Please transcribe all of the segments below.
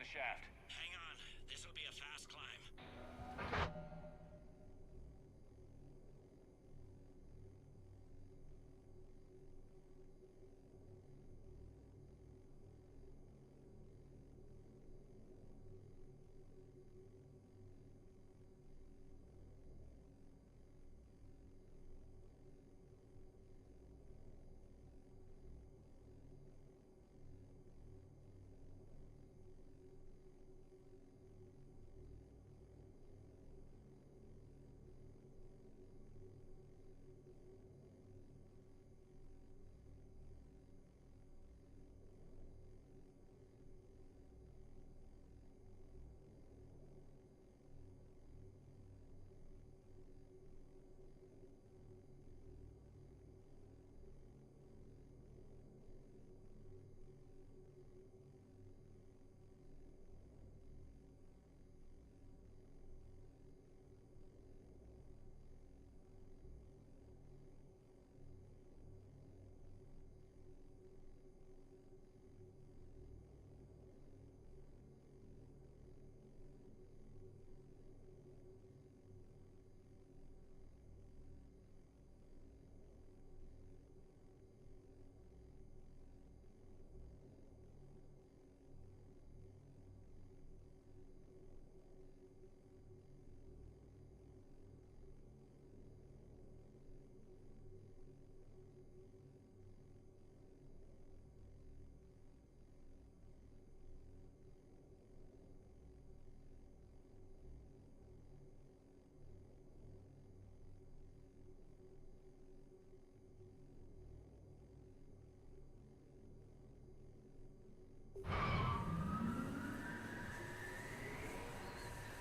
shaft. Hang on. This'll be a fast climb.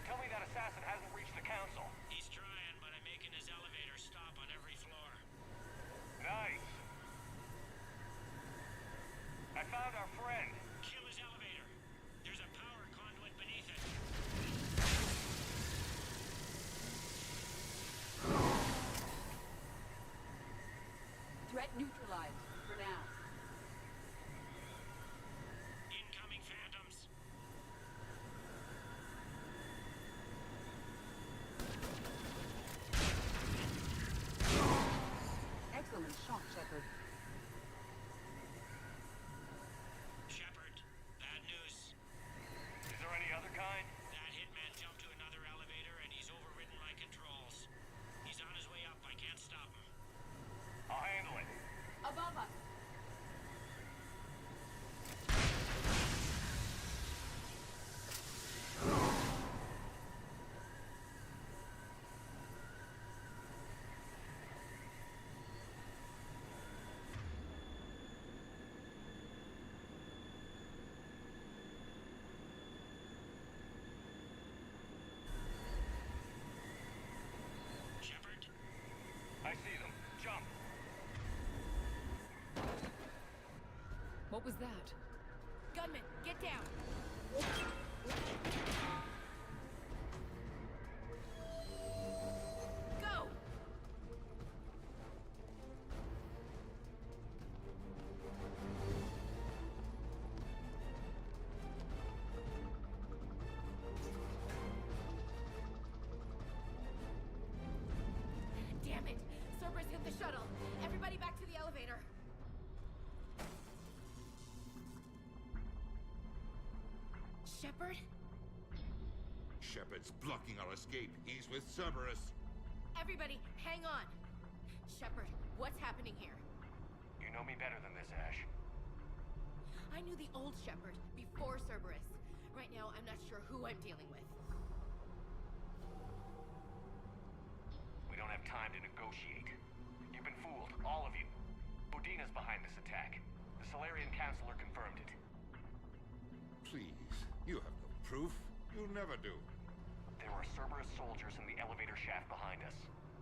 Tell me that assassin hasn't reached the council. He's trying, but I'm making his elevator stop on every floor. Nice. I found our friend. Kill his elevator. There's a power conduit beneath it. Threat neutralized, for now. Incoming phantoms. Excellent shot, Shepard. Shepard, bad news. Is there any other kind? That hitman jumped to another elevator and he's overridden my controls. He's on his way up. I can't stop him. I'll handle it. Above us! Shepard? I see them. Jump. What was that? Gunman, get down! Go! Damn it! Cerberus hit the shuttle! Everybody back to the elevator! Shepard? Shepard's blocking our escape. He's with Cerberus. Everybody, hang on! Shepard, what's happening here? You know me better than this, Ash. I knew the old Shepard before Cerberus. Right now, I'm not sure who I'm dealing with. We don't have time to negotiate. You've been fooled, all of you. Udina's behind this attack. The Solarian Councilor confirmed it. Please, you have no proof. You'll never do. There are Cerberus soldiers in the elevator shaft behind us.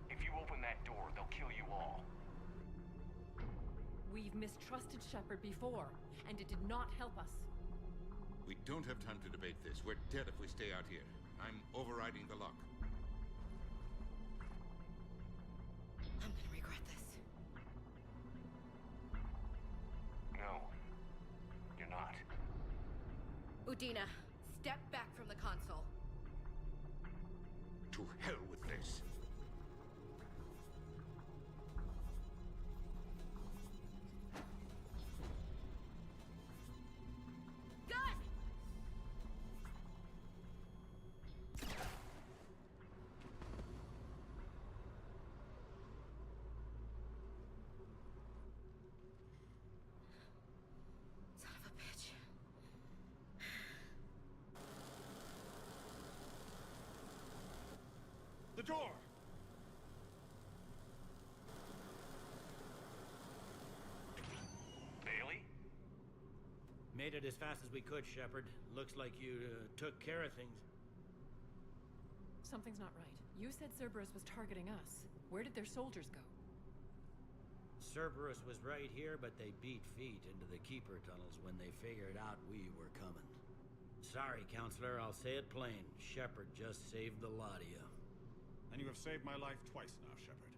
If you open that door, they'll kill you all. We've mistrusted Shepard before, and it did not help us. We don't have time to debate this. We're dead if we stay out here. I'm overriding the lock. I'm gonna regret this. No, you're not. Udina, Step back from the console. To hell with this. Gun! Son of a bitch. The door! Bailey? Made it as fast as we could, Shepard. Looks like you took care of things. Something's not right. You said Cerberus was targeting us. Where did their soldiers go? Cerberus was right here, but they beat feet into the Keeper tunnels when they figured out we were coming. Sorry, Counselor, I'll say it plain. Shepard just saved the lot of you. And you have saved my life twice now, Shepard.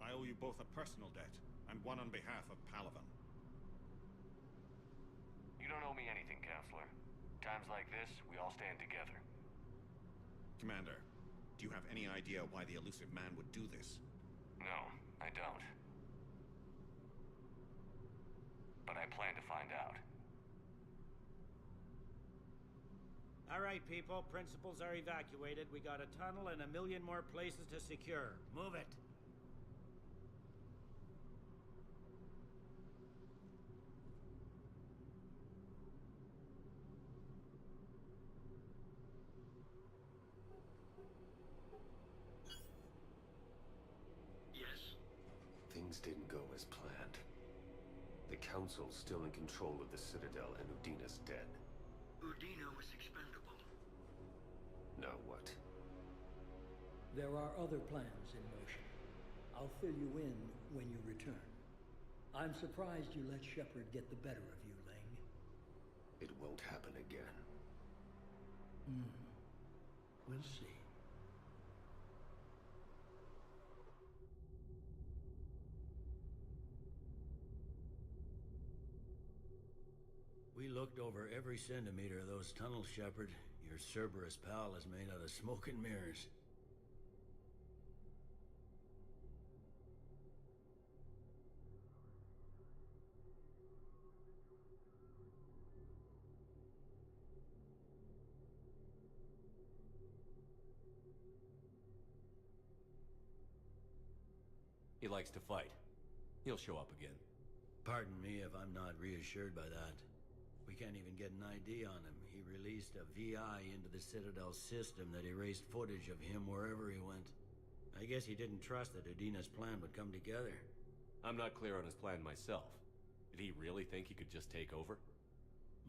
I owe you both a personal debt, and one on behalf of Palaven. You don't owe me anything, Counselor. Times like this, we all stand together. Commander, do you have any idea why the elusive man would do this? No, I don't. But I plan to find out. All right, people. Principals are evacuated. We got a tunnel and 1 million more places to secure. Move it. Yes? Things didn't go as planned. The Council's still in control of the Citadel and Udina's dead. Udina was expendable. Now what? There are other plans in motion. I'll fill you in when you return. I'm surprised you let Shepard get the better of you, Ling. It won't happen again. We'll see. We looked over every centimeter of those tunnels, Shepard. Your Cerberus pal is made out of smoke and mirrors. He likes to fight. He'll show up again. Pardon me if I'm not reassured by that. We can't even get an ID on him. He released a VI into the Citadel system that erased footage of him wherever he went. I guess he didn't trust that Udina's plan would come together. I'm not clear on his plan myself. Did he really think he could just take over?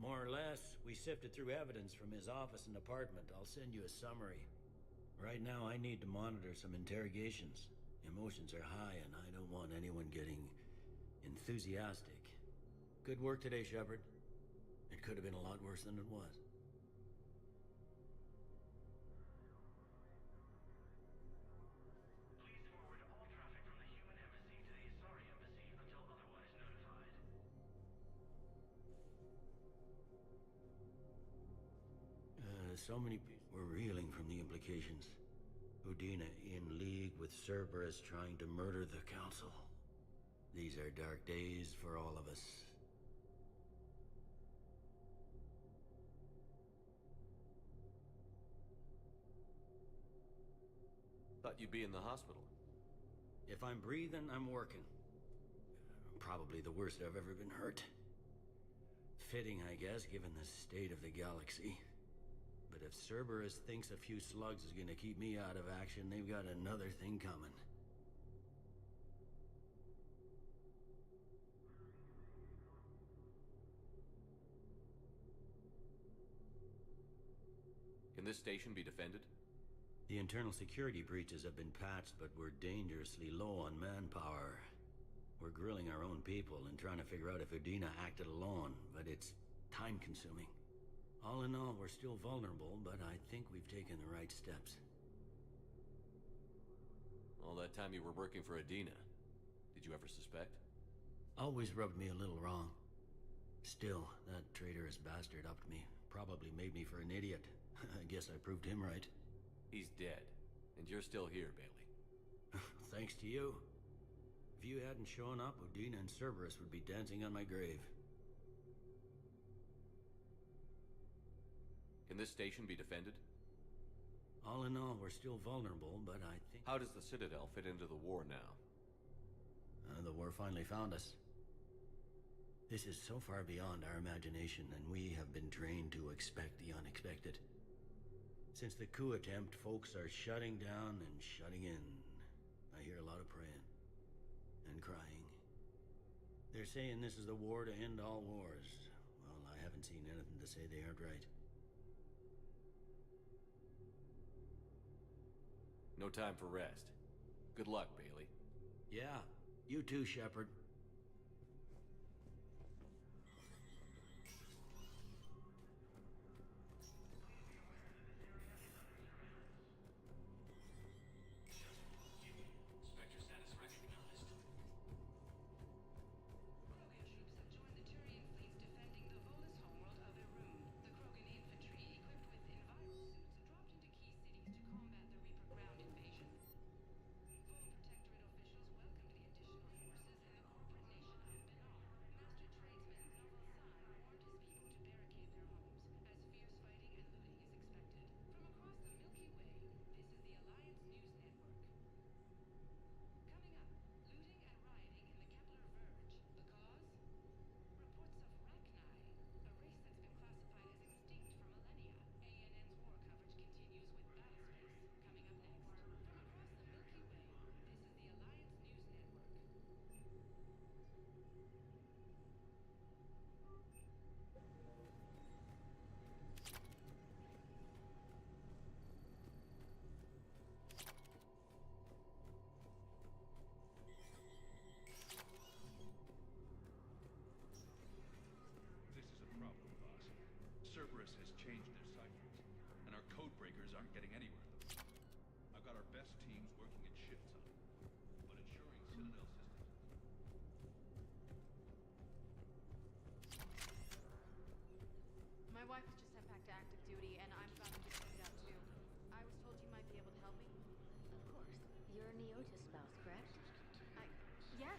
More or less. We sifted through evidence from his office and apartment. I'll send you a summary. Right now, I need to monitor some interrogations. Emotions are high, and I don't want anyone getting enthusiastic. Good work today, Shepard. It could have been a lot worse than it was. Please forward all traffic from the human embassy to the Asari embassy until otherwise notified. So many people were reeling from the implications. Udina in league with Cerberus trying to murder the Council. These are dark days for all of us. Thought you'd be in the hospital. If I'm breathing, I'm working. Probably the worst I've ever been hurt. Fitting, I guess, given the state of the galaxy. But if Cerberus thinks a few slugs is gonna keep me out of action, they've got another thing coming. Can this station be defended? The internal security breaches have been patched, but we're dangerously low on manpower. We're grilling our own people and trying to figure out if Udina acted alone, but it's time-consuming. All in all, we're still vulnerable, but I think we've taken the right steps. All that time you were working for Udina, did you ever suspect? Always rubbed me a little wrong. Still, that traitorous bastard upped me. Probably made me for an idiot. I guess I proved him right. He's dead, and you're still here, Bailey. Thanks to you. If you hadn't shown up, Udina and Cerberus would be dancing on my grave. Can this station be defended? All in all, we're still vulnerable, but I think... How does the Citadel fit into the war now? The war finally found us. This is so far beyond our imagination, and we have been trained to expect the unexpected. Since the coup attempt, folks are shutting down and shutting in. I hear a lot of praying. And crying. They're saying this is the war to end all wars. Well, I haven't seen anything to say they aren't right. No time for rest. Good luck, Bailey. Yeah, you too, Shepard. Spectre status recognized. Krogan troops have joined the Turian fleets defending the Volus homeworld of Irun. The Krogan infantry, equipped with enviro suits, dropped into key cities to combat the Reaper ground invasion. Former Protectorate officials welcomed the additional forces in the corporate nation of Benar. Master tradesman Noval San warned his people to barricade their homes, as fierce fighting and looting is expected. From across the Milky Way, this is the Alliance News Network. Coming up, looting and rioting in the Kepler Verge. The cause? Reports of Rachni, a race that's been classified as extinct for millennia. ANN's war coverage continues with Battlespace. Coming up next. From across the Milky Way, this is the Alliance News Network. This is a problem, boss. Cerberus has changed their ciphers, and our code breakers aren't getting anywhere with them. I've got our best teams working in shifts on it, but ensuring Citadel systems... My wife was just sent back to active duty, and I'm about to get sent out too. I was told you might be able to help me. Of course. You're Neota's spouse, correct? Yes.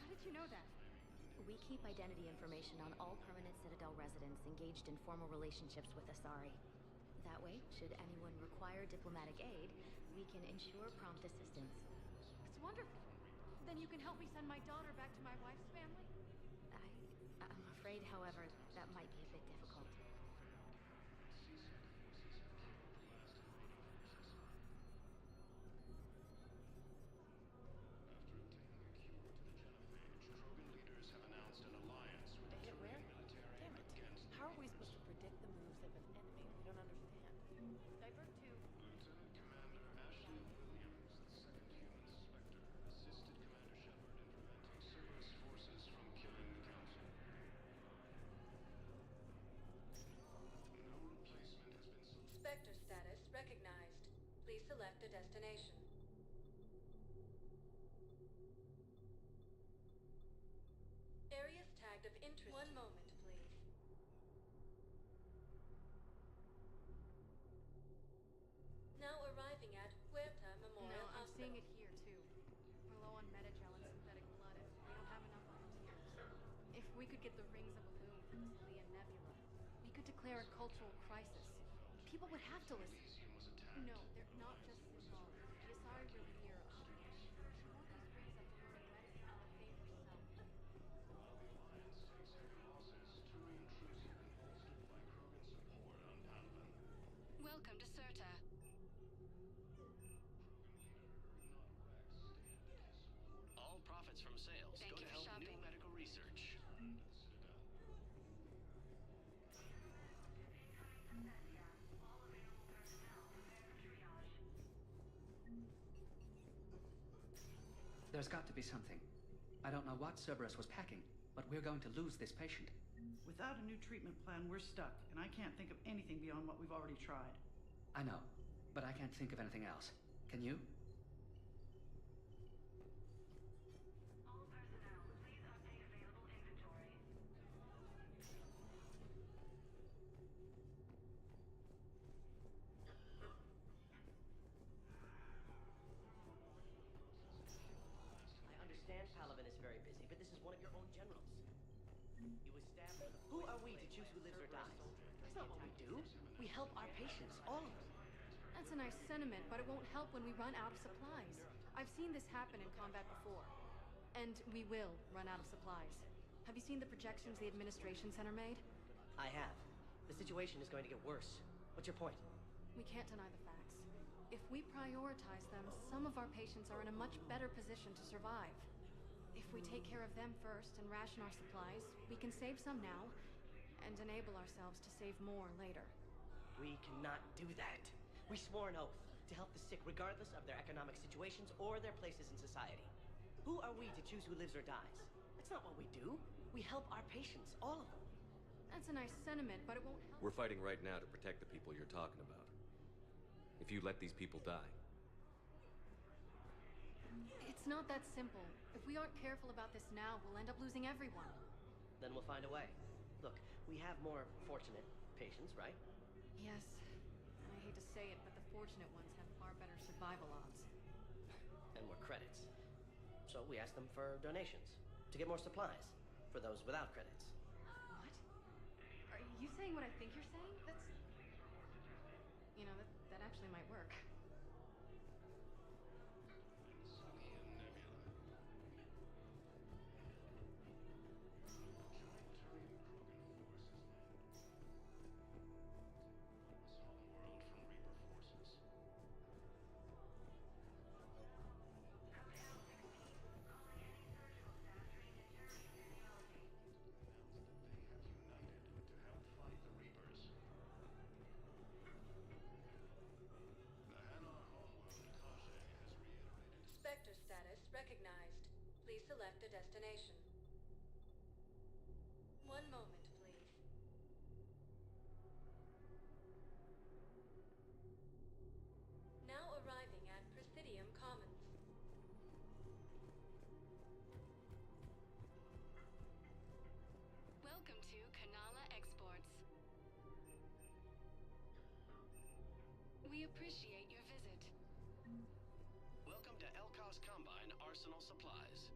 How did you know that? We keep identity information on all permanent Citadel residents engaged in formal relationships with Asari. That way, should anyone require diplomatic aid, we can ensure prompt assistance. It's wonderful. Then you can help me send my daughter back to my wife's family? I'm afraid, however, that might be a bit difficult. How are we supposed to predict the moves of an enemy we don't understand? Divert to... Lieutenant Commander Ashley Williams, the second human Spectre, assisted Commander Shepard in preventing Cerberus forces from killing the Council. No replacement has been selected. Spectre status recognized. Please select a destination. Areas tagged of interest. One moment, please. Now arriving at Huerta Memorial No, I'm Hospital. seeing it here too. We're low on metagel and synthetic blood, and we don't have enough items here. If we could get the rings of Illume from the Celia Nebula, we could declare a cultural crisis. People would have to listen. No, they're not just symbolic. The Asari really fear us. She wore these rings after learning medicine and the fame herself. While the Alliance takes heavy losses, Turian troops have been bolstered by Krogan support on Palaven. Welcome to Serta. All profits from sales Thank go you to for help new shopping. medical research. There's got to be something. I don't know what Cerberus was packing, but we're going to lose this patient. Without a new treatment plan, we're stuck, and I can't think of anything beyond what we've already tried. I know, but I can't think of anything else. Can you? All personnel, please update available inventory. That's not what we do. We help our patients, all of them. That's a nice sentiment, but it won't help when we run out of supplies. I've seen this happen in combat before. And we will run out of supplies. Have you seen the projections the administration center made? I have. The situation is going to get worse. What's your point? We can't deny the facts. If we prioritize them, some of our patients are in a much better position to survive. If we take care of them first and ration our supplies, we can save some now and enable ourselves to save more later. We cannot do that. We swore an oath to help the sick regardless of their economic situations or their places in society. Who are we to choose who lives or dies? That's not what we do. We help our patients, all of them. That's a nice sentiment, but it won't help. We're fighting right now to protect the people you're talking about. If you let these people die... It's not that simple. If we aren't careful about this now, we'll end up losing everyone. Then we'll find a way. Look, we have more fortunate patients, right? Yes. I hate to say it, but the fortunate ones have far better survival odds. And more credits. So we ask them for donations to get more supplies for those without credits. What? Are you saying what I think you're saying? That's... You know, that actually might work. Spectre status recognized. Please select a destination. One moment, please. Now arriving at Presidium Commons. Welcome to Kanala Exports. We appreciate your visit. Welcome to Elkos Combine Arsenal Supplies.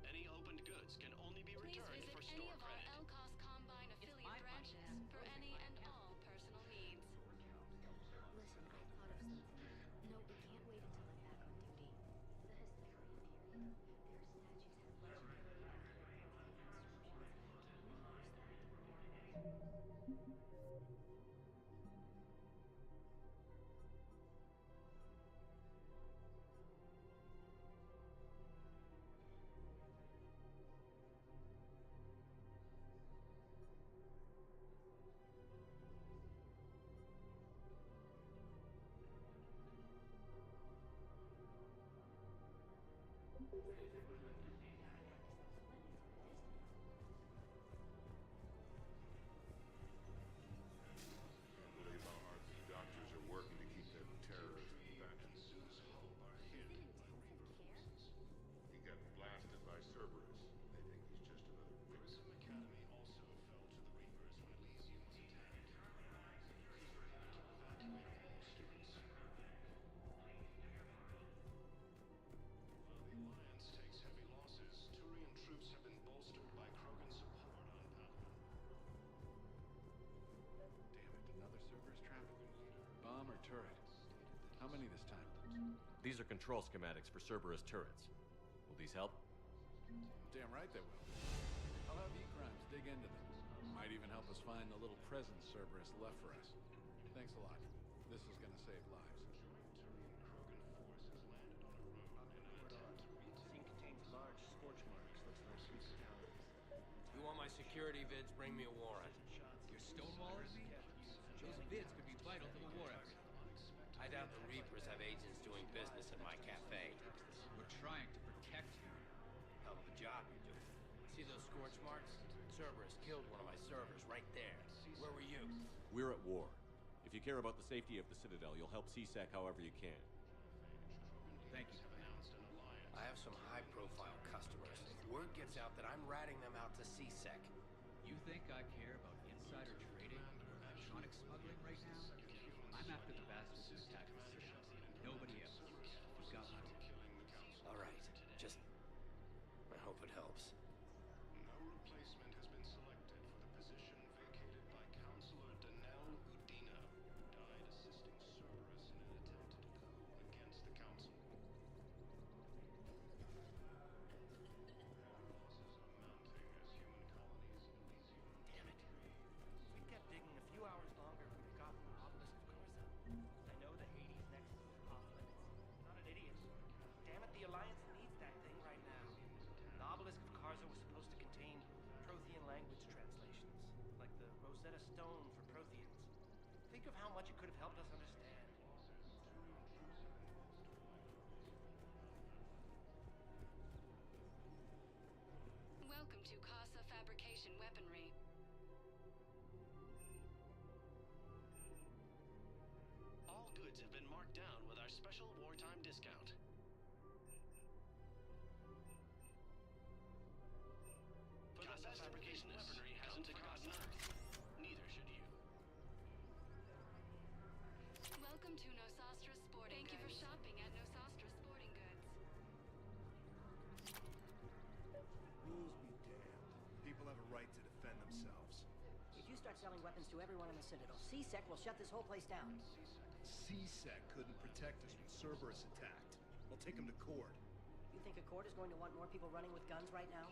Any opened goods can only be Please returned visit for any store of our credit. Elkos Combine affiliate branches for any and all personal needs. Listen, I thought of something. No, we can't wait until I'm back on duty. The Hesperian period. Their statues have legendary inscriptions. Can we use that? Believe how hard these doctors are working to keep that terrorist back. He got blasted by Cerberus. They think he's just another victim. Academy also fell to the Reapers when Elysium was attacked. Evacuate all students. While the Alliance takes heavy losses, Turian troops have been bolstered by Krogan support on Padawan. Damn it, another Cerberus trap? Bomb or turret? How many this time? These are control schematics for Cerberus turrets. Will these help? Damn right they will. I'll have E-Crimes dig into them. Might even help us find the little presents Cerberus left for us. Thanks a lot. This is gonna save lives. Scene contains large scorch marks. Looks like recent howlings. You want my security vids? Bring me a warrant. You're stonewalling me? Those vids could be vital to the war effort. I doubt the Reapers have agents doing business in my cafe. We're trying to protect you. Hell of a job you're doing. See those scorch marks? Cerberus killed one of my servers right there. Where were you? We're at war. If you care about the safety of the Citadel, you'll help CSEC however you can. Thank you. I have some high-profile customers. If word gets out that I'm ratting them out to CSEC. You think I care about insider trading or electronic smuggling right now? I'm after the bastards who attacked the Citadel. Nobody else. Forgotten. All right. Just... I hope it helps. Rosetta Stone for Protheans. Think of how much it could have helped us understand. Welcome to Casa Fabrication Weaponry. All goods have been marked down with our special wartime discount. For the best fabrication weaponry hasn't forgotten Earth. Neither should you. Welcome to Nosastra Sporting Goods. Thank you for shopping at Nosastra Sporting Goods. Rules be damned. People have a right to defend themselves. If you start selling weapons to everyone in the Citadel, CSEC will shut this whole place down. CSEC couldn't protect us when Cerberus attacked. We'll take them to court. You think a court is going to want more people running with guns right now?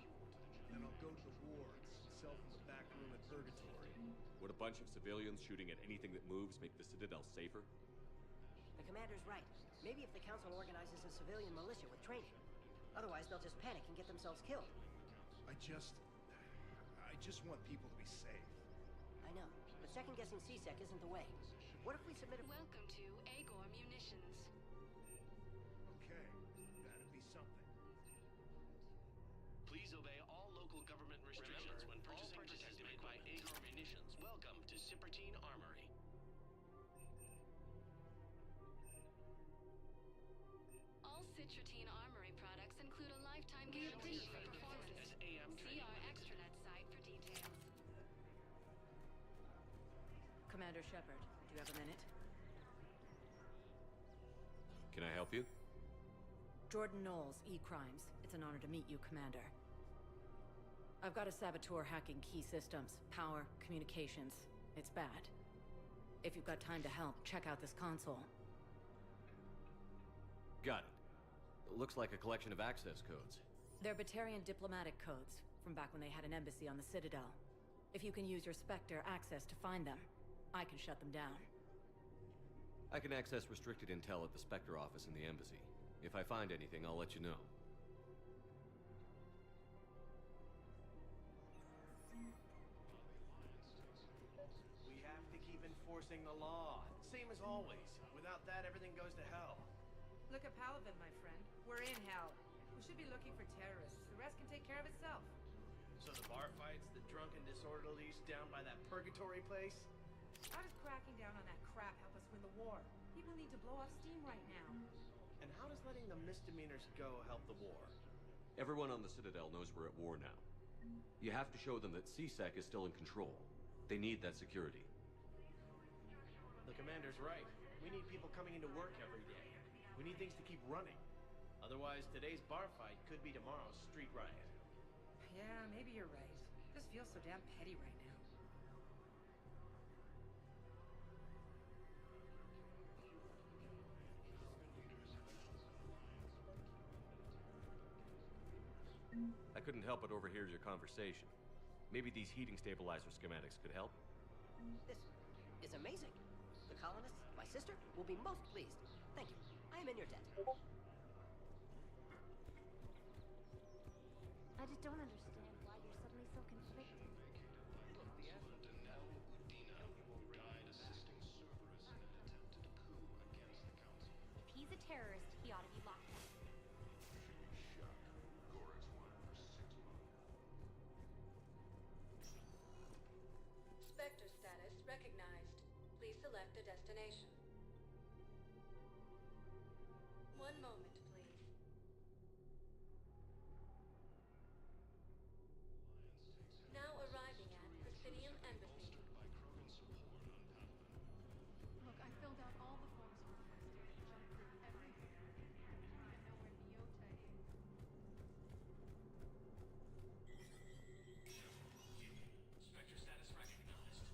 Then I'll go to the wards and sell from the back room at Purgatory. Would a bunch of civilians shooting at anything that moves make the Citadel safer? The commander's right. Maybe if the Council organizes a civilian militia with training. Otherwise, they'll just panic and get themselves killed. I just want people to be safe. I know, but second-guessing CSEC isn't the way. What if we submit a... Welcome to Agor Munitions. Okay, that'd be something. Please obey all local government restrictions when purchasing protective made by Agor Munitions. Welcome to Cipertine Armory. All Citratine Armory products include a lifetime guarantee for performance. See our extranet site for details. Commander Shepard, do you have a minute? Can I help you? Jordan Knowles, E-Crimes. It's an honor to meet you, Commander. I've got a saboteur hacking key systems, power, communications. It's bad. If you've got time to help, check out this console. Got it. Looks like a collection of access codes. They're Batarian diplomatic codes, from back when they had an embassy on the Citadel. If you can use your Spectre access to find them, I can shut them down. I can access restricted intel at the Spectre office in the embassy. If I find anything, I'll let you know. We have to keep enforcing the law. Same as always. Without that, everything goes to hell. Look at Paladin, my friend. We're in hell. We should be looking for terrorists. The rest can take care of itself. So the bar fights, the drunken disorderlies down by that purgatory place? How does cracking down on that crap help us win the war? People need to blow off steam right now. And how does letting the misdemeanors go help the war? Everyone on the Citadel knows we're at war now. You have to show them that CSEC is still in control. They need that security. The commander's right. We need people coming into work every day. We need things to keep running. Otherwise, today's bar fight could be tomorrow's street riot. Yeah, maybe you're right. This feels so damn petty right now. I couldn't help but overhear your conversation. Maybe these heating stabilizer schematics could help? This is amazing. The colonists, my sister, will be most pleased. Thank you. I am in your debt. I just don't understand why you're suddenly so conflicted. If he's a terrorist, he ought to be locked up. Spectre status recognized. Please select a destination. One moment, please. Now arriving at Presidium Embassy. Look, I filled out all the forms you requested and jumped through everything. I don't even know where Nyota is. Spectre status recognized.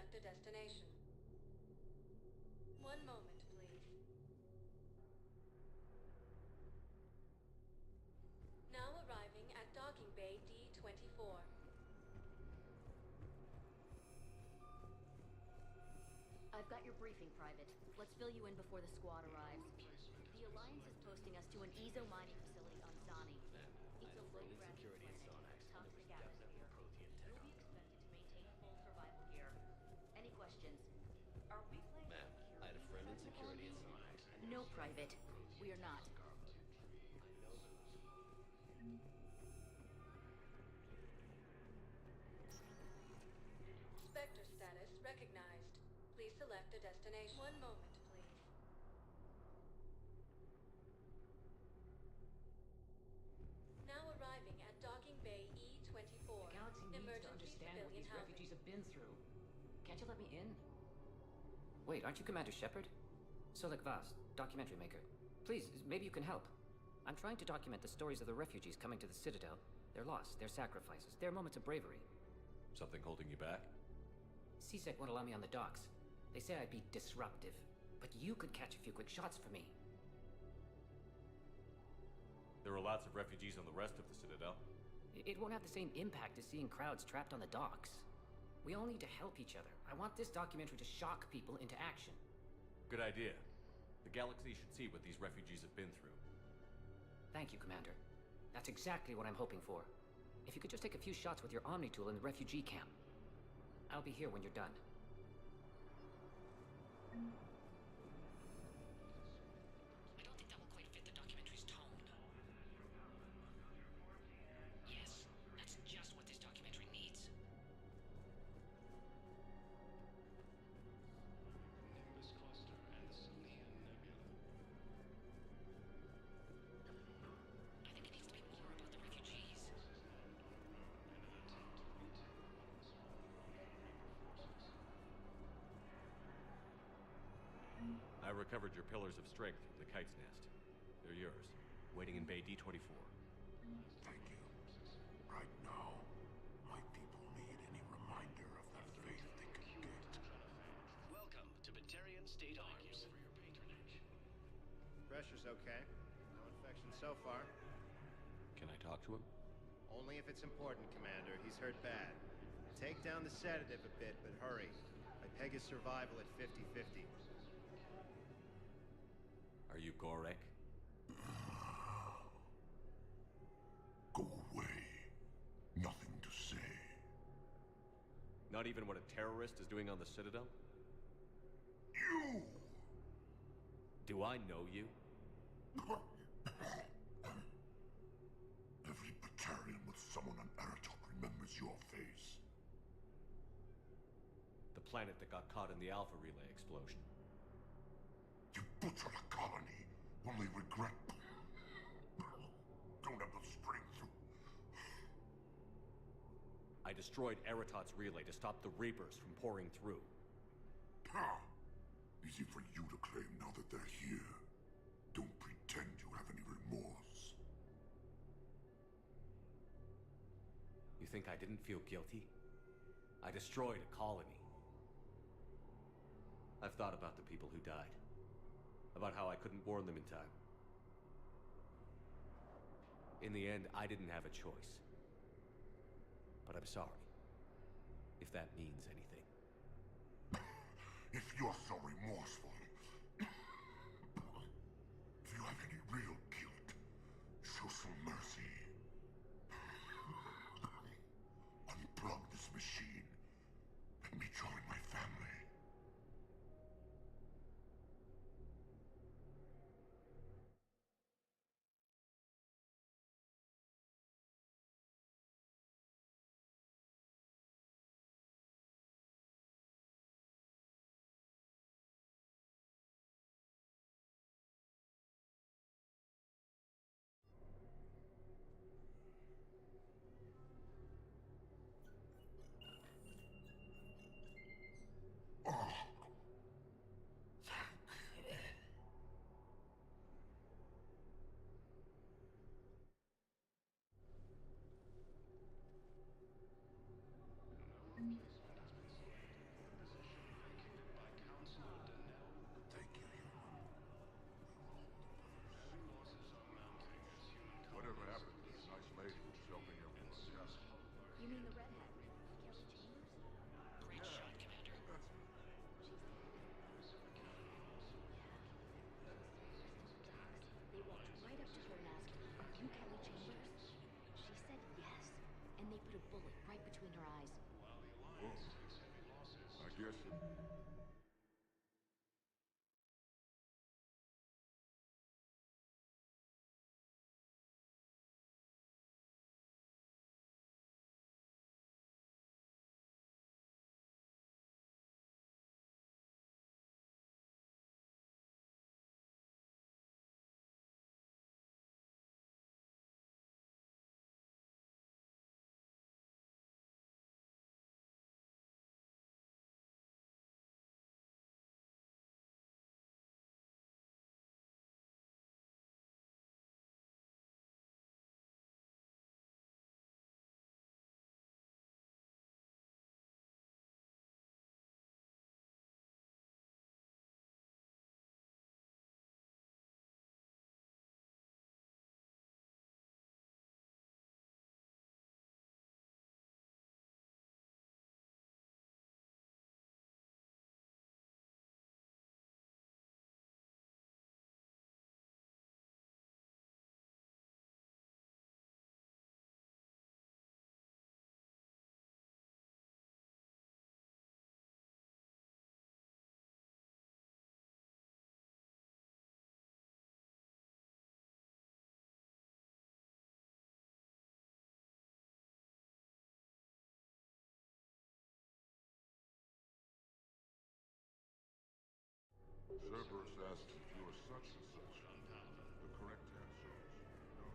select a destination. One moment, please. Now arriving at docking bay D-24. I've got your briefing, Private. Let's fill you in before the squad arrives. The Alliance is posting us to an EZO mining facility on Zani. It's a low-gravity planet, toxic atmosphere. You'll be expected to maintain full survival gear. Any questions? Are we playing Ma'am, I had a friend in security at Sonax. No, Private. We are not. Spectre status recognized. Please select a destination. One moment, please. Now arriving at docking bay E-24. The galaxy needs to Emergency understand what civilian these housing. refugees have been through. Can't you let me in? Wait, aren't you Commander Shepard? Solek Vaz, documentary maker. Please, maybe you can help. I'm trying to document the stories of the refugees coming to the Citadel. Their loss, their sacrifices, their moments of bravery. Something holding you back? CSEC won't allow me on the docks. They say I'd be disruptive. But you could catch a few quick shots for me. There are lots of refugees on the rest of the Citadel. It won't have the same impact as seeing crowds trapped on the docks. We all need to help each other. I want this documentary to shock people into action. Good idea. The galaxy should see what these refugees have been through. Thank you, Commander. That's exactly what I'm hoping for. If you could just take a few shots with your Omni tool in the refugee camp. I'll be here when you're done. I don't think that will quite fit the documentary's tone. Yes, that's just what this documentary needs. Nimbus cluster and the Salian nebula. I think it needs to be more about the refugees. I recovered your pillars of strength from the kite's nest. They're yours, waiting in bay D-24. Thank you. Right now, my people need any reminder of that faith they can get. Welcome to Batarian State Arms. Pressure's okay. No infection so far. Can I talk to him? Only if it's important, Commander. He's hurt bad. Take down the sedative a bit, but hurry. I peg his survival at 50-50. Are you Gorek? Go away. Nothing to say. Not even what a terrorist is doing on the Citadel? You! Do I know you? Every Batarian with someone on Aratok remembers your face. The planet that got caught in the Alpha Relay explosion. You butchered a colony, only regret. Don't have the strength to... I destroyed Eratot's relay to stop the Reapers from pouring through. Ha! Easy for you to claim now that they're here. Don't pretend you have any remorse. You think I didn't feel guilty? I destroyed a colony. I've thought about the people who died. About how I couldn't warn them in time. In the end, I didn't have a choice. But I'm sorry. If that means anything. If you're so remorseful, if you have any real guilt, show some mercy. Unplug this machine. Let me join my family. you Kelly Chambers? She said yes, and they put a bullet right between her eyes. Oh, I guess it... Cerberus asks if you are such and such. The correct answer is no.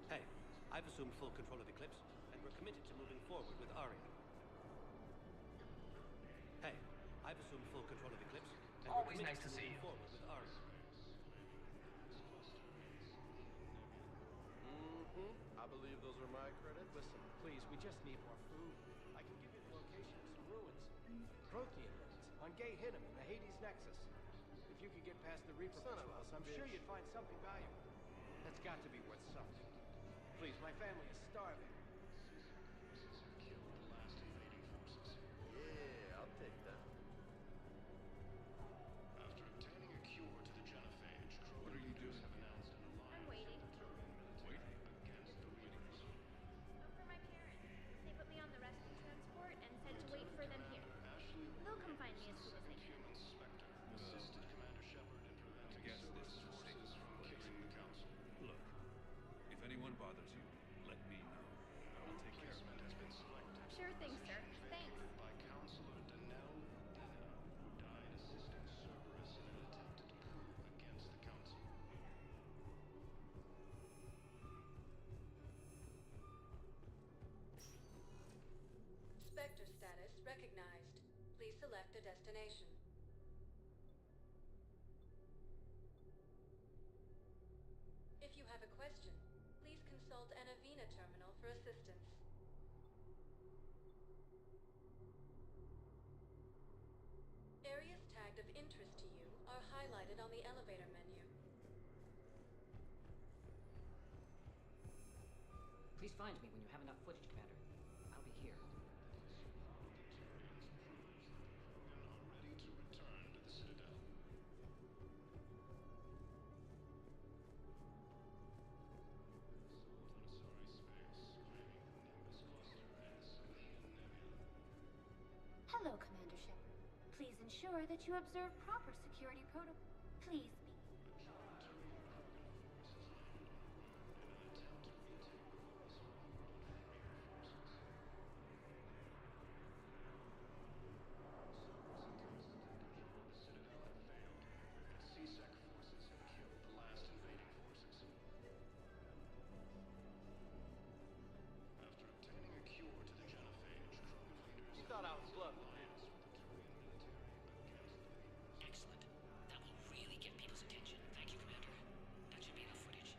Hey, I've assumed full control of Eclipse, and we're committed to moving forward with Aria. Hey, I've assumed full control of Eclipse, and Always we're nice committed to see moving you. forward with Aria. I believe those are my credits. Listen, please, we just need more food. I can give you the location of some ruins. Prothean ruins on Gay Hinnom in the Hades Nexus. If you could get past the Reaper Son of a patrols, I'm sure bitch. you'd find something valuable. That's got to be worth something. Please, my family is starving. Yeah, I'll take that. After obtaining a cure to the genophage, what are you doing? Have announced an alliance. I'm waiting. Waiting against the waiting for whom? For my parents. They put me on the rescue transport and said to wait for them here. They'll come find me as soon as they can. Human Spectre assisted Commander Shepard in preventing guess this Cerberus is the forces safest from place. killing the Council. Look, if anyone bothers you, let me know. I'll take care of Replacement it. has been selected. Sure thing, sir. Thanks. Vacated by Counselor Danelle Udina, who died assisting Cerberus in an attempted coup against the Council. Spectre status recognized. Please select a destination. If you have a question, please consult an Avena terminal for assistance. Areas tagged of interest to you are highlighted on the elevator menu. Please find me when you have enough footage, Commander. I'll be here. Ready to return to the Citadel. Hello, Commander Shepard. Please ensure that you observe proper security protocol. Please me. C-Sec forces have killed the last invading forces. After obtaining a cure to the genophage, Krogan leaders You thought I was bluffing. alliance with the Turian military against the Excellent. That will really get people's attention. Thank you, Commander. That should be enough footage.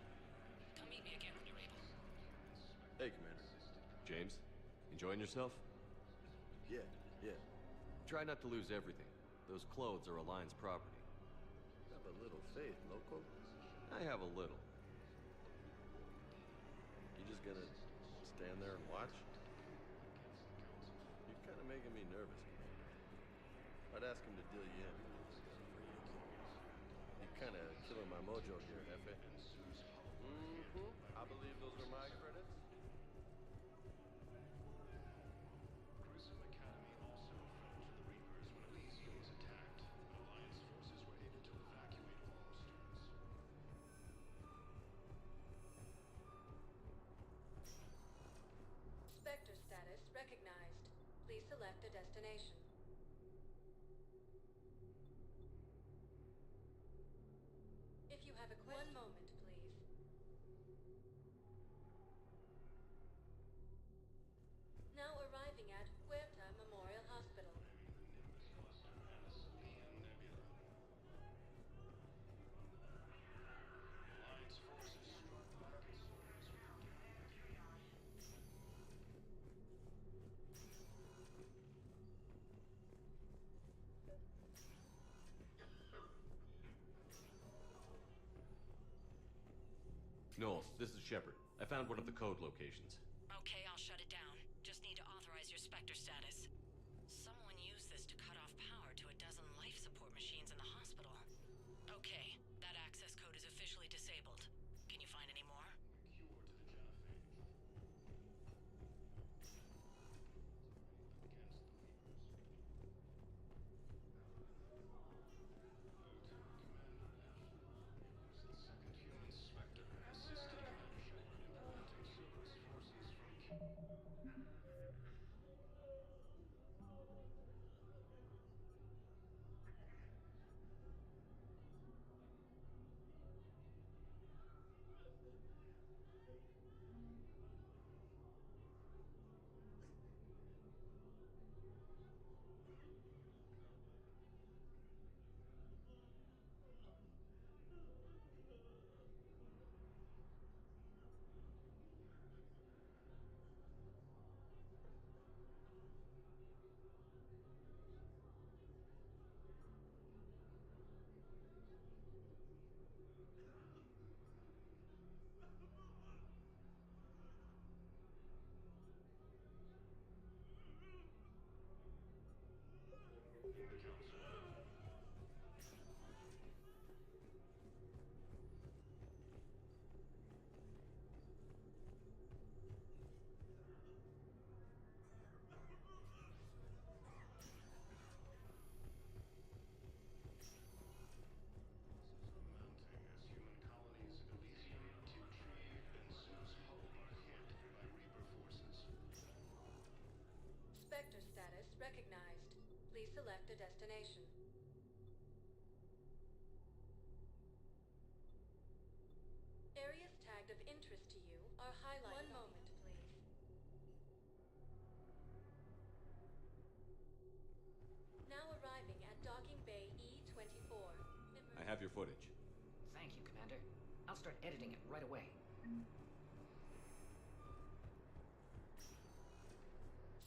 Come meet me again when you're able. Hey, Commander. James, enjoying yourself? Yeah. Try not to lose everything. Those clothes are Alliance property. Have a little faith, loco. I have a little. You just gonna stand there and watch? You're kind of making me nervous, Commander. I'd ask him to deal you in. Kinda killing my mojo here, Hefe. Mm-hmm. I believe those are my credits. Grissom Academy also fell to the Reapers when ME3 was attacked, but Alliance forces were able to evacuate all students. Spectre status recognized. Please select a destination. If you have a question... One moment, please. Now arriving at Huerta Memorial Hospital. Alliance forces struck back as Cerberus Knowles, this is Shepard. I found one of the code locations. Okay, I'll shut it down. Just need to authorize your Spectre status. Someone used this to cut off power to a dozen life support machines in the hospital. Okay, that access code is officially disabled. Can you find any more? cure to the genophage. Against the Reapers. Lieutenant Commander Ashley is the second human Spectre, assisted Commander Shepard in preventing Cerberus forces from Council. Mounting as human colonies of Elysium, Tiptree, and Zeus Hope are hit by Reaper forces. Spectre status recognized. Please select a destination. Areas tagged of interest to you are highlighted. One moment, please. Now arriving at Docking Bay E24. I have your footage. Thank you, Commander. I'll start editing it right away.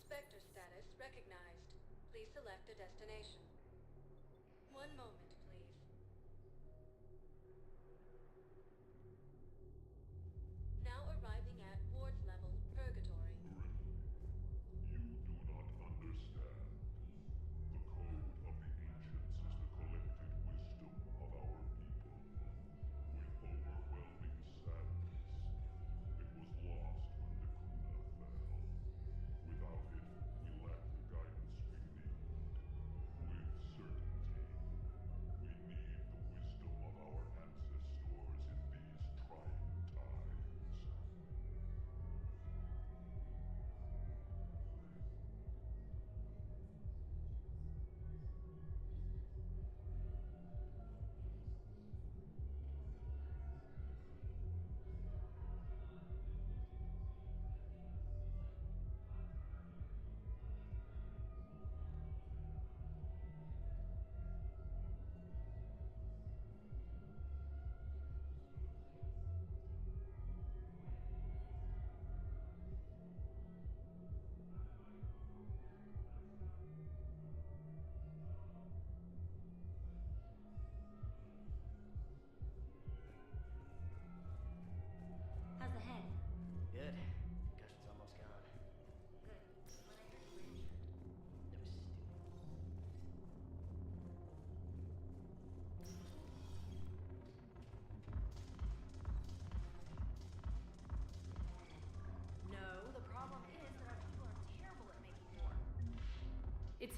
Spectre status recognized. Please select a destination. One moment, please. Now arriving at Ward's level, Purgatory. You do not understand. The code of the ancients is the collected wisdom of our people. With overwhelming sadness, it was lost when the Kuna fell. Without it, we lack the guidance we need. With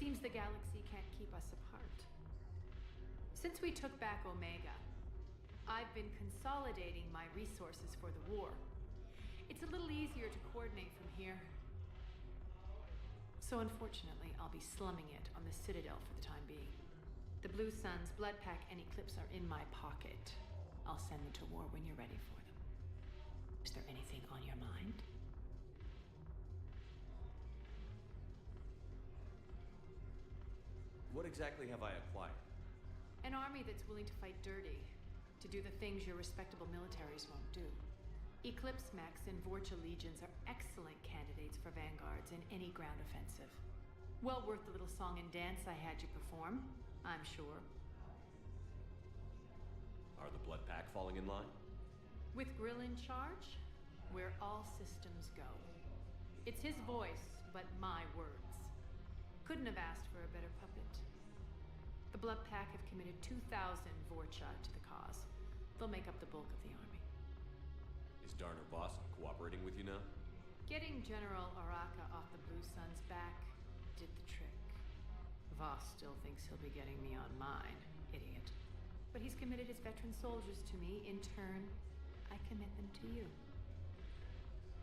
seems the galaxy can't keep us apart. Since we took back Omega, I've been consolidating my resources for the war. It's a little easier to coordinate from here. So unfortunately, I'll be slumming it on the Citadel for the time being. The Blue Suns, Bloodpack, and Eclipse are in my pocket. I'll send them to war when you're ready for them. Is there anything on your mind? What exactly have I acquired? An army that's willing to fight dirty, to do the things your respectable militaries won't do. Eclipse mechs and Vorcha legions are excellent candidates for vanguards in any ground offensive. Well worth the little song and dance I had you perform, I'm sure. Are the Bloodpack falling in line? With Grill in charge, where all systems go. It's his voice, but my words. Couldn't have asked for a better puppet. The Bloodpack have committed 2,000 Vorcha to the cause. They'll make up the bulk of the army. Is Darner Voss cooperating with you now? Getting General Araka off the Blue Suns' back did the trick. Voss still thinks he'll be getting me on mine, idiot. But he's committed his veteran soldiers to me. In turn, I commit them to you.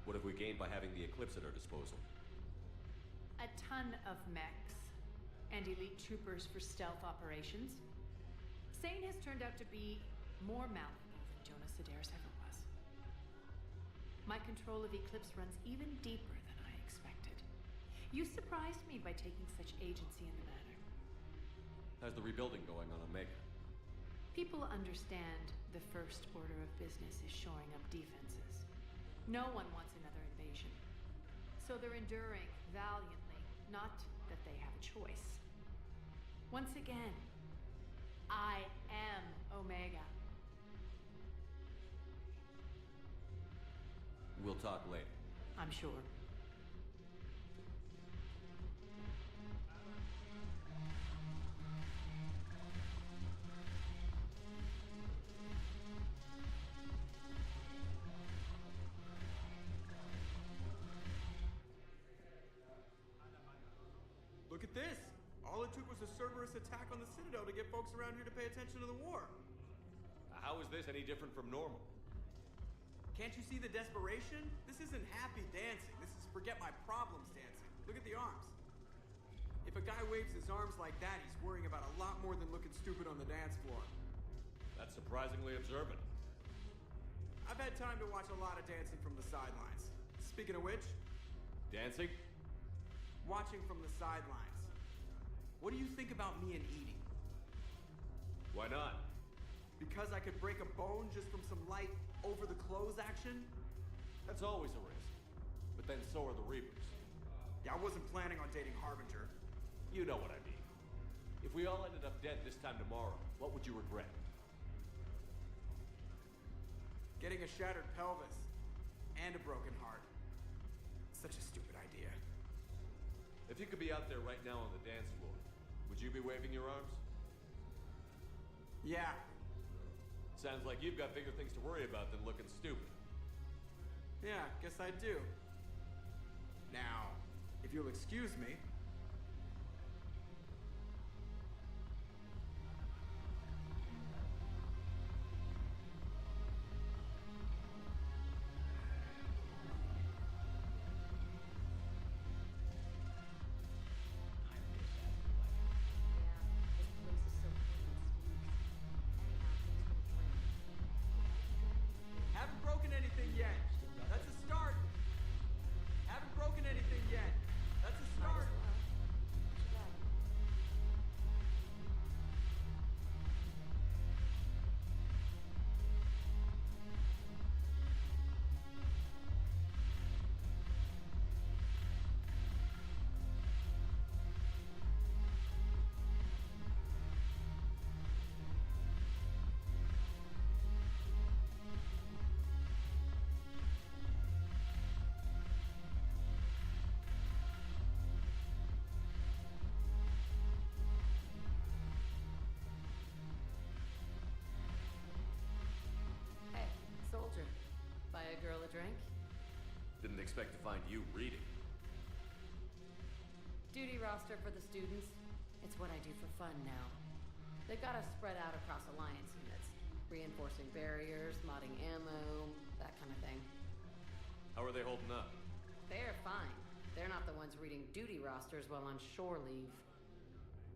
What have we gained by having the Eclipse at our disposal? A ton of mechs and elite troopers for stealth operations. Sane has turned out to be more malleable than Jonas Sedaris ever was. My control of Eclipse runs even deeper than I expected. You surprised me by taking such agency in the matter. How's the rebuilding going on Omega? People understand the first order of business is shoring up defenses. No one wants another invasion. So they're enduring valiantly, not that they have a choice. Once again, I am Omega. We'll talk later. I'm sure. Look at this! All it took was a Cerberus attack on the Citadel to get folks around here to pay attention to the war. How is this any different from normal? Can't you see the desperation? This isn't happy dancing. This is forget my problems dancing. Look at the arms. If a guy waves his arms like that, he's worrying about a lot more than looking stupid on the dance floor. That's surprisingly observant. I've had time to watch a lot of dancing from the sidelines. Speaking of which... Dancing? Watching from the sidelines. What do you think about me and eating? Why not? Because I could break a bone just from some light over-the-clothes action? That's always a risk. But then so are the Reapers. Yeah, I wasn't planning on dating Harbinger. You know what I mean. If we all ended up dead this time tomorrow, what would you regret? Getting a shattered pelvis. And a broken heart. Such a stupid idea. If you could be out there right now on the dance floor, would you be waving your arms? Yeah. Sounds like you've got bigger things to worry about than looking stupid. Yeah, guess I do. Now, if you'll excuse me... Haven't broken anything yet. That's a start. Haven't broken anything yet. That's a start. Hey, soldier. Buy a girl a drink? Didn't expect to find you reading. Duty roster for the students. It's what I do for fun now. They've got us spread out across Alliance units. Reinforcing barriers, modding ammo, that kind of thing. How are they holding up? They're fine. They're not the ones reading duty rosters while on shore leave.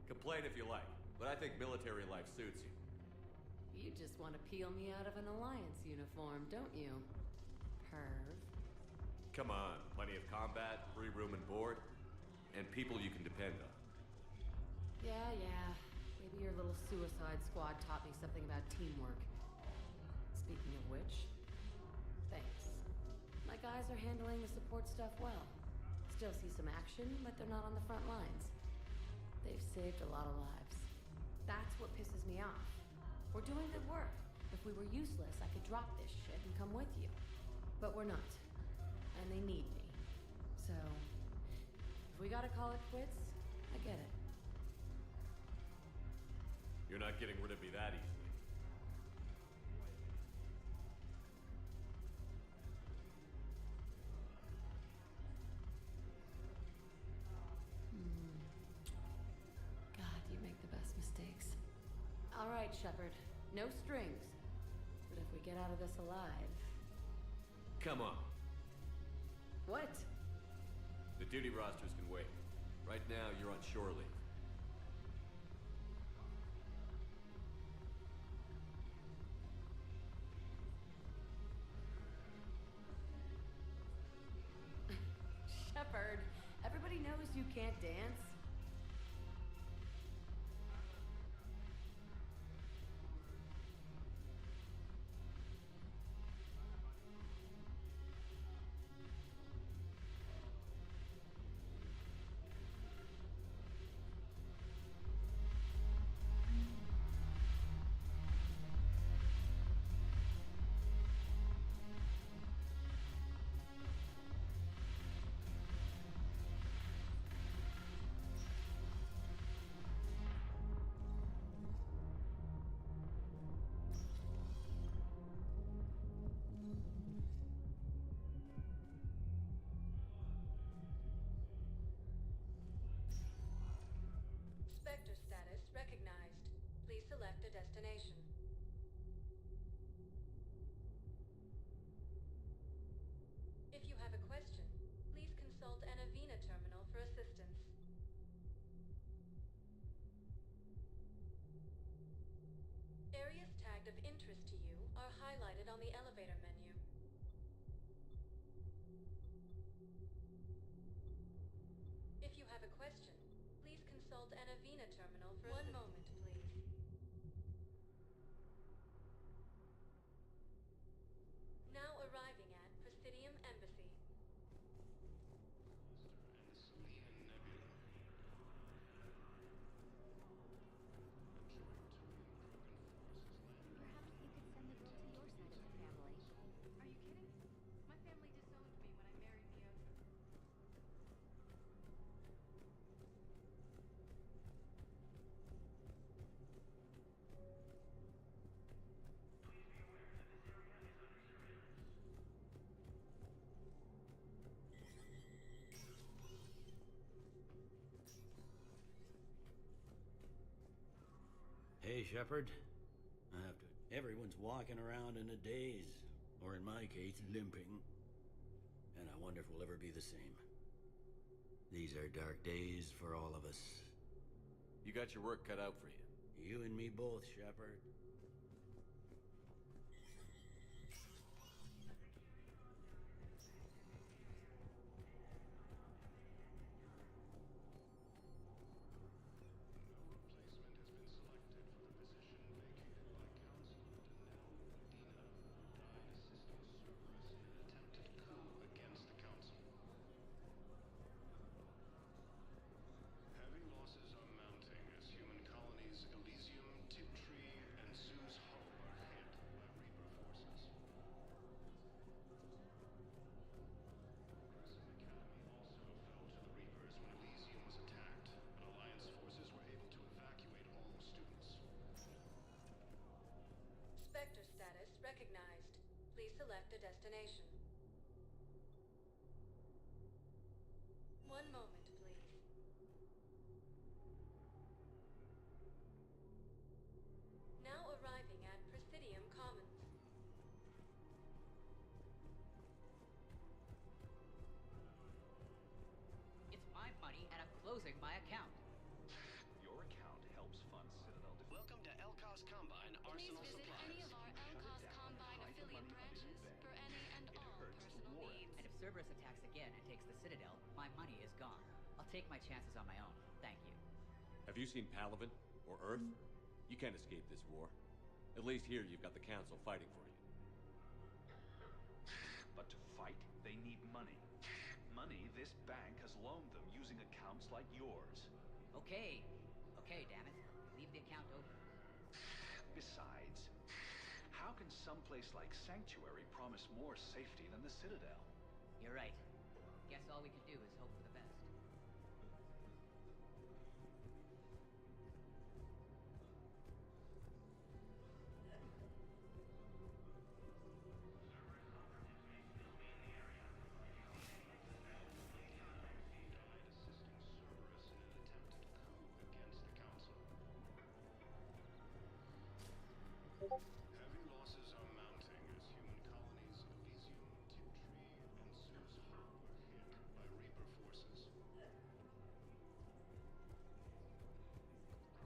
Complain if you like, but I think military life suits you. You just want to peel me out of an Alliance uniform, don't you? Perv. Come on, plenty of combat, free room and board, and people you can depend on. Yeah. Maybe your little suicide squad taught me something about teamwork. Speaking of which, thanks. My guys are handling the support stuff well. Still see some action, but they're not on the front lines. They've saved a lot of lives. That's what pisses me off. We're doing good work. If we were useless, I could drop this shit and come with you. But we're not. And they need me. So, if we gotta call it quits, I get it. You're not getting rid of me that easily. God, you make the best mistakes. All right, Shepard. No strings. But if we get out of this alive... Come on. What? The duty rosters can wait. Right now, you're on shore leave. Shepard, everybody knows you can't dance. Spectre status recognized. Please select a destination. If you have a question, please consult an Avena terminal for assistance. Areas tagged of interest to you are highlighted on the elevator menu. If you have a question, please consult an Avena terminal for one moment, please. Now arriving at Presidium Embassy. Perhaps you could send the girl to your side of the family. Are you kidding? My family disowned me when I married Mioza. Hey, Shepard. I have to. Everyone's walking around in a daze, or in my case, limping. And I wonder if we'll ever be the same. These are dark days for all of us. You got your work cut out for you. You and me both, Shepard. Heavy losses are mounting as human colonies Elysium, Tiptree, and Zeus Hope are hit by Reaper forces. Crescent Academy also fell to the Reapers when Elysium was attacked, but Alliance forces were able to evacuate all students. Spectre status recognized. Please select a destination. One moment, please. closing my account. Your account helps fund Citadel defense. Welcome to Elcos Combine Please Arsenal visit Supplies. any of our Elcos Combine affiliate branches for any and all personal needs. And if Cerberus attacks again and takes the Citadel, my money is gone. I'll take my chances on my own. Thank you. Have you seen Palaven or Earth? You can't escape this war. At least here you've got the Council fighting for you. But to fight, they need money. Money this bank has loaned them using accounts like yours. Okay. Okay, damn it. Leave the account open. Besides, how can someplace like Sanctuary promise more safety than the Citadel? You're right. Guess all we can do is hope for the best. Heavy losses are mounting as human colonies of Elysium, Tiptree, and Zeus Hall were hit by Reaper forces. Grissom Academy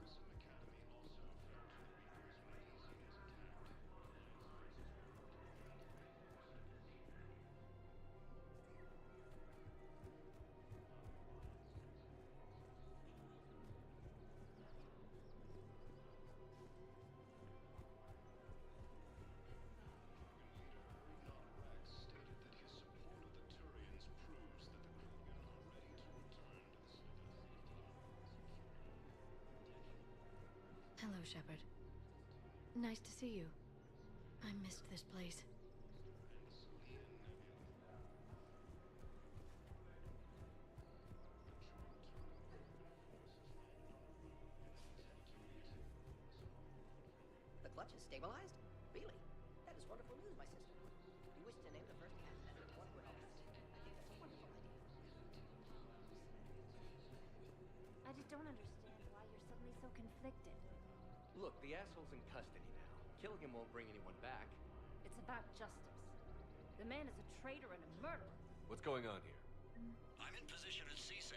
also fell to the Reapers when Elysium was attacked. Rex stated that his support of the Turians proves that the Krogan are ready to return to the Citadel. Hello, Shepard. Nice to see you. I missed this place. The clutch is stabilized? Really? That is wonderful news, my sister. Do you wish to name the first cat after one word? I think that's a wonderful idea. I just don't understand why you're suddenly so conflicted. Look, the asshole's in custody now. Killing him won't bring anyone back. It's about justice. The man is a traitor and a murderer. What's going on here? I'm in position at CSEC.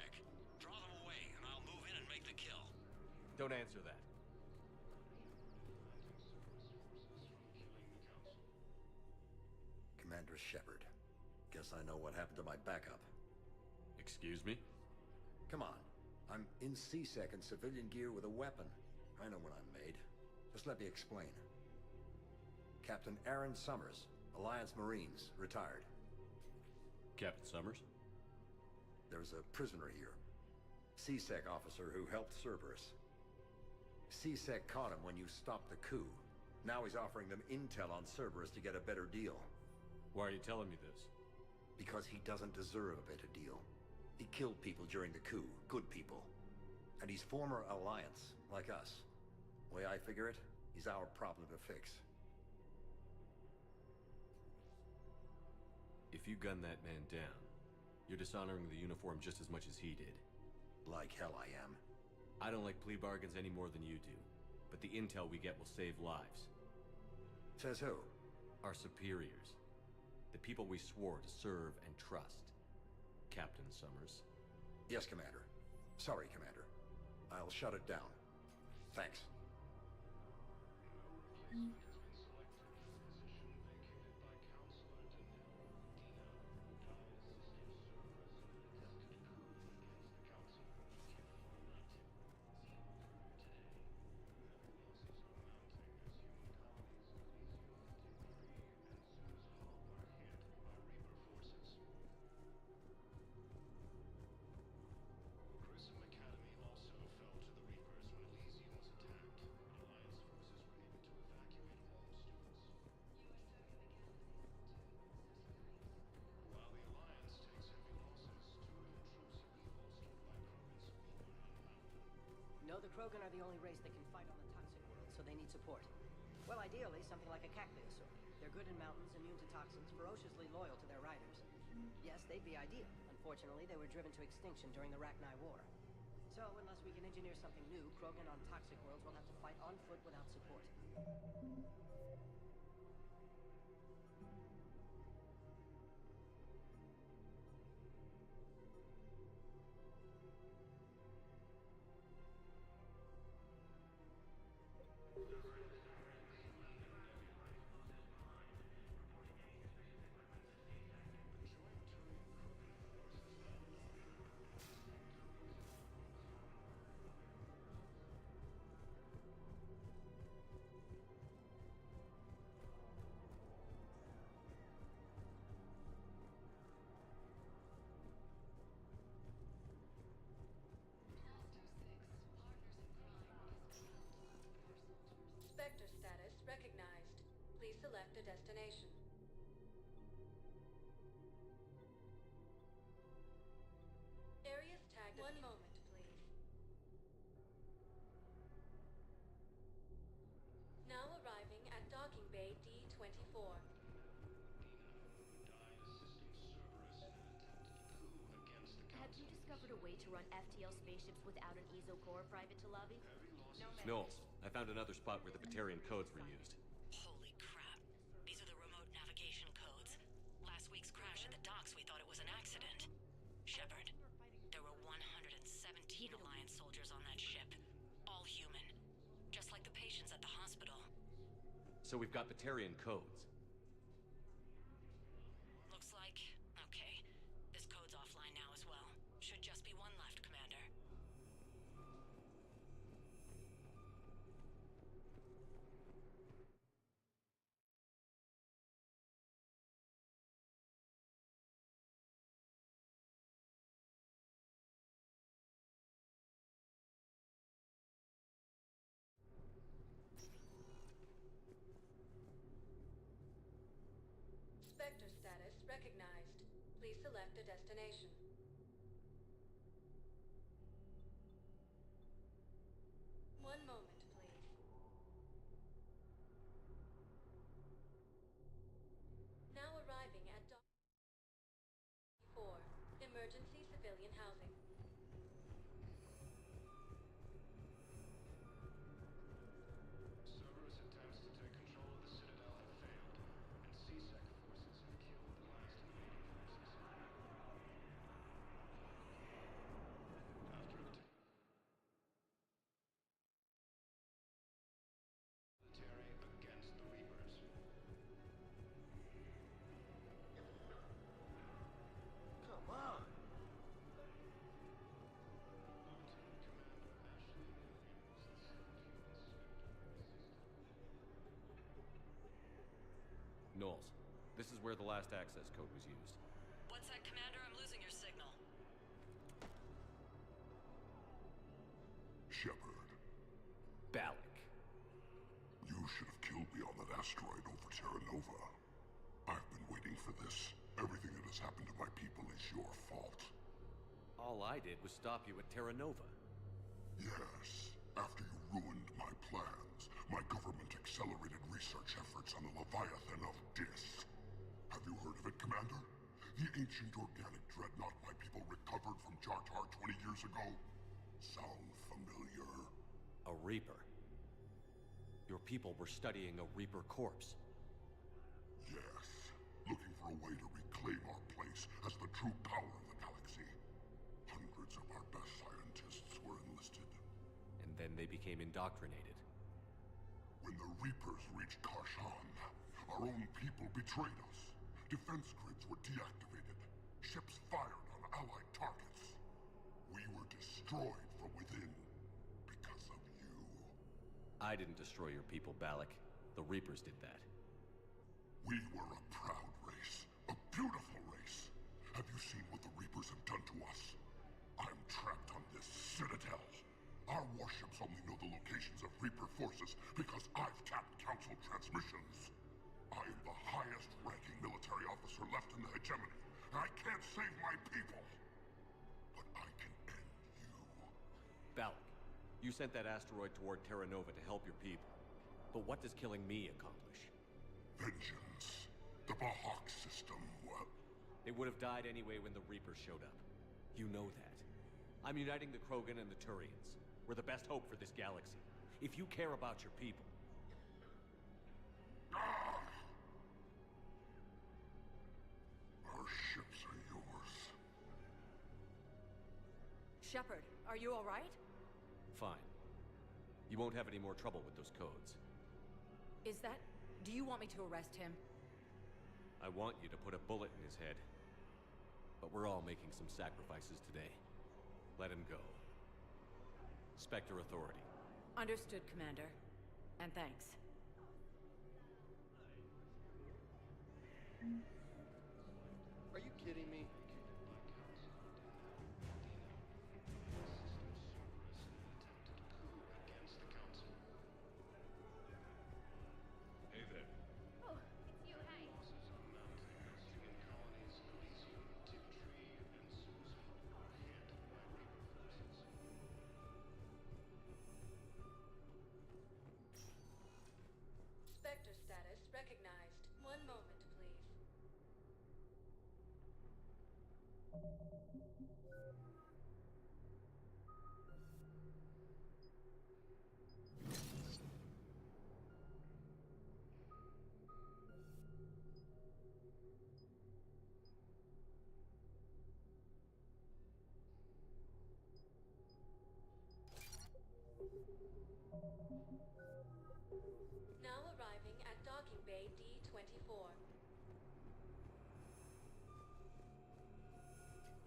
Draw them away, and I'll move in and make the kill. Don't answer that. Commander Shepard. Guess I know what happened to my backup. Excuse me? Come on. I'm in CSEC in civilian gear with a weapon. I know what I'm made. Just let me explain. Captain Aaron Summers, Alliance Marines, retired. Captain Summers? There's a prisoner here. CSEC officer who helped Cerberus. CSEC caught him when you stopped the coup. Now he's offering them intel on Cerberus to get a better deal. Why are you telling me this? Because he doesn't deserve a better deal. He killed people during the coup, good people. And he's former Alliance, like us. Way I figure it, he's our problem to fix. If you gun that man down, you're dishonoring the uniform just as much as he did. Like hell I am. I don't like plea bargains any more than you do, but the intel we get will save lives. Says who? Our superiors. The people we swore to serve and trust. Captain Summers. Yes, Commander. Sorry, Commander. I'll shut it down. Thanks. Grissom Academy also fell to the Reapers when Elysium was attacked. Alliance forces were able to evacuate all students. While the Alliance takes heavy losses, two intrusive bolstered by Krogan speed are unmounted. No, the Krogan are the only race that can fight on the toxic world, so they need support. Well, ideally, something like a cactuosaur. They're good in mountains, immune to toxins, ferociously loyal to their riders. Yes, they'd be ideal. Unfortunately, they were driven to extinction during the Rachni War. So, unless we can engineer something new, Krogan on toxic worlds will have to fight on foot without support. select a destination. Areas tagged. One moment, please. Now arriving at docking bay D24. Have you discovered a way to run FTL spaceships without an ESO core, Private Talavi? No, ma'am. Knowles, I found another spot where the Batarian codes were used. Holy crap. These are the remote navigation codes. Last week's crash at the docks, we thought it was an accident. Shepard, there were 117 Alliance soldiers on that ship. All human. Just like the patients at the hospital. So we've got Batarian codes. Looks like... Okay. This code's offline now as well. Should just be one left, Commander. Spectre status recognized. Please select a destination. One moment, please. Now arriving at Dock 4. Emergency civilian housing. Cerberus attempts to take control of the Citadel have failed, and CSEC forces have killed the last invading forces. After the military against the Reapers. Come on! Knowles, this is where the last access code was used. What's that, Commander? I'm losing your signal. Shepard, Balak. you should have killed me on that asteroid over Terra Nova. I've been waiting for this. Everything that has happened to my people is your fault. All I did was stop you at Terra Nova. Yes, after you ruined my plans, my government accelerated research efforts on the Leviathan of Dis. Have you heard of it, Commander? The ancient organic dreadnought my people recovered from Jartar 20 years ago? Sound familiar? A Reaper. Your people were studying a Reaper corpse. Yes, looking for a way to reclaim our place as the true power of the galaxy. Hundreds of our best scientists were enlisted. And then they became indoctrinated. When the Reapers reached Karshan, our own people betrayed us. Defense grids were deactivated. Ships fired on allied targets. We were destroyed from within because of you. I didn't destroy your people, Balak. The Reapers did that. We were a proud race. A beautiful race. Have you seen what the Reapers have done to us? I'm trapped on this Citadel. Our warships only know the locations of Reaper forces because I've tapped Council transmissions. I am the highest-ranking military officer left in the hegemony. I can't save my people. But I can end you. Balak, you sent that asteroid toward Terra Nova to help your people. But what does killing me accomplish? Vengeance. The Bahak system, well... It would have died anyway when the Reapers showed up. You know that. I'm uniting the Krogan and the Turians. We're the best hope for this galaxy. If you care about your people... Our ships are yours. Shepard, are you all right? Fine. You won't have any more trouble with those codes. Is that... Do you want me to arrest him? I want you to put a bullet in his head. But we're all making some sacrifices today. Let him go. Spectre Authority. Understood, Commander. And thanks. Are you kidding me? Hey there. Oh, recognized. One moment, please. Now arriving at docking bay D-24.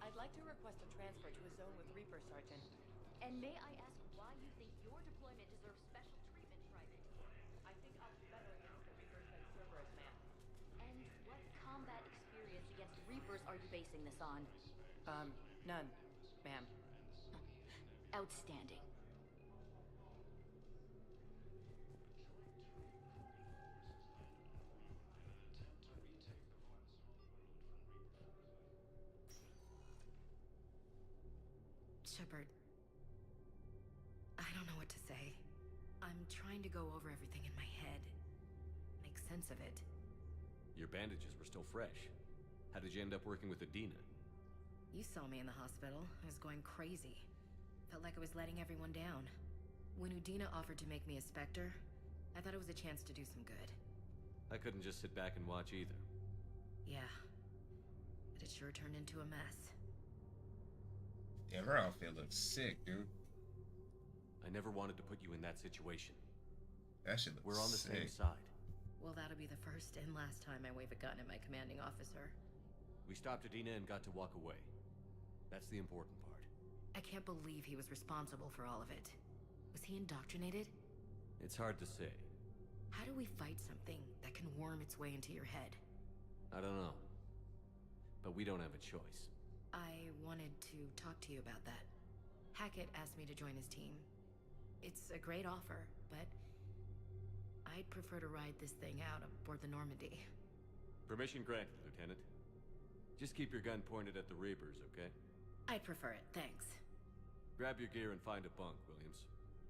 I'd like to request a transfer to a zone with Reaper, Sergeant. And may I ask why you think your deployment deserves special treatment, Private? I think I'll be better against the Reapers than Cerberus, ma'am. And what combat experience against Reapers are you basing this on? None, ma'am. Outstanding. Shepard, I don't know what to say. I'm trying to go over everything in my head. Make sense of it. Your bandages were still fresh. How did you end up working with Adina? You saw me in the hospital. I was going crazy. Felt like I was letting everyone down. When Udina offered to make me a Spectre, I thought it was a chance to do some good. I couldn't just sit back and watch either. Yeah. But it sure turned into a mess. Yeah, her outfit looks sick, dude. I never wanted to put you in that situation. That shit looks We're on the sick. same side. Well, that'll be the first and last time I wave a gun at my commanding officer. We stopped Adina and got to walk away. That's the important part. I can't believe he was responsible for all of it. Was he indoctrinated? It's hard to say. How do we fight something that can worm its way into your head? I don't know. But we don't have a choice. I wanted to talk to you about that. Hackett asked me to join his team. It's a great offer, but I'd prefer to ride this thing out aboard the Normandy. Permission granted, Lieutenant. Just keep your gun pointed at the Reapers, okay? I'd prefer it, thanks. Grab your gear and find a bunk, Williams.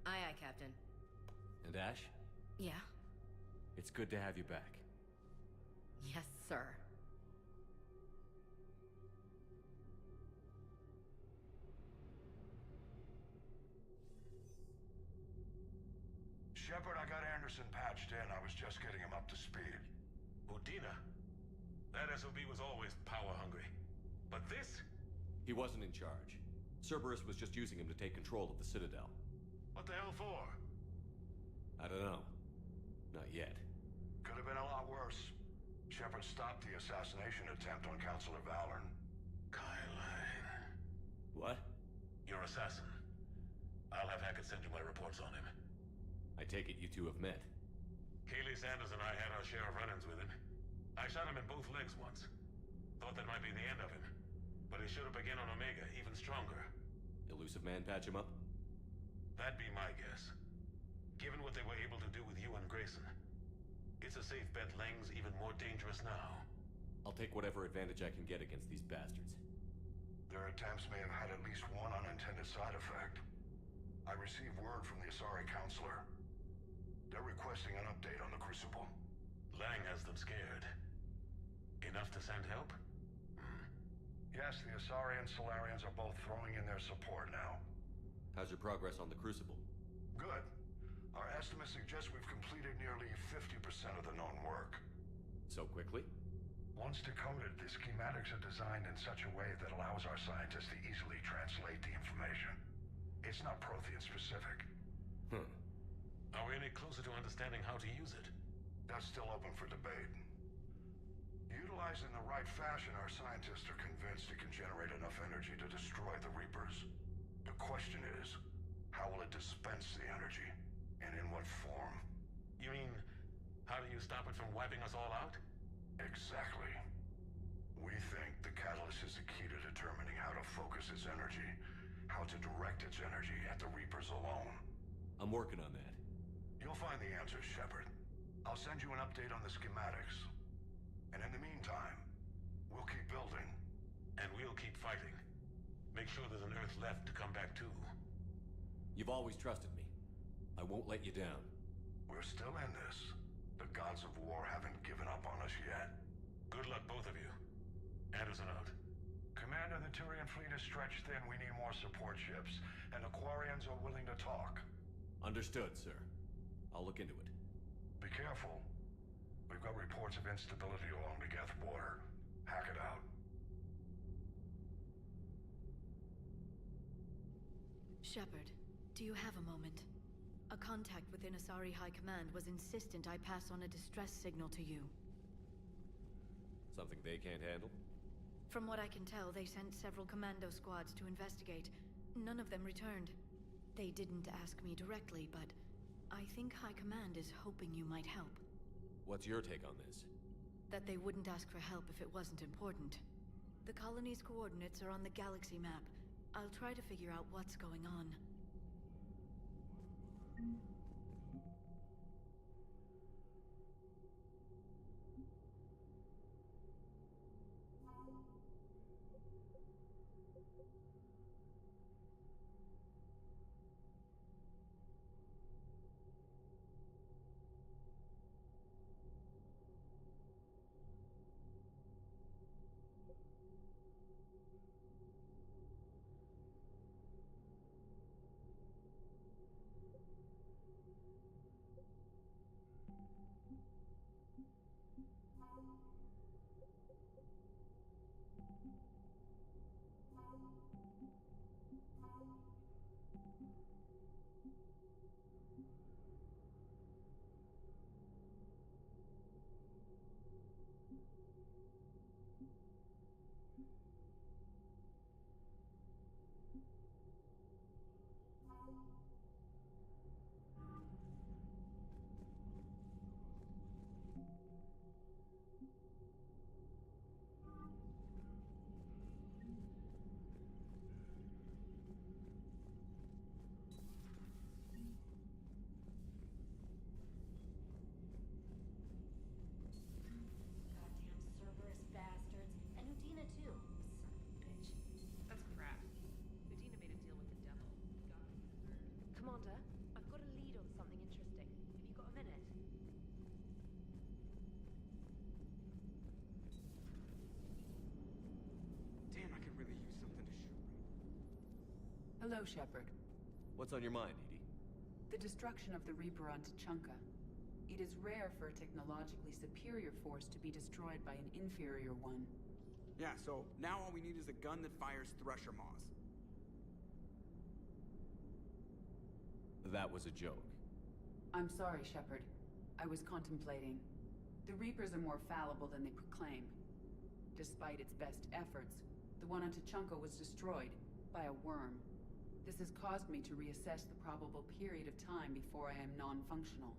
Aye, aye, Captain. And Ash? Yeah? It's good to have you back. Yes, sir. Shepard, I got Anderson patched in. I was just getting him up to speed. Udina? That SOB was always power-hungry. But this? He wasn't in charge. Cerberus was just using him to take control of the Citadel. What the hell for? I don't know. Not yet. Could have been a lot worse. Shepard stopped the assassination attempt on Counselor Valorn. Kyle. What? Your assassin. I'll have Hackett send you my reports on him. I take it you two have met. Kaylee Sanders and I had our share of run-ins with him. I shot him in both legs once. Thought that might be the end of him. But he showed up again on Omega, even stronger. Elusive man patch him up? That'd be my guess. Given what they were able to do with you and Grayson. It's a safe bet Lang's even more dangerous now. I'll take whatever advantage I can get against these bastards. Their attempts may have had at least one unintended side effect. I received word from the Asari Counselor. They're requesting an update on the Crucible. Lang has them scared. Enough to send help? Yes, the Asari and Solarians are both throwing in their support now. How's your progress on the Crucible? Good. Our estimates suggest we've completed nearly 50% of the known work. So quickly? Once decoded, the schematics are designed in such a way that allows our scientists to easily translate the information. It's not Prothean specific. Are we any closer to understanding how to use it? That's still open for debate. Utilized in the right fashion, our scientists are convinced it can generate enough energy to destroy the Reapers. The question is, how will it dispense the energy? And in what form? You mean, how do you stop it from wiping us all out? Exactly. We think the catalyst is the key to determining how to focus its energy, how to direct its energy at the Reapers alone. I'm working on that. You'll find the answers, Shepard. I'll send you an update on the schematics. And in the meantime, we'll keep building. And we'll keep fighting. Make sure there's an Earth left to come back to. You've always trusted me. I won't let you down. We're still in this. The gods of war having us a note. Commander, the Turian fleet is stretched thin. We need more support ships, and the Quarians are willing to talk. Understood, sir. I'll look into it. Be careful. We've got reports of instability along the Geth border. Hack it out. Shepard, do you have a moment? A contact within Asari High Command was insistent I pass on a distress signal to you. Something they can't handle? From what I can tell, they sent several commando squads to investigate. None of them returned. They didn't ask me directly, but I think High Command is hoping you might help. What's your take on this? That they wouldn't ask for help if it wasn't important. The colony's coordinates are on the galaxy map. I'll try to figure out what's going on. Commander, I've got a lead on something interesting. Have you got a minute? Damn, I could really use something to shoot. Hello, Shepard. What's on your mind, Edie? The destruction of the Reaper on Tuchanka. It is rare for a technologically superior force to be destroyed by an inferior one. Yeah, so now all we need is a gun that fires Thresher Maws. That was a joke. I'm sorry, Shepard. I was contemplating. The Reapers are more fallible than they proclaim. Despite its best efforts, the one on Tuchanka was destroyed by a worm. This has caused me to reassess the probable period of time before I am non-functional.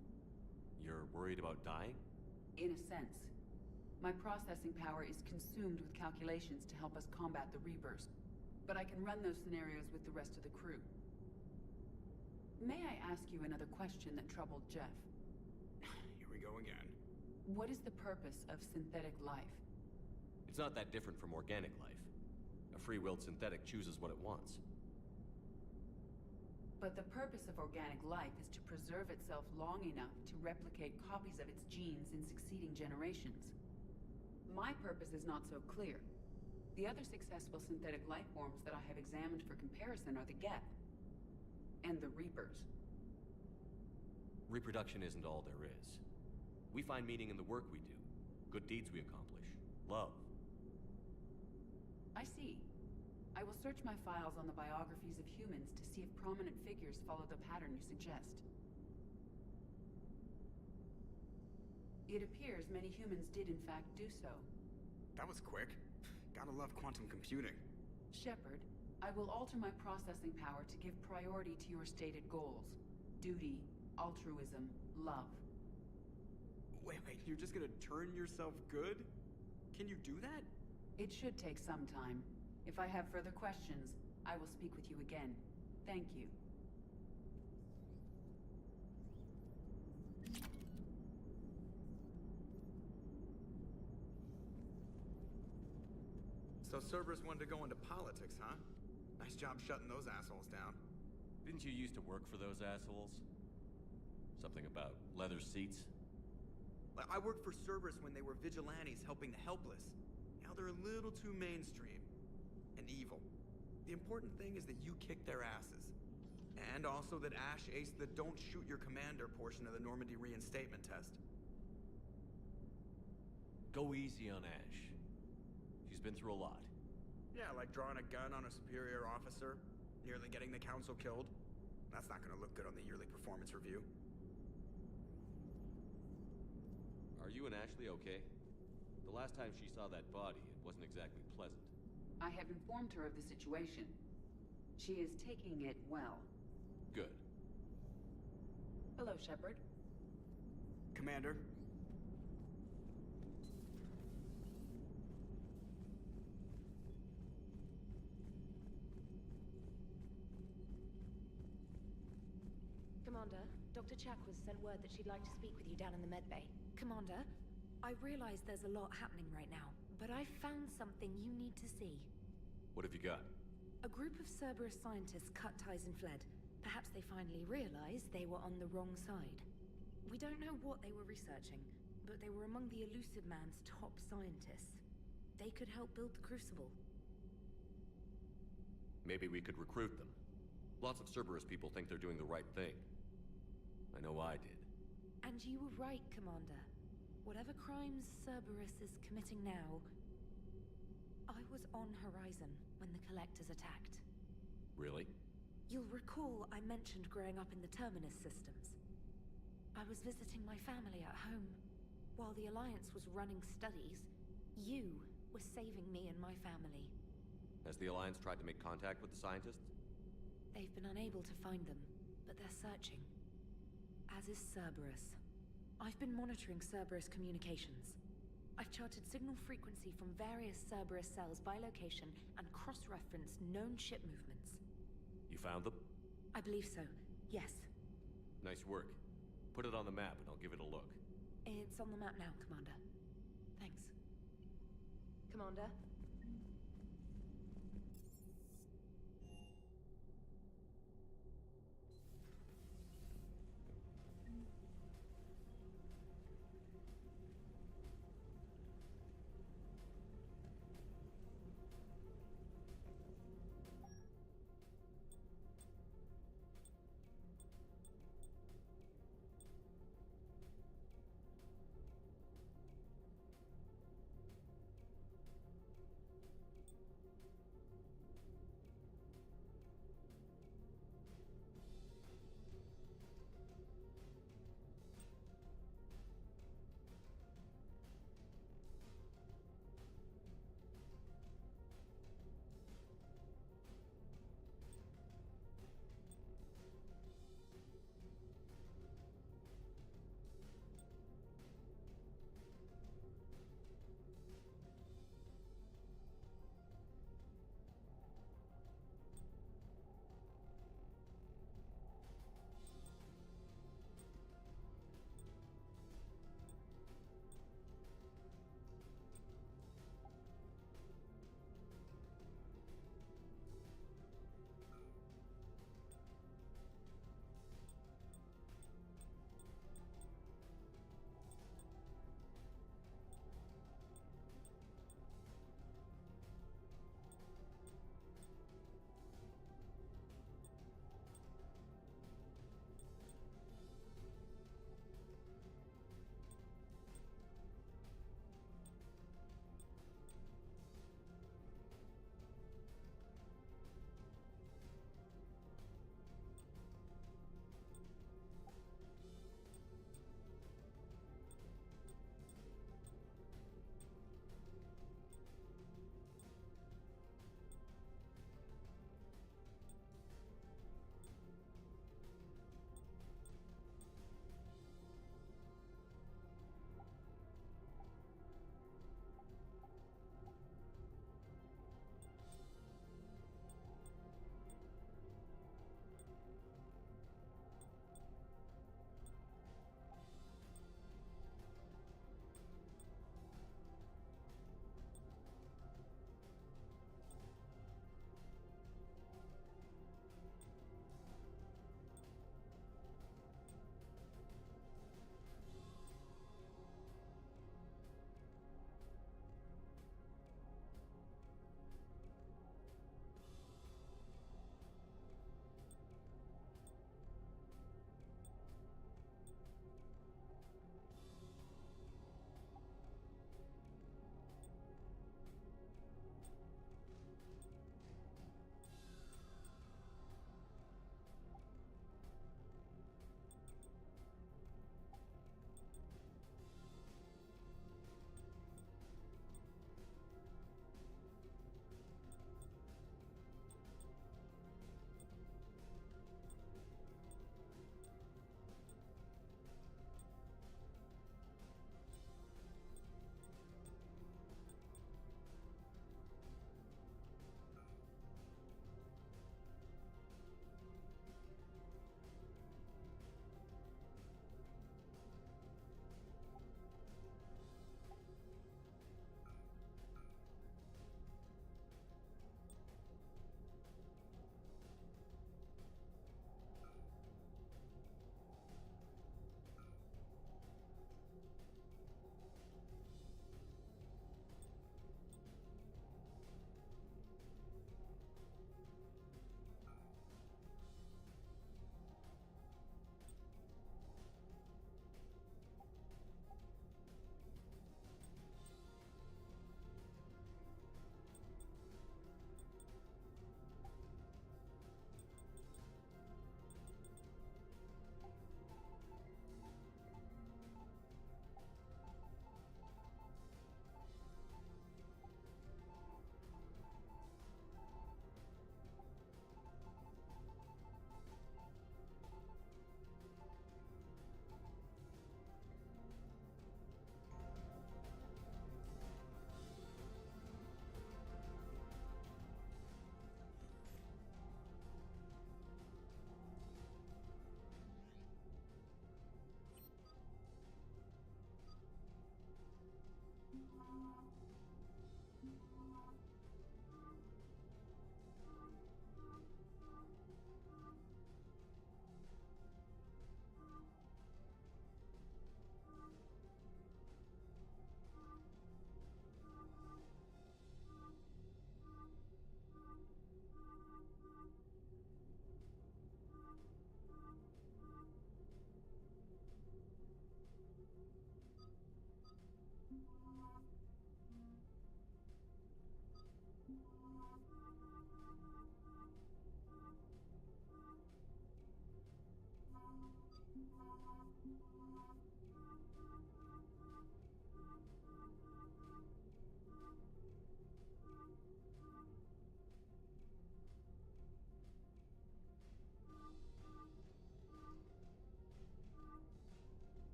You're worried about dying? In a sense. My processing power is consumed with calculations to help us combat the Reapers. But I can run those scenarios with the rest of the crew. May I ask you another question that troubled Jeff? Here we go again. What is the purpose of synthetic life? It's not that different from organic life. A free-willed synthetic chooses what it wants. But the purpose of organic life is to preserve itself long enough to replicate copies of its genes in succeeding generations. My purpose is not so clear. The other successful synthetic life forms that I have examined for comparison are the Geth. And the Reapers. Reproduction isn't all there is. We find meaning in the work we do, good deeds we accomplish, love. I see. I will search my files on the biographies of humans to see if prominent figures follow the pattern you suggest. It appears many humans did in fact do so. That was quick. Gotta love quantum computing. Shepard, I will alter my processing power to give priority to your stated goals. Duty, altruism, love. Wait, you're just gonna turn yourself good? Can you do that? It should take some time. If I have further questions, I will speak with you again. Thank you. So Cerberus wanted to go into politics, huh? Nice job shutting those assholes down. Didn't you used to work for those assholes? Something about leather seats? I worked for Cerberus when they were vigilantes helping the helpless. Now they're a little too mainstream and evil. The important thing is that you kick their asses. And also that Ash aced the don't shoot your commander portion of the Normandy reinstatement test. Go easy on Ash. She's been through a lot. Yeah, like drawing a gun on a superior officer, nearly getting the council killed. That's not gonna look good on the yearly performance review. Are you and Ashley okay? The last time she saw that body, it wasn't exactly pleasant. I have informed her of the situation. She is taking it well. Good. Hello, Shepard. Commander. Commander, Dr. Chakwas sent word that she'd like to speak with you down in the medbay. Commander, I realize there's a lot happening right now, but I found something you need to see. What have you got? A group of Cerberus scientists cut ties and fled. Perhaps they finally realized they were on the wrong side. We don't know what they were researching, but they were among the Elusive Man's top scientists. They could help build the Crucible. Maybe we could recruit them. Lots of Cerberus people think they're doing the right thing. I know I did. And you were right, Commander. Whatever crimes Cerberus is committing now, I was on Horizon when the Collectors attacked. Really? You'll recall I mentioned growing up in the Terminus systems. I was visiting my family at home. While the Alliance was running studies, you were saving me and my family. Has the Alliance tried to make contact with the scientists? They've been unable to find them, but they're searching. As is Cerberus. I've been monitoring Cerberus communications. I've charted signal frequency from various Cerberus cells by location and cross-referenced known ship movements. You found them? I believe so, yes. Nice work. Put it on the map and I'll give it a look. It's on the map now, Commander. Thanks. Commander?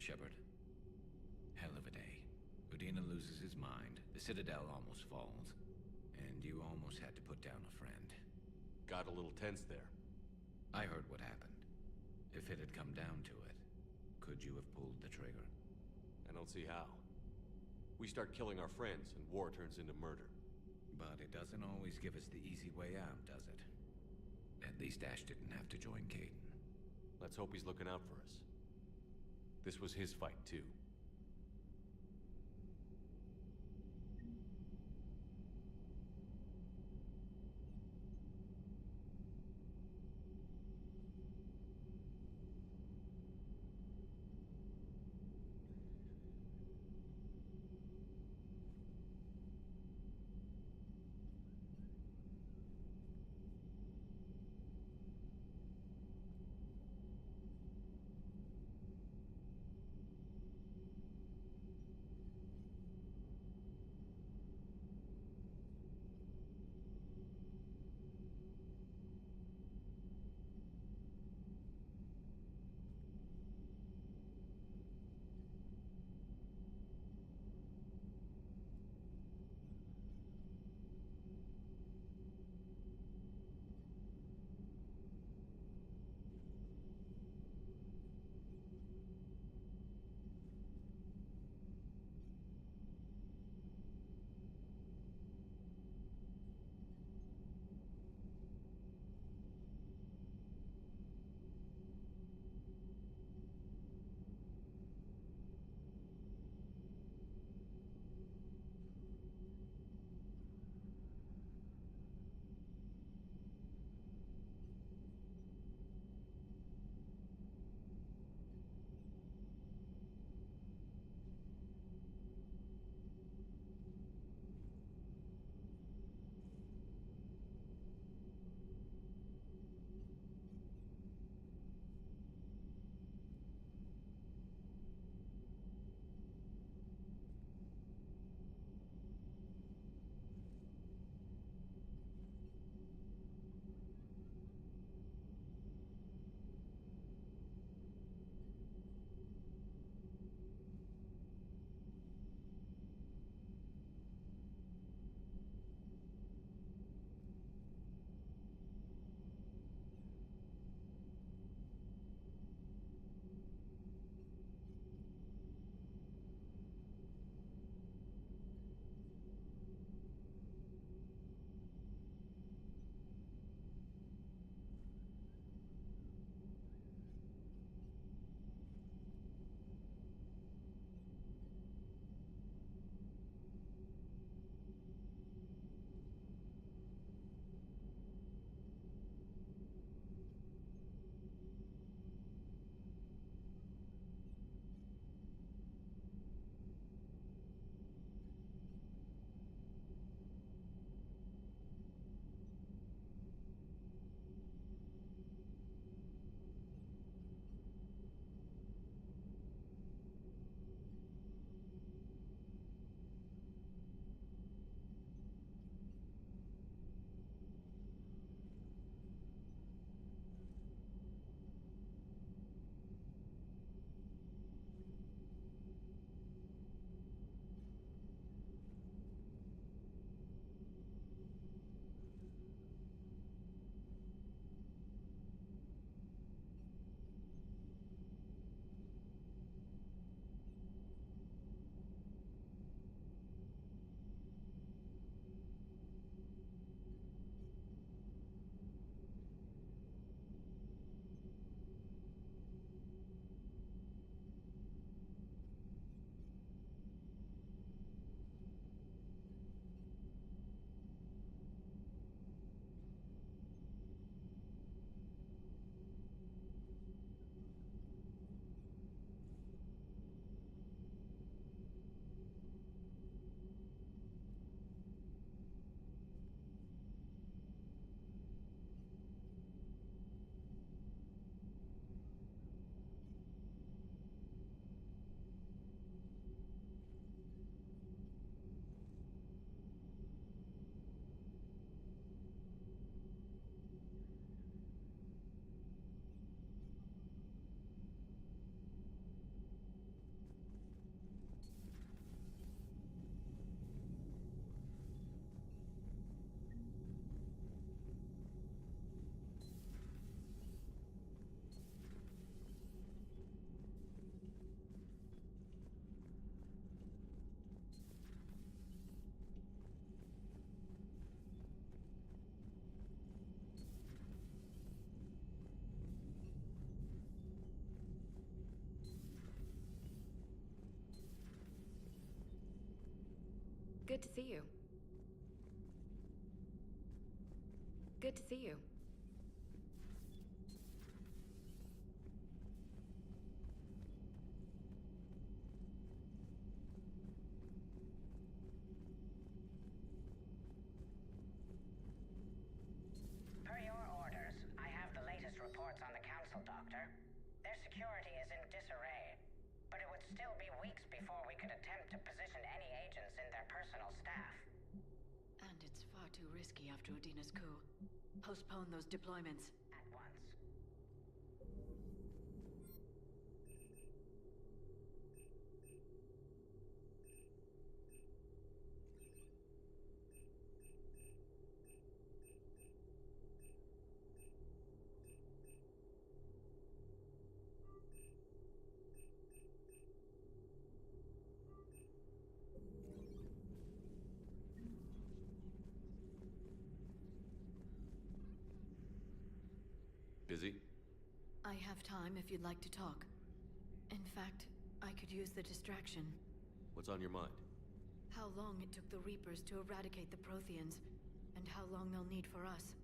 Shepard. Hell of a day. Udina loses his mind, the Citadel almost falls, and you almost had to put down a friend. Got a little tense there. I heard what happened. If it had come down to it, could you have pulled the trigger? I don't see how. We start killing our friends, and war turns into murder. But it doesn't always give us the easy way out, does it? At least Ash didn't have to join Caden. Let's hope he's looking out for us. This was his fight, too. Good to see you. Good to see you. Per your orders, I have the latest reports on the Council, Doctor. Their security is in disarray, but it would still be weeks before we could attempt to position any agents in their personal staff. And it's far too risky after Udina's coup. Postpone those deployments. At once. Busy? I have time if you'd like to talk. In fact, I could use the distraction. What's on your mind? How long it took the Reapers to eradicate the Protheans, and how long they'll need for us.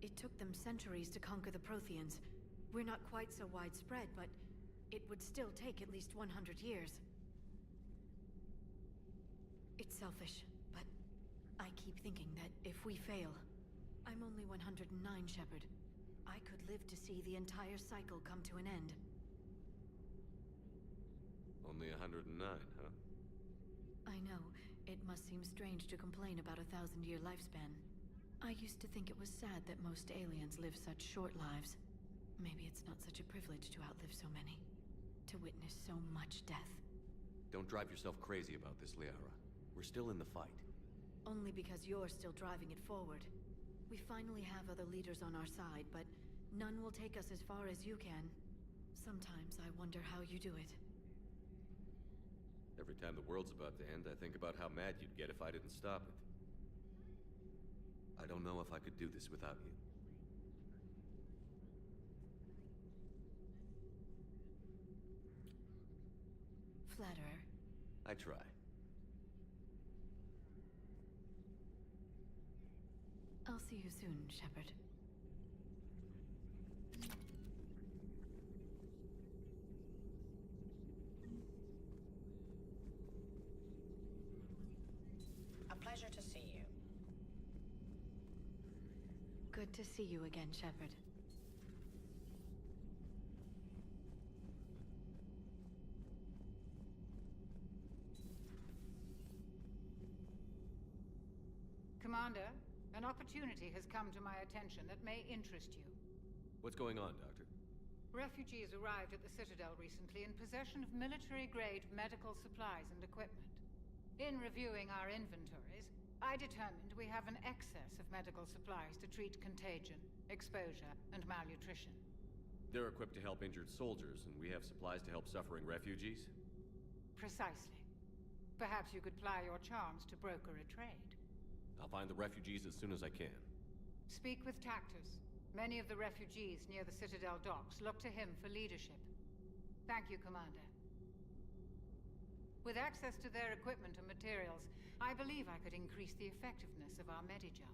It took them centuries to conquer the Protheans. We're not quite so widespread, but it would still take at least 100 years. It's selfish, but I keep thinking that if we fail... I'm only 109, Shepard. I could live to see the entire cycle come to an end. Only 109, huh? I know. It must seem strange to complain about a 1,000-year lifespan. I used to think it was sad that most aliens live such short lives. Maybe it's not such a privilege to outlive so many. To witness so much death. Don't drive yourself crazy about this, Liara. We're still in the fight. Only because you're still driving it forward. We finally have other leaders on our side, but none will take us as far as you can. Sometimes I wonder how you do it. Every time the world's about to end, I think about how mad you'd get if I didn't stop it. I don't know if I could do this without you. Flatterer. I try. I'll see you soon, Shepard. A pleasure to see you. Good to see you again, Shepard. Commander, an opportunity has come to my attention that may interest you. What's going on, Doctor? Refugees arrived at the Citadel recently in possession of military-grade medical supplies and equipment. In reviewing our inventories, I determined we have an excess of medical supplies to treat contagion, exposure, and malnutrition. They're equipped to help injured soldiers, and we have supplies to help suffering refugees? Precisely. Perhaps you could ply your charms to broker a trade. I'll find the refugees as soon as I can. Speak with Tactus. Many of the refugees near the Citadel docks look to him for leadership. Thank you, Commander. With access to their equipment and materials, I believe I could increase the effectiveness of our Medigel.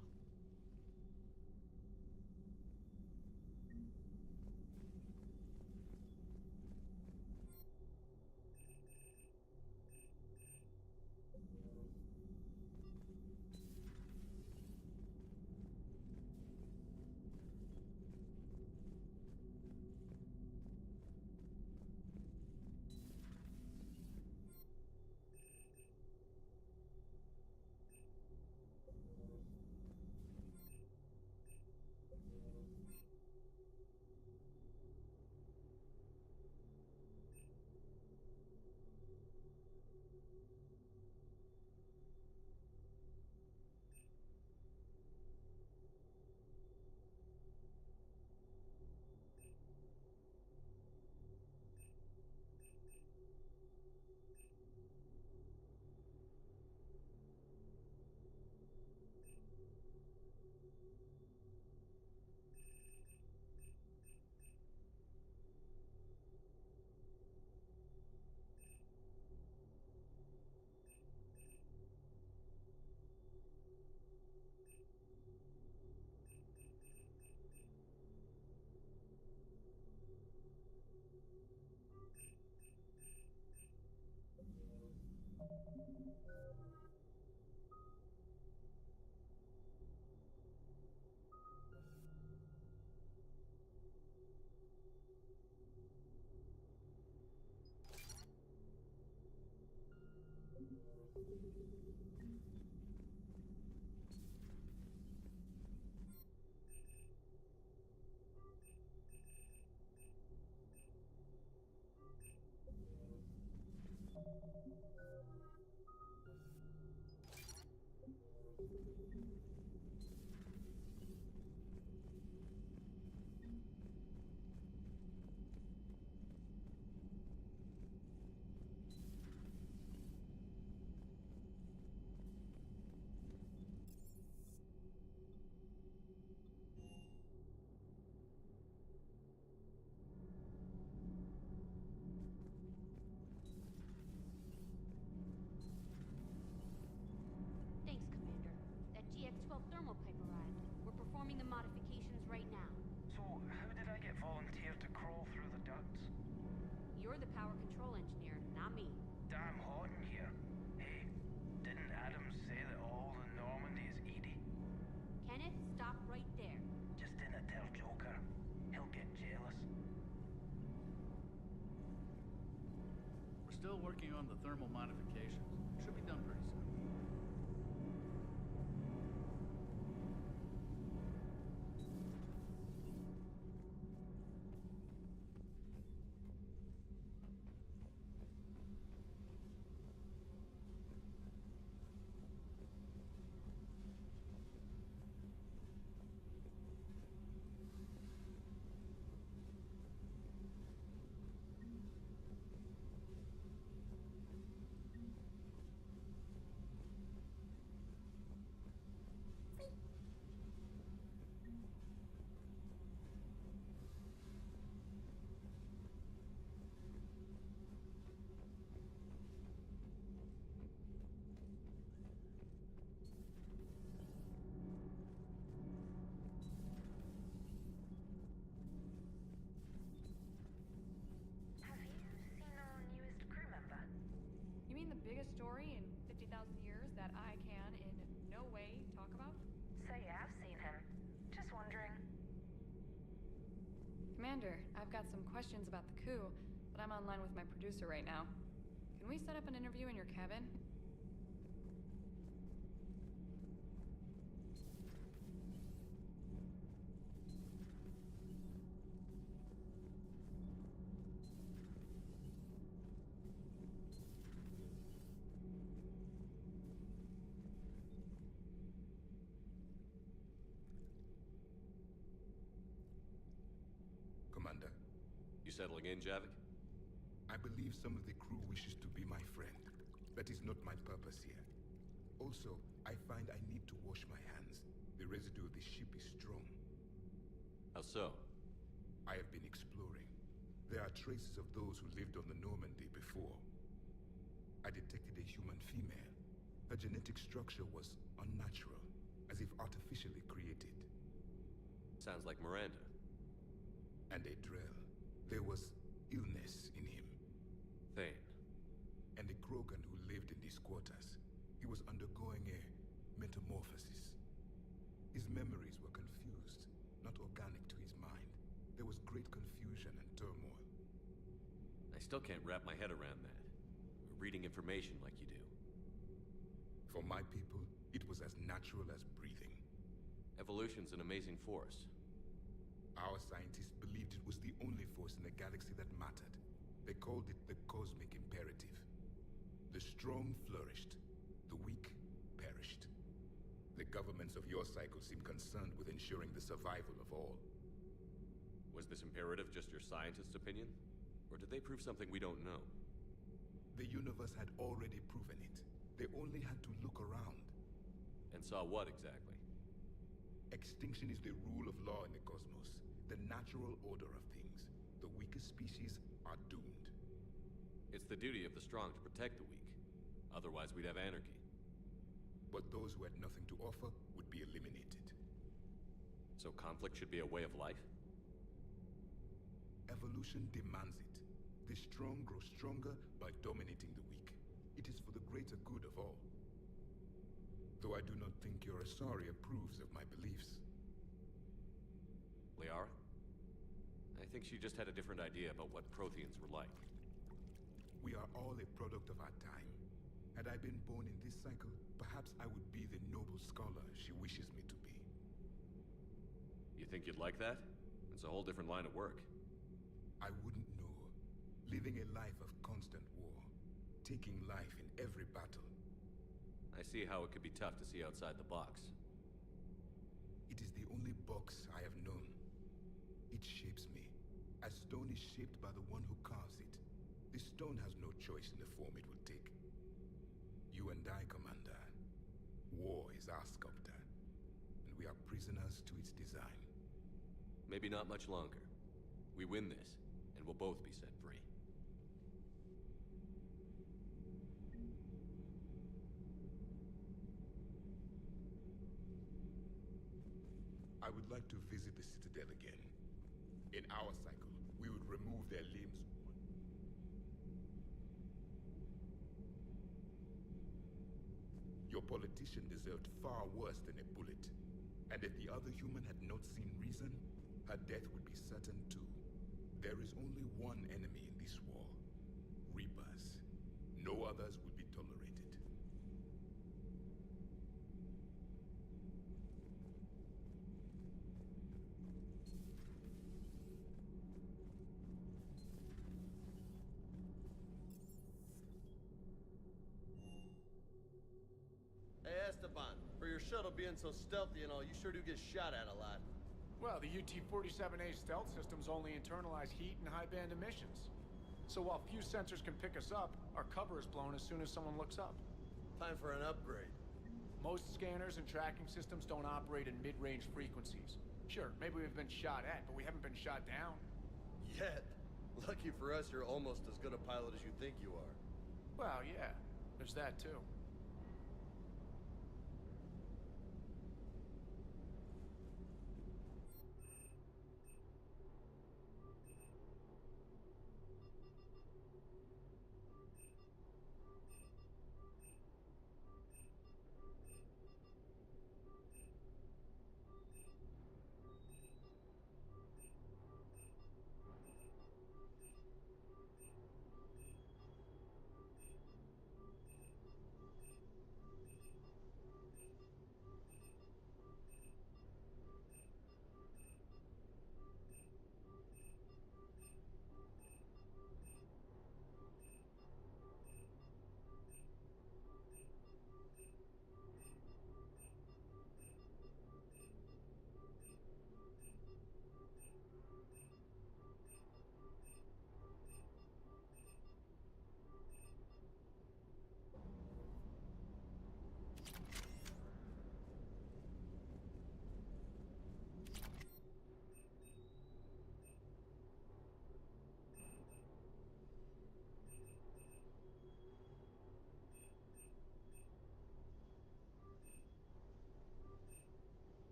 Thanks, Commander. That GX-12 thermal pipe arrived. We're performing the modifications right now. So, how did I get volunteered to crawl through the ducts? You're the power control engineer, not me. Damn hot in here. Hey, didn't Adam say that all in Normandy is Edie? Kenneth, stop right there. Just didn't tell Joker. He'll get jealous. We're still working on the thermal modifications. Should be done pretty soon. Have you seen our newest crew member? You mean the biggest story in 50,000 years that I can in no way talk about? So you have seen him. Just wondering. Commander, I've got some questions about the coup, but I'm online with my producer right now. Can we set up an interview in your cabin? Commander, You settling in, Javik? I believe some of the crew wishes to be my friend. That is not my purpose here. Also, I find I need to wash my hands. The residue of the ship is strong. How so? I have been exploring. There are traces of those who lived on the Normandy before. I detected a human female. Her genetic structure was unnatural, as if artificially created. Sounds like Miranda. And a Drell. There was illness in him. Thane. And a Krogan who lived in these quarters. He was undergoing a metamorphosis. His memories were confused, not organic to his mind. There was great confusion and turmoil. I still can't wrap my head around that. Reading information like you do. For my people, it was as natural as breathing. Evolution's an amazing force. Our scientists believed it was the only force in the galaxy that mattered. They called it the cosmic imperative. The strong flourished, the weak perished. The governments of your cycle seem concerned with ensuring the survival of all. Was this imperative just your scientist's opinion? Or did they prove something we don't know? The universe had already proven it. They only had to look around. And saw what exactly? Extinction is the rule of law in the cosmos. The natural order of things. The weakest species are doomed. It's the duty of the strong to protect the weak. Otherwise, we'd have anarchy. But those who had nothing to offer would be eliminated. So conflict should be a way of life? Evolution demands it. The strong grow stronger by dominating the weak. It is for the greater good of all. Though I do not think your Asari approves of my beliefs. Liara? I think she just had a different idea about what Protheans were like. We are all a product of our time. Had I been born in this cycle, perhaps I would be the noble scholar she wishes me to be. You think you'd like that? It's a whole different line of work. I wouldn't know. Living a life of constant war. Taking life in every battle. I see how it could be tough to see outside the box. It is the only box I have known. It shapes me, as stone is shaped by the one who carves it. The stone has no choice in the form it will take. You and I, Commander. War is our sculptor, and we are prisoners to its design. Maybe not much longer. We win this, and we'll both be set free. I would like to visit the Citadel again. In our cycle, we would remove their limbs. Your politician deserved far worse than a bullet. And if the other human had not seen reason, her death would be certain too. There is only one enemy in this war. Reapers. No others will be tolerated. Hey, Esteban, for your shuttle being so stealthy and all, you sure do get shot at a lot. Well, the UT-47A stealth systems only internalize heat and high-band emissions. So while few sensors can pick us up, our cover is blown as soon as someone looks up. Time for an upgrade. Most scanners and tracking systems don't operate in mid-range frequencies. Sure, maybe we've been shot at, but we haven't been shot down. Yet. Lucky for us, you're almost as good a pilot as you think you are. Well, yeah, there's that too.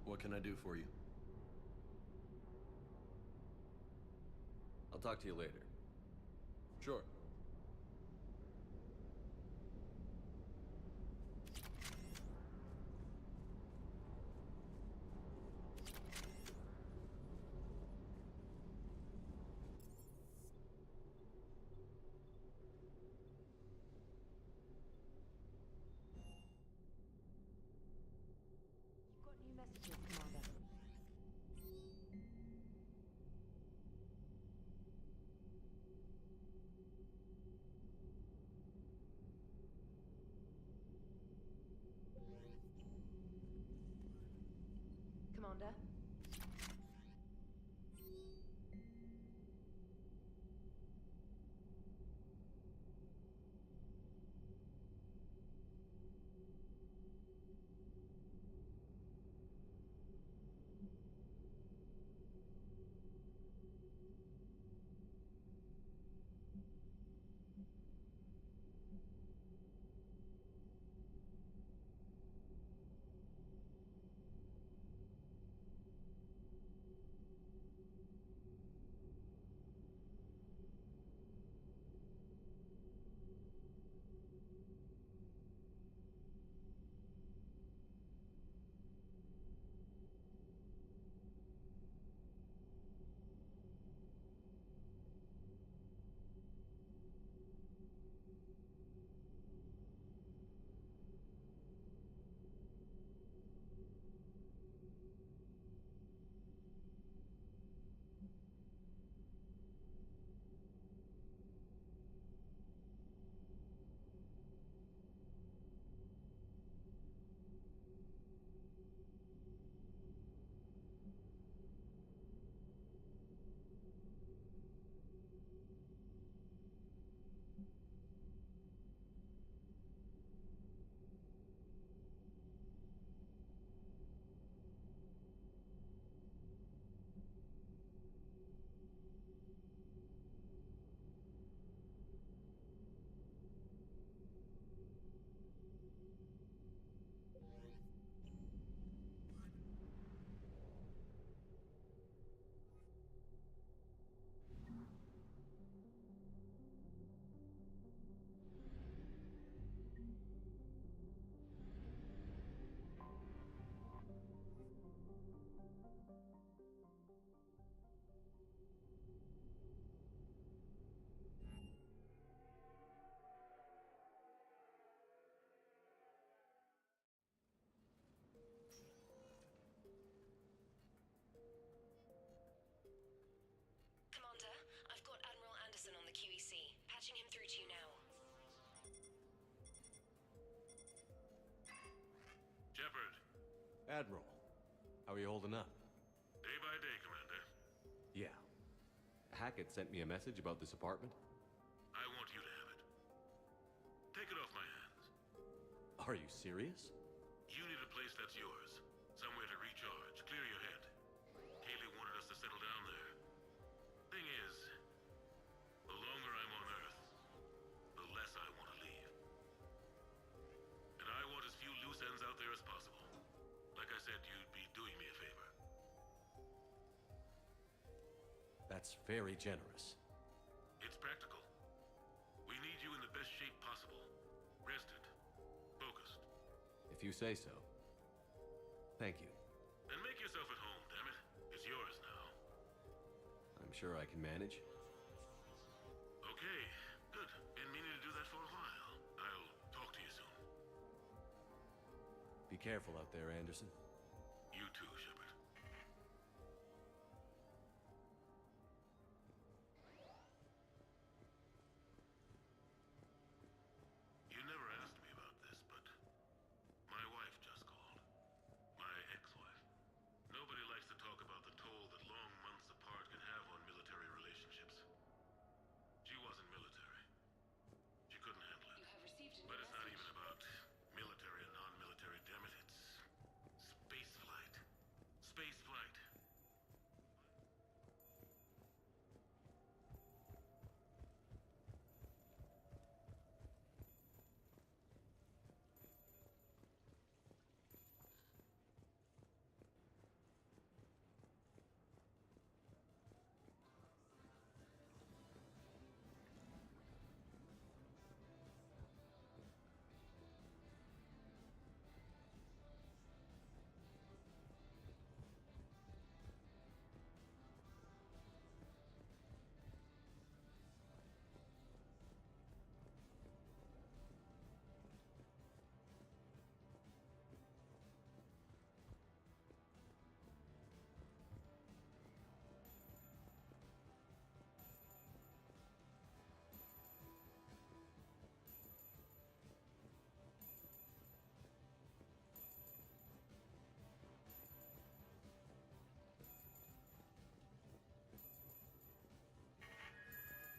What can I do for you? I'll talk to you later. Sure. You've got new messages, Commander. Commander? Patching him through to you now. Shepard, Admiral, how are you holding up? day by day, Commander. Yeah. Hackett sent me a message about this apartment. I want you to have it. Take it off my hands. Are you serious? You need a place that's yours. Somewhere to recharge, clear your head. Kaylee wanted us to settle down there. Thing is, the longer I'm on Earth, the less I want to leave. And I want as few loose ends out there as possible. Like I said, you'd be doing me a favor. That's very generous. It's practical. We need you in the best shape possible. Rested. Focused. If you say so. Thank you. And make yourself at home, damn it. It's yours now. I'm sure I can manage. Okay, good. Been meaning to do that for a while. I'll talk to you soon. Be careful out there, Anderson. You too, Shepard. You never asked me about this, but my wife just called. My ex-wife. Nobody likes to talk about the toll that long months apart can have on military relationships. She wasn't military. She couldn't handle it. You have received a new But it's not message. even about military and non-military, damn it. It's space flight. Space flight.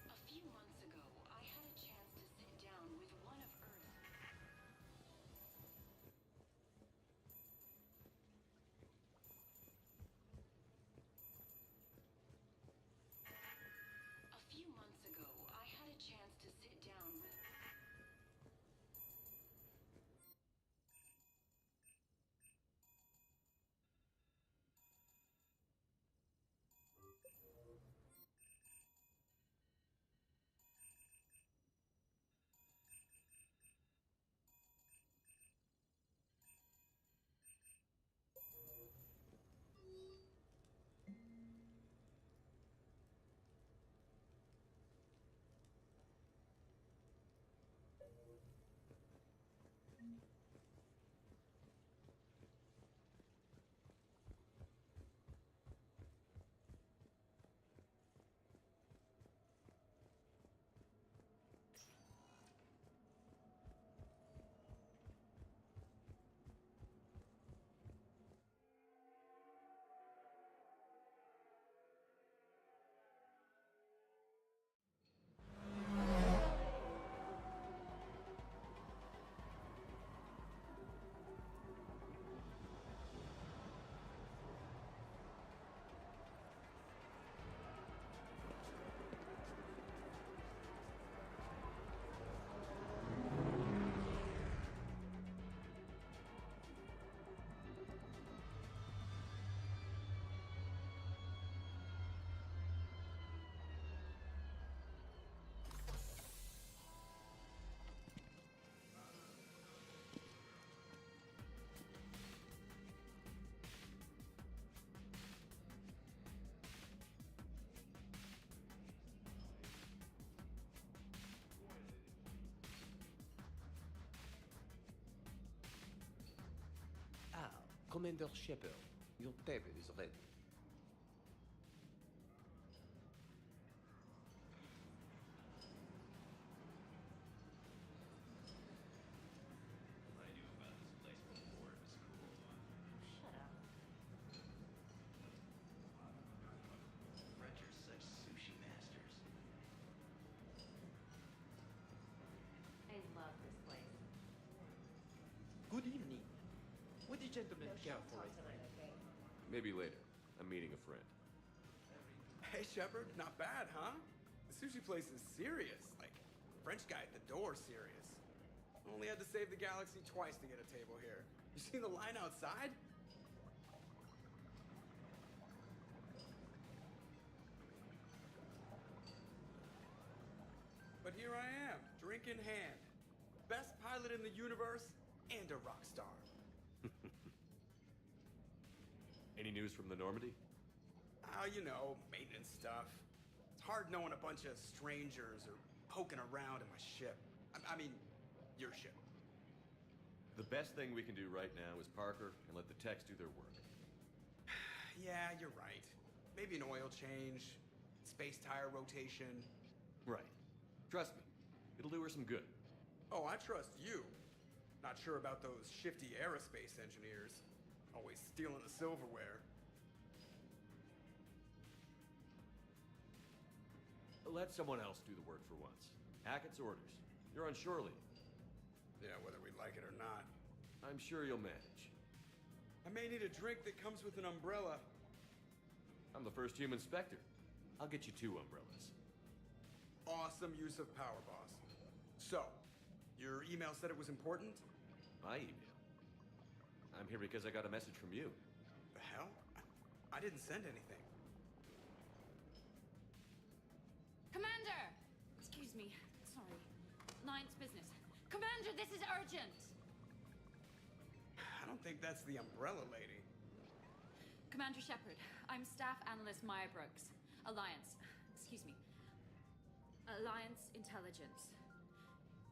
A few months ago, I had a chance to sit down with one of Earth's. A few months ago, I had a chance to sit down with. Commander Shepard, your table is ready. Gentlemen, careful. Maybe later. I'm meeting a friend. Hey, Shepard, not bad, huh? The sushi place is serious. Like, French guy at the door serious. Only had to save the galaxy twice to get a table here. You seen the line outside? But here I am, drink in hand. Best pilot in the universe and a rock star. Any news from the Normandy? You know, maintenance stuff. It's hard knowing a bunch of strangers or poking around in my ship. I mean, your ship. The best thing we can do right now is Parker and let the techs do their work. Yeah, you're right. Maybe an oil change, space tire rotation. Right. Trust me, it'll do her some good. Oh, I trust you. Not sure about those shifty aerospace engineers. Always stealing the silverware. Let someone else do the work for once. Hackett's orders. You're on shore leave. Yeah, whether we like it or not. I'm sure you'll manage. I may need a drink that comes with an umbrella. I'm the first human Spectre. I'll get you 2 umbrellas. Awesome use of power, boss. So, your email said it was important? My email? I'm here because I got a message from you. The hell? I didn't send anything. Commander! Excuse me. Sorry. Ninth business. Commander, this is urgent! I don't think that's the umbrella lady. Commander Shepard, I'm Staff Analyst Maya Brooks. Alliance. Excuse me. Alliance Intelligence.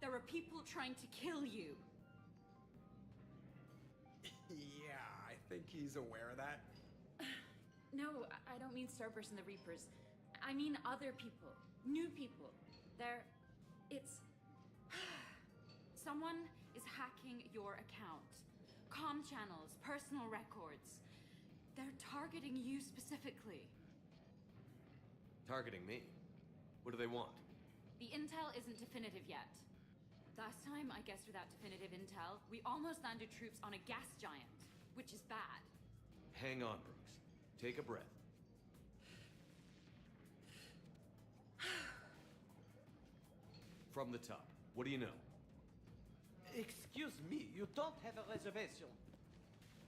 There are people trying to kill you. Yeah, I think he's aware of that. No, I don't mean Cerberus and the Reapers. I mean other people. New people. It's... Someone is hacking your account. Comm channels, personal records. They're targeting you specifically. Targeting me? What do they want? The intel isn't definitive yet. Last time, I guessed without definitive intel, we almost landed troops on a gas giant, which is bad. Hang on, Brooks. Take a breath. From the top, what do you know? Excuse me, you don't have a reservation.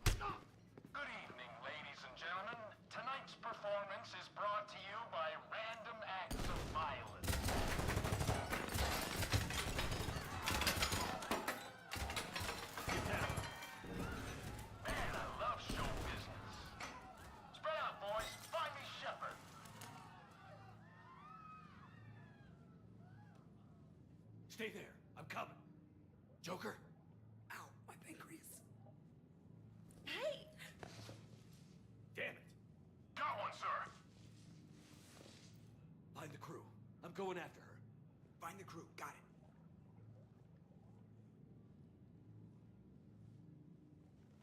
Good evening, ladies and gentlemen. Tonight's performance is brought to you by Random Acts of Violence. Man, I love show business. Spread out, boys. Find me Shepard. Stay there. I'm coming. Joker? Ow, my pancreas. Hey! Damn it. Got one, sir. Find the crew. I'm going after her. Find the crew. Got it.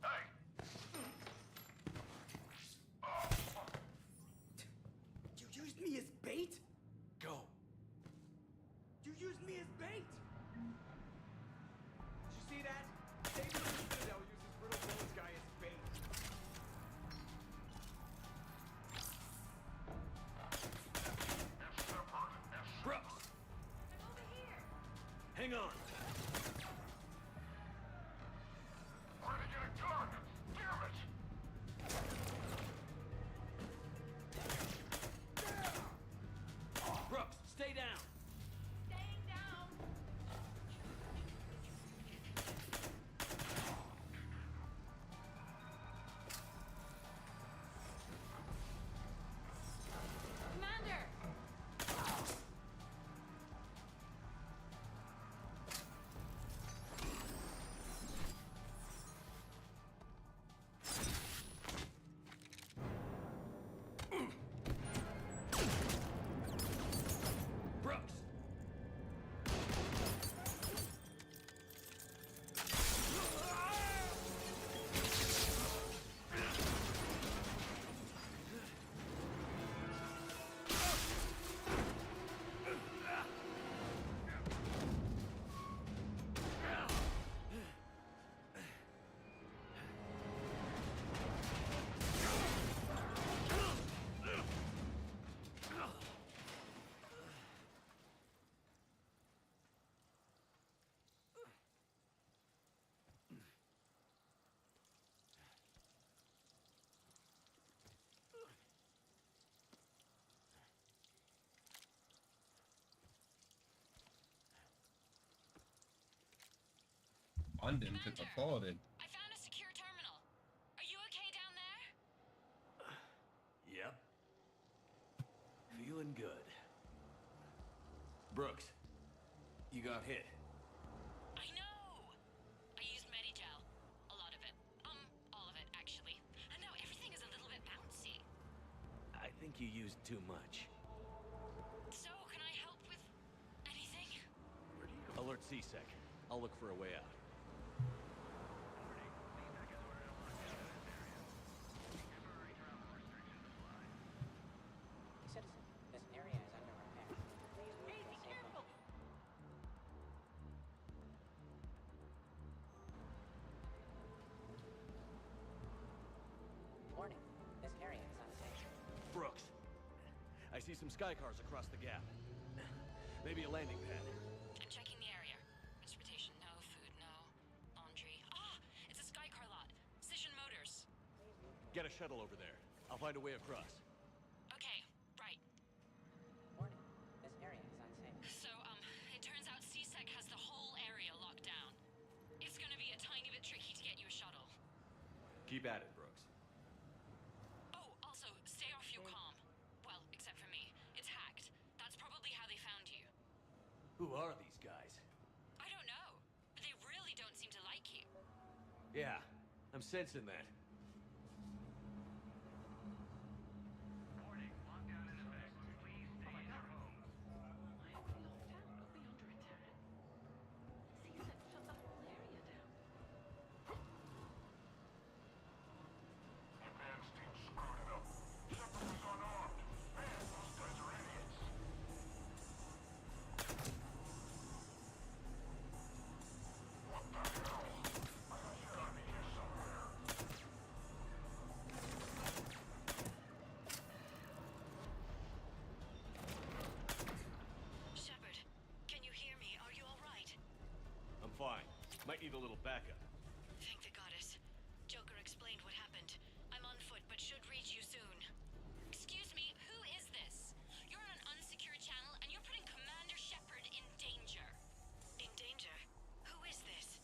Hey. You used me as bait? Go. You used me as bait! Did you see that? David from the Citadel uses Brittle Bones guy as bait. Brooks! I'm over here! Hang on. Where'd he get a gun? Damn it! Brooks, stay down. Staying down! Commander! London to afford it. I found a secure terminal. Are you okay down there? Yep. Feeling good. Brooks, you got hit. I know! I used Medigel. A lot of it. All of it, actually. And now everything is a little bit bouncy. I think you used too much. So, can I help with anything? Alert C-Sec. I'll look for a way out. Citizen, this area is under repair. Please move to a safe location. Warning, this area is unsafe. Brooks, I see some sky cars across the gap. Maybe a landing pad. I'm checking the area. Transportation, no. Food, no. Laundry. Ah! It's a Skycar lot. Cision Motors. Get a shuttle over there. I'll find a way across. Okay, right. Warning, this area is unsafe. So, it turns out C-Sec has the whole area locked down. It's gonna be a tiny bit tricky to get you a shuttle. Keep at it, Brooks. Oh, also, stay off your comm. Well, except for me. It's hacked. That's probably how they found you. Who are these guys? I don't know. They really don't seem to like you. Yeah, I'm sensing that. Advance team screwed it up. Shepard was unarmed. Man, those guys are idiots. What the hell? I got you gotta be here somewhere. Shepard, can you hear me? Are you alright? I'm fine. Might need a little backup. Thank the goddess. Joker explained what happened. I'm on foot, but should reach you soon. Excuse me, who is this? You're on an unsecured channel, and you're putting Commander Shepard in danger. In danger? Who is this?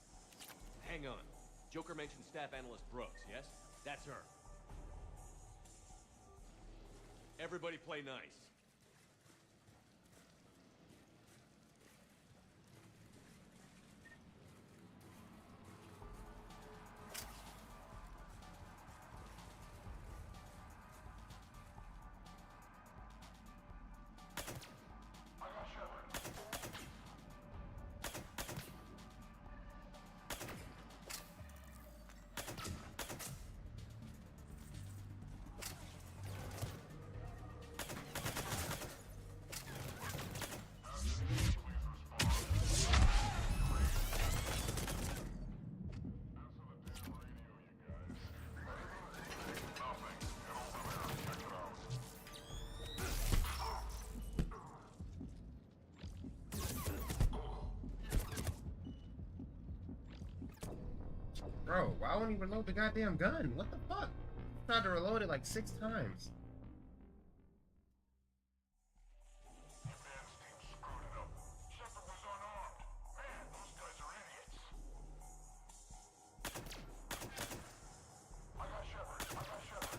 Hang on. Joker mentioned staff analyst Brooks, yes? That's her. Everybody play nice. I got Shepard. Bro, why won't he reload the goddamn gun? What the fuck? Tried to reload it like 6 times. Advance team screwed it up. Shepard was unarmed. Man, those guys are idiots. I got Shepard. I got Shepard.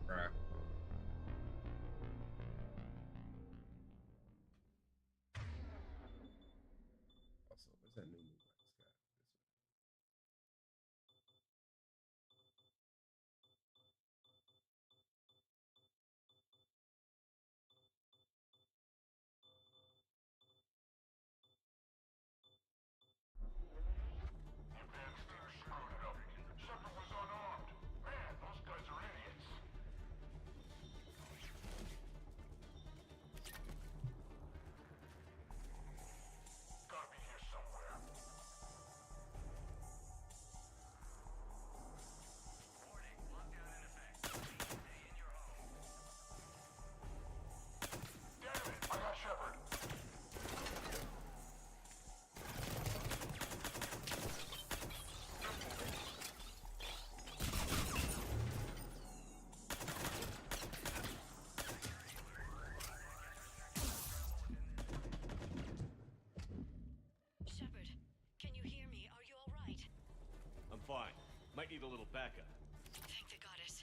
Bruh. fine. Might need a little backup. Thank the goddess.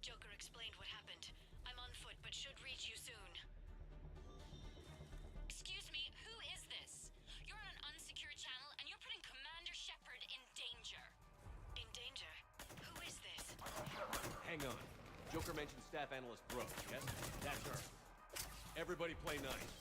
Joker explained what happened. I'm on foot, but should reach you soon. Excuse me, who is this? You're on an unsecured channel, and you're putting Commander Shepard in danger. In danger? Who is this? Hang on. Joker mentioned staff analyst Brooke, yes? That's her. Everybody play nice.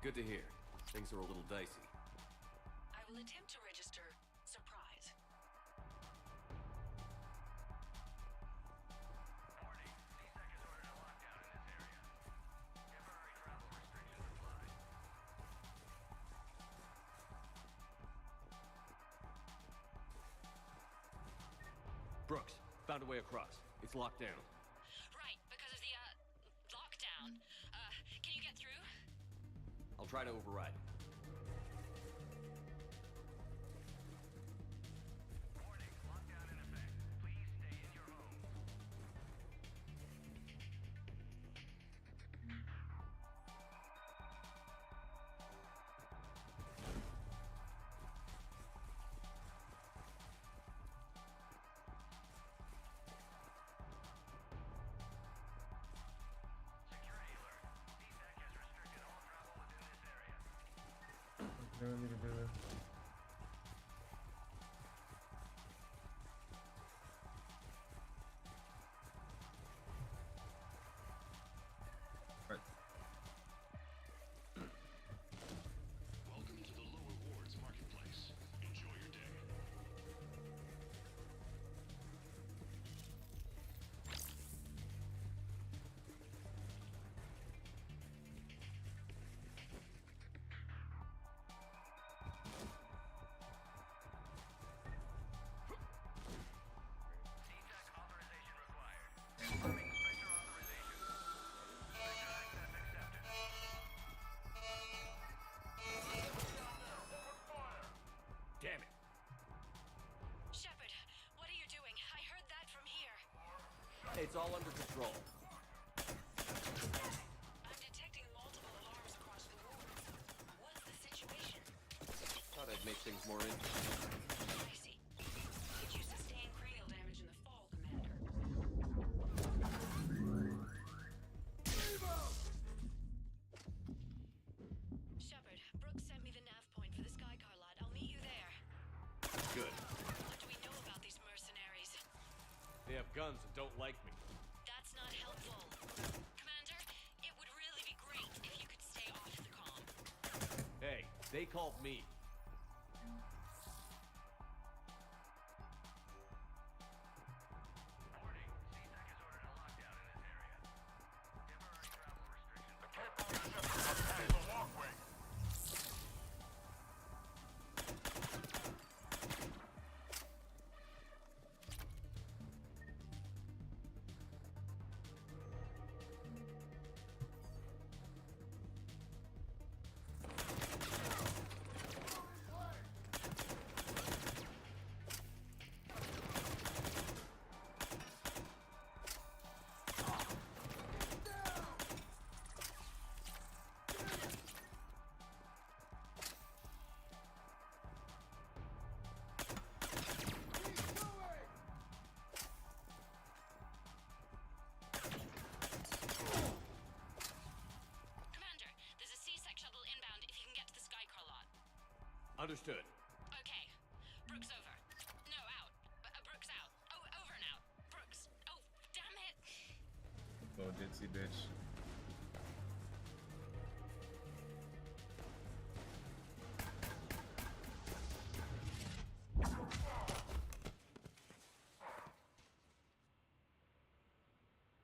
Good to hear. Things are a little dicey. I will attempt to register surprise. Brooks, found a way across. It's locked down. Right, because of the, lockdown. Can you get through? I'll try to override it. They want me to do it. Right. Welcome to the Lower Wards Marketplace. Enjoy your day. Damn it. Shepard, what are you doing? I heard that from here. It's all under control. I'm detecting multiple alarms across the wards. What's the situation? Thought I'd make things more interesting. I see. Did you sustain cranial damage in the fall, Commander? Shepard, Brooks sent me the nav point for the Skycar lot. I'll meet you there. Good. What do we know about these mercenaries? They have guns and don't like me. That's not helpful. Commander, it would really be great if you could stay off the comm. Hey, they called me. Understood. Okay. Brooks over. No, out. Brooks out. Oh, over and out. Brooks. Oh, damn it. Go ditzy bitch.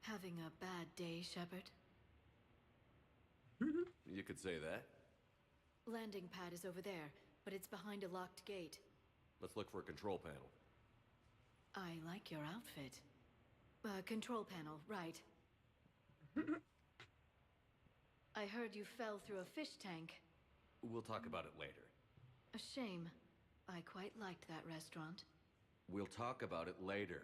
Having a bad day, Shepard? You could say that. Landing pad is over there, but it's behind a locked gate. Let's look for a control panel. I like your outfit. Control panel, right. I heard you fell through a fish tank. We'll talk about it later. A shame. I quite liked that restaurant. We'll talk about it later.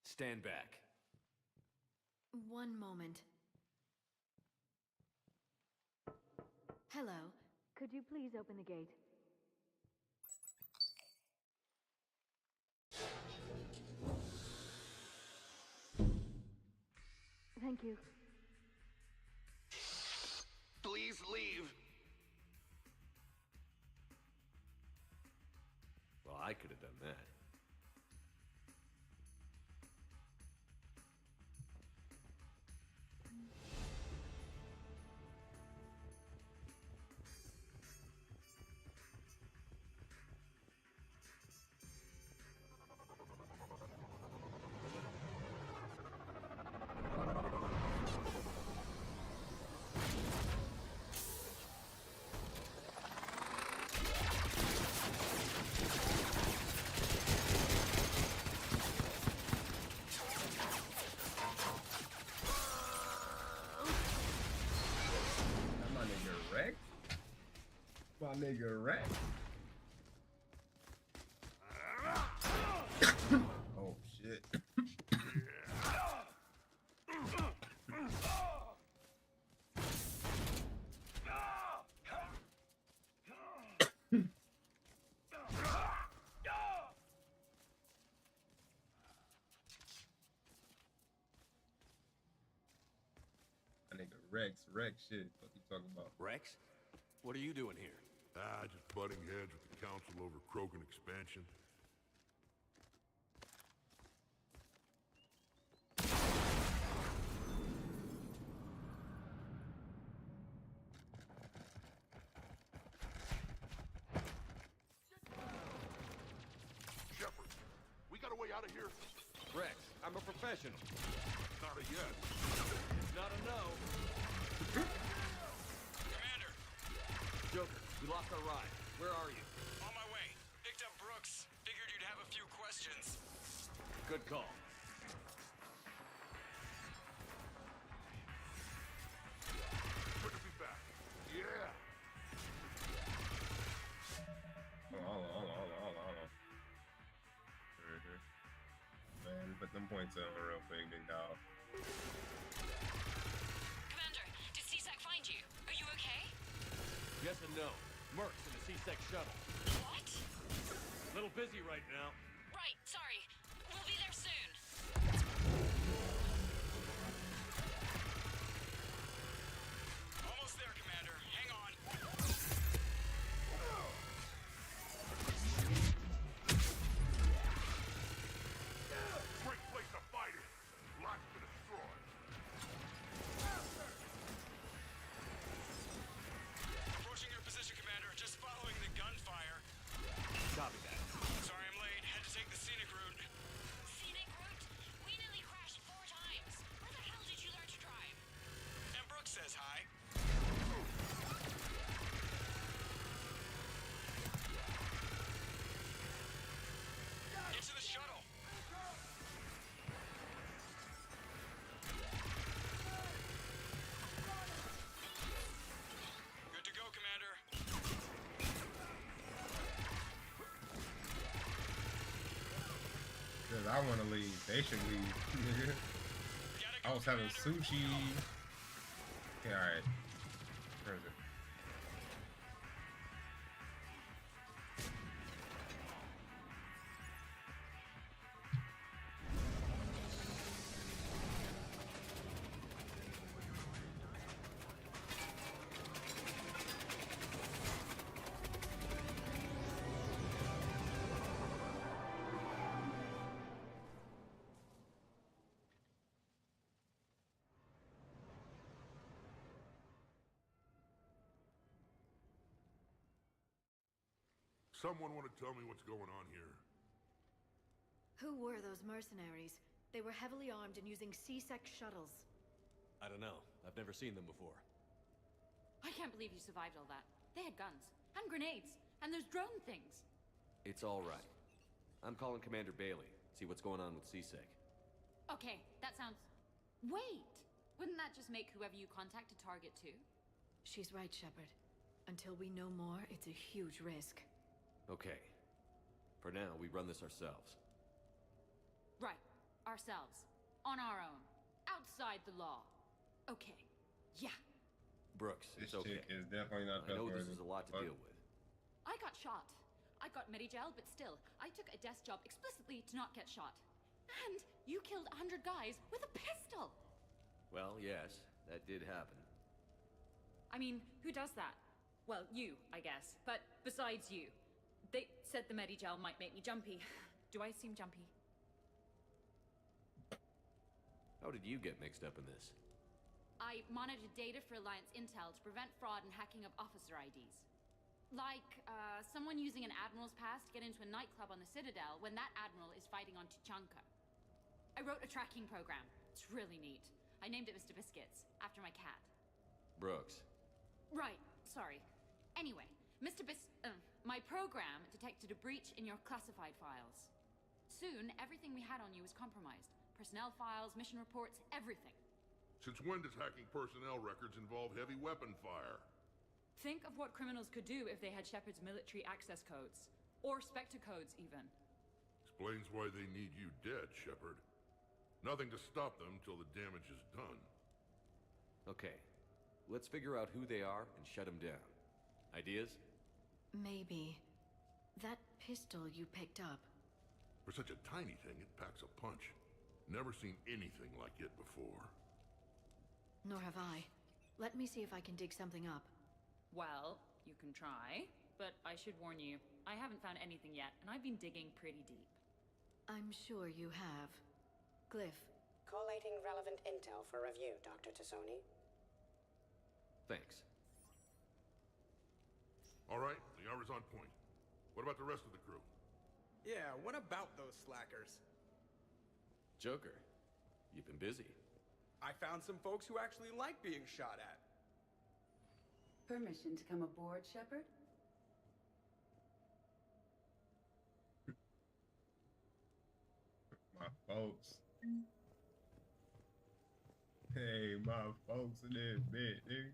Stand back. One moment. Hello. Could you please open the gate? Thank you. Please leave. Well, I could have done that. My nigga Rex. Oh shit. My nigga Rex shit. What you talking about? Rex? What are you doing here? Just butting heads with the council over Krogan expansion. Shepard, we got a way out of here? Rex, I'm a professional. Not a yes. Not a no. Commander! Joker, we lost our ride. Where are you? On my way. Picked up Brooks. Figured you'd have a few questions. Good call. Good to be back. Yeah. Hold on. Man, put them points on real quick, big dog. Commander, did CSEC find you? Are you okay? Yes and no. Mercs in the C-Sec shuttle. What? Little busy right now. Right, sorry. We'll be there soon. Almost there, Commander. Hang on. Great place to fight it. Lots to destroy. Approaching your position, Commander. Just following the gunfire. Copy that. Sorry I'm late. Had to take the scenic route. I want to leave. They should leave. I was having sushi. Yeah, all right. Where is it? Someone want to tell me what's going on here? Who were those mercenaries? They were heavily armed and using C-Sec shuttles. I don't know. I've never seen them before. I can't believe you survived all that. They had guns, and grenades, and those drone things. It's all right. I'm calling Commander Bailey. See what's going on with C-Sec. Okay, that sounds... Wait! Wouldn't that just make whoever you contact a target too? She's right, Shepard. Until we know more, it's a huge risk. Okay. For now, we run this ourselves. Right. Ourselves. On our own. Outside the law. Okay. Yeah. Brooks, This it's okay. chick is definitely not I know this trustworthy. is a lot to Fuck. deal with. I got shot. I got medi-gel, but still, I took a desk job explicitly to not get shot. And you killed 100 guys with a pistol! Well, yes, that did happen. I mean, who does that? Well, you, I guess. But besides you. They said the medi-gel might make me jumpy. Do I seem jumpy? How did you get mixed up in this? I monitored data for Alliance intel to prevent fraud and hacking of officer IDs. Like, someone using an Admiral's pass to get into a nightclub on the Citadel when that Admiral is fighting on Tuchanka. I wrote a tracking program. It's really neat. I named it Mr. Biscuits, after my cat. Brooks. Right, sorry. Anyway, my program detected a breach in your classified files. Soon, everything we had on you was compromised. Personnel files, mission reports, everything. Since when does hacking personnel records involve heavy weapon fire? Think of what criminals could do if they had Shepard's military access codes. Or Spectre codes, even. Explains why they need you dead, Shepard. Nothing to stop them till the damage is done. Okay. Let's figure out who they are and shut them down. Ideas? Maybe. That pistol you picked up. For such a tiny thing, it packs a punch. Never seen anything like it before. Nor have I. Let me see if I can dig something up. Well, you can try, but I should warn you, I haven't found anything yet, and I've been digging pretty deep. I'm sure you have. Glyph. Collating relevant intel for review, Dr. Tassoni. Thanks. All right, the hour's on point. What about the rest of the crew? Yeah, what about those slackers? Joker, you've been busy. I found some folks who actually like being shot at. Permission to come aboard, Shepard? My folks. Hey, my folks in this bit, dude.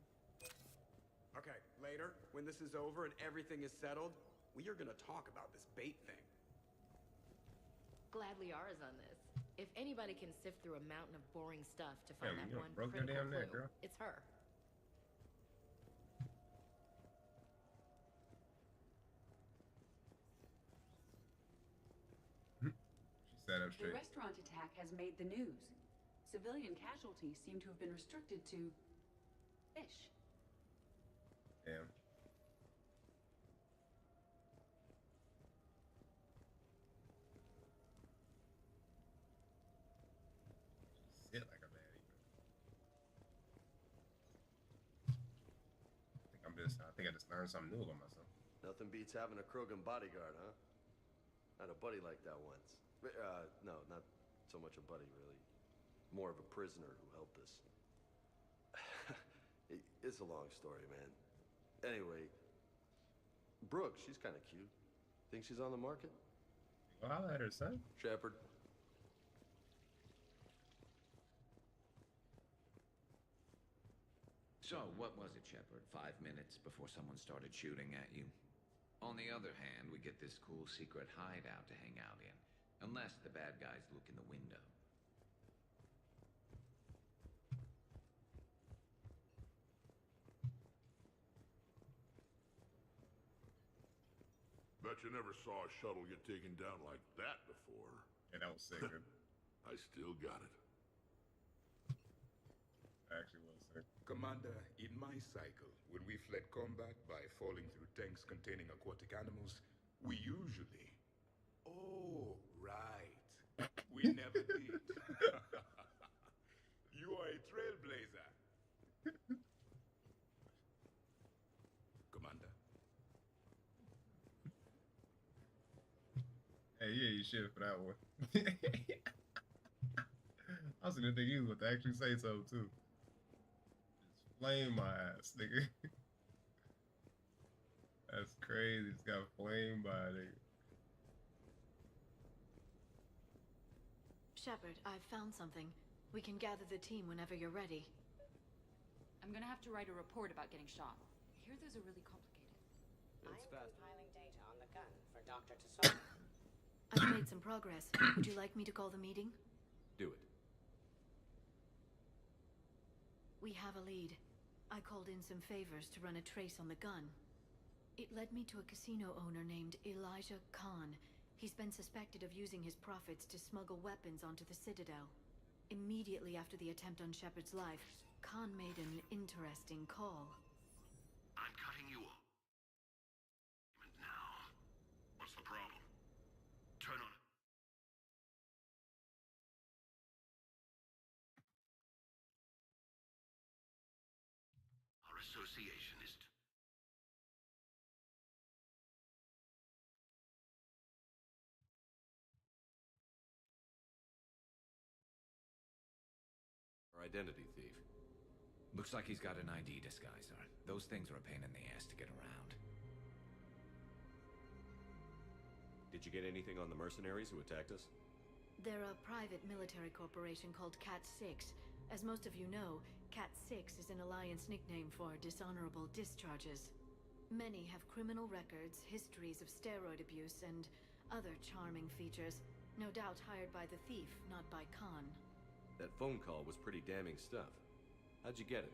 Okay, later, when this is over and everything is settled, we are gonna talk about this bait thing. Glad Liara's on this. If anybody can sift through a mountain of boring stuff to find Damn, that you one broke your critical damn neck, clue, girl. it's her. She sat up The straight. restaurant attack has made the news. Civilian casualties seem to have been restricted to fish. Damn. Sit like a man. I think I just learned something new about myself. Nothing beats having a Krogan bodyguard, huh? Had a buddy like that once. No, not so much a buddy, really. More of a prisoner who helped us. It's a long story, man. Anyway, Brooke, she's kind of cute. Think she's on the market? Well, I'll let her, son. Shepard. So, what was it, Shepard? 5 minutes before someone started shooting at you? On the other hand, we get this cool secret hideout to hang out in. Unless the bad guys look in the window. Bet you never saw a shuttle get taken down like that before. Yeah, that was sick. Dude. I still got it. Actually was sick. Commander, in my cycle, when we fled combat by falling through tanks containing aquatic animals, we usually... Oh, right. We never did. You are a trailblazer. Commander. Hey, yeah, you should for that one. I was gonna think he was about to actually say something too. Just flame my ass, nigga. That's crazy. It's got flamed by a nigga. Shepard, I've found something. We can gather the team whenever you're ready. I'm gonna have to write a report about getting shot. I hear those are really complicated. I'm compiling data on the gun for Dr. Tesoro. I've made some progress. Would you like me to call the meeting? Do it. We have a lead. I called in some favors to run a trace on the gun. It led me to a casino owner named Elijah Khan. He's been suspected of using his profits to smuggle weapons onto the Citadel. Immediately after the attempt on Shepard's life, Khan made an interesting call. I'm cutting you off. Now. What's the problem? Turn on it. Our association is... Our identity thief. Looks like he's got an ID disguiser. Those things are a pain in the ass to get around. Did you get anything on the mercenaries who attacked us? They're a private military corporation called Cat-6. As most of you know, Cat-6 is an Alliance nickname for dishonorable discharges. Many have criminal records, histories of steroid abuse, and other charming features. No doubt hired by the thief, not by Khan. That phone call was pretty damning stuff. How'd you get it?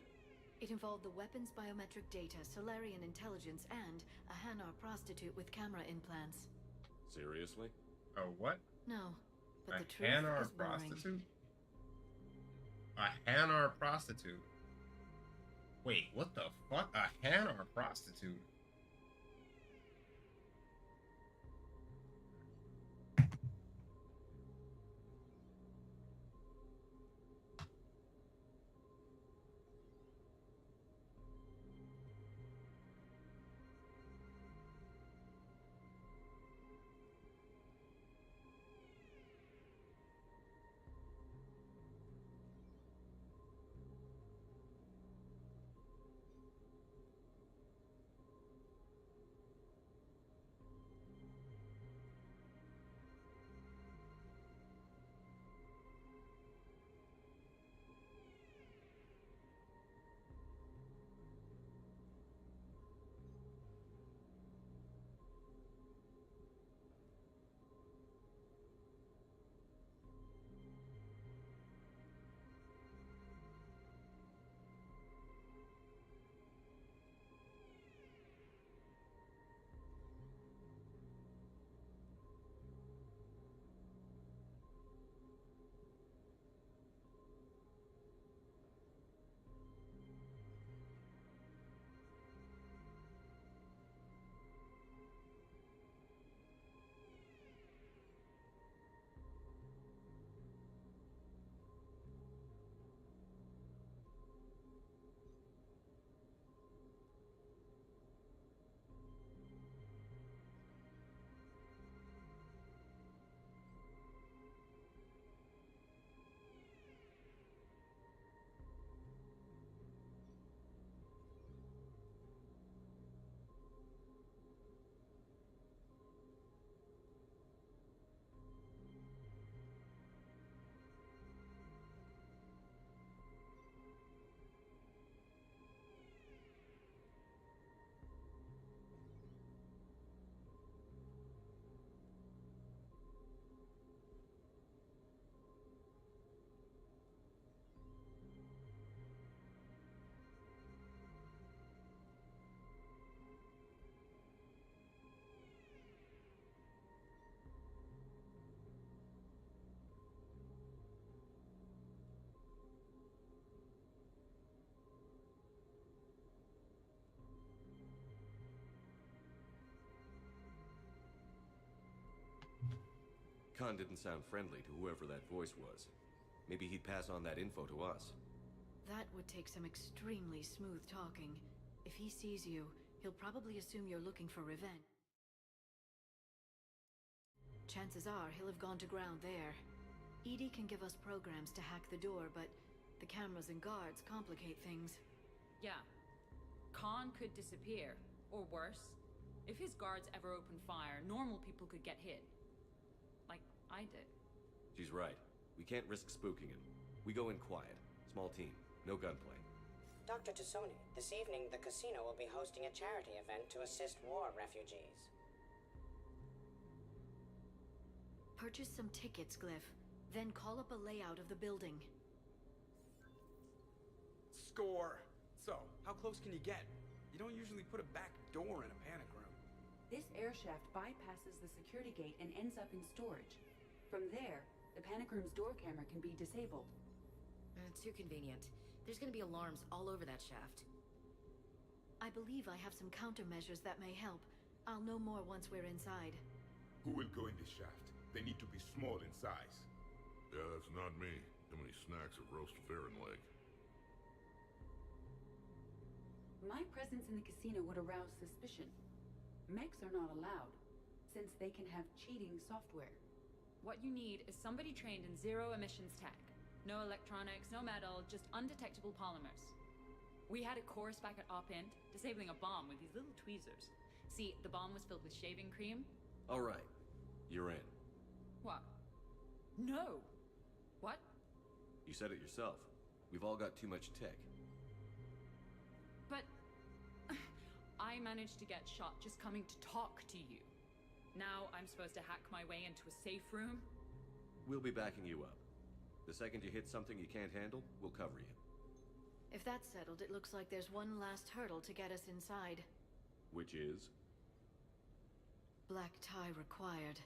It involved the weapons biometric data, Solarian intelligence, and a Hanar prostitute with camera implants. Seriously? A what? No, but a the truth Hanar is boring. prostitute? A Hanar prostitute? Wait, what the fuck? A Hanar prostitute? Khan didn't sound friendly to whoever that voice was. Maybe he'd pass on that info to us. That would take some extremely smooth talking. If he sees you, he'll probably assume you're looking for revenge. Chances are he'll have gone to ground there. EDI can give us programs to hack the door, but the cameras and guards complicate things. Yeah. Khan could disappear. Or worse, if his guards ever open fire, normal people could get hit. Like I did. She's right. We can't risk spooking him. We go in quiet. Small team. No gunplay. Dr. Tassoni, this evening the casino will be hosting a charity event to assist war refugees. Purchase some tickets, Glyph. Then call up a layout of the building. Score! So, how close can you get? You don't usually put a back door in a panic room. This air shaft bypasses the security gate and ends up in storage. From there, the panic room's door camera can be disabled. Too convenient. There's gonna be alarms all over that shaft. I believe I have some countermeasures that may help. I'll know more once we're inside. Who will go in this shaft? They need to be small in size. Yeah, that's not me. Too many snacks of roast Farron leg. My presence in the casino would arouse suspicion. Mechs are not allowed, since they can have cheating software. What you need is somebody trained in zero emissions tech. No electronics, no metal, just undetectable polymers. We had a course back at Op-Int, disabling a bomb with these little tweezers. See, the bomb was filled with shaving cream. All right. You're in. What? No! What? You said it yourself. We've all got too much tech. But... I managed to get shot just coming to talk to you. Now I'm supposed to hack my way into a safe room? We'll be backing you up. The second you hit something you can't handle, we'll cover you. If that's settled, it looks like there's one last hurdle to get us inside. Which is? Black tie required.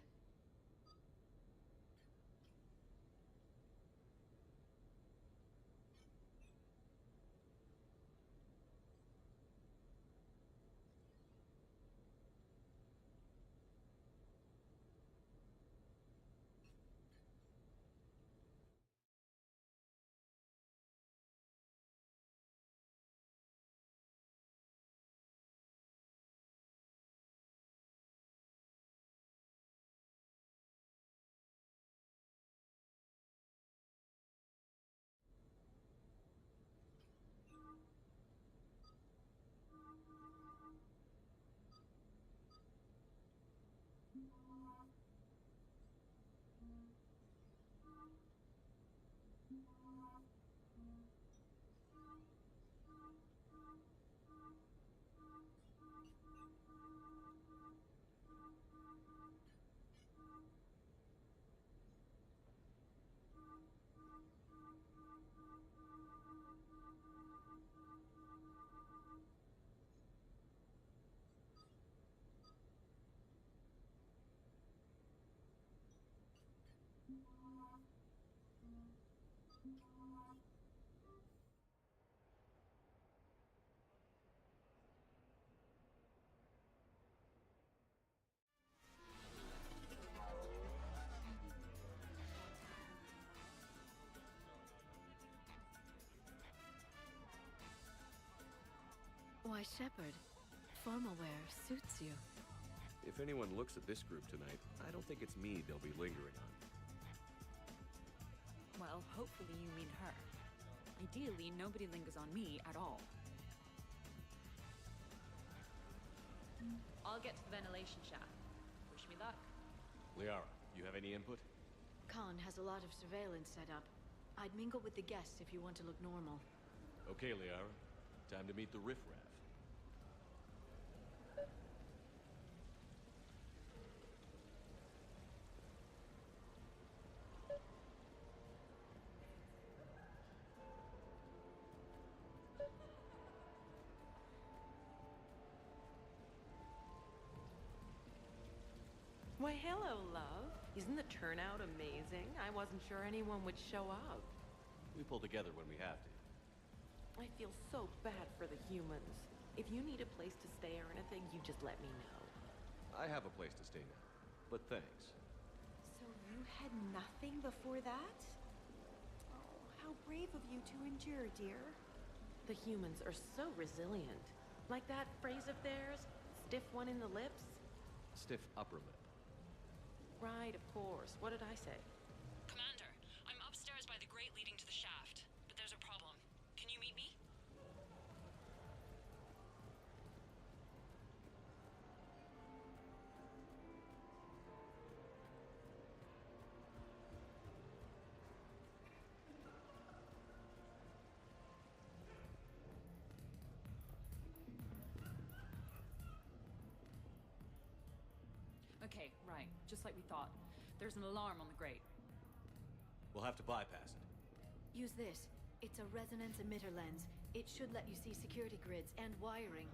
Why, Shepard, formal wear suits you. If anyone looks at this group tonight, I don't think it's me they'll be lingering on. Well, hopefully you mean her. Ideally, nobody lingers on me at all. I'll get to the ventilation shaft. Wish me luck. Liara, you have any input? Khan has a lot of surveillance set up. I'd mingle with the guests if you want to look normal. Okay, Liara. Time to meet the riffraff. Why, hello, love. Isn't the turnout amazing? I wasn't sure anyone would show up. We pull together when we have to. I feel so bad for the humans. If you need a place to stay or anything, you just let me know. I have a place to stay now, but thanks. So, you had nothing before that? Oh, how brave of you to endure, dear. The humans are so resilient. Like that phrase of theirs, stiff one in the lips? Stiff upper lip. Right, of course. What did I say? Commander, I'm upstairs by the grate leading to the shaft, but there's a problem. Can you meet me? Okay, right. Just like we thought. There's an alarm on the grate. We'll have to bypass it. Use this. It's a resonance emitter lens. It should let you see security grids and wiring.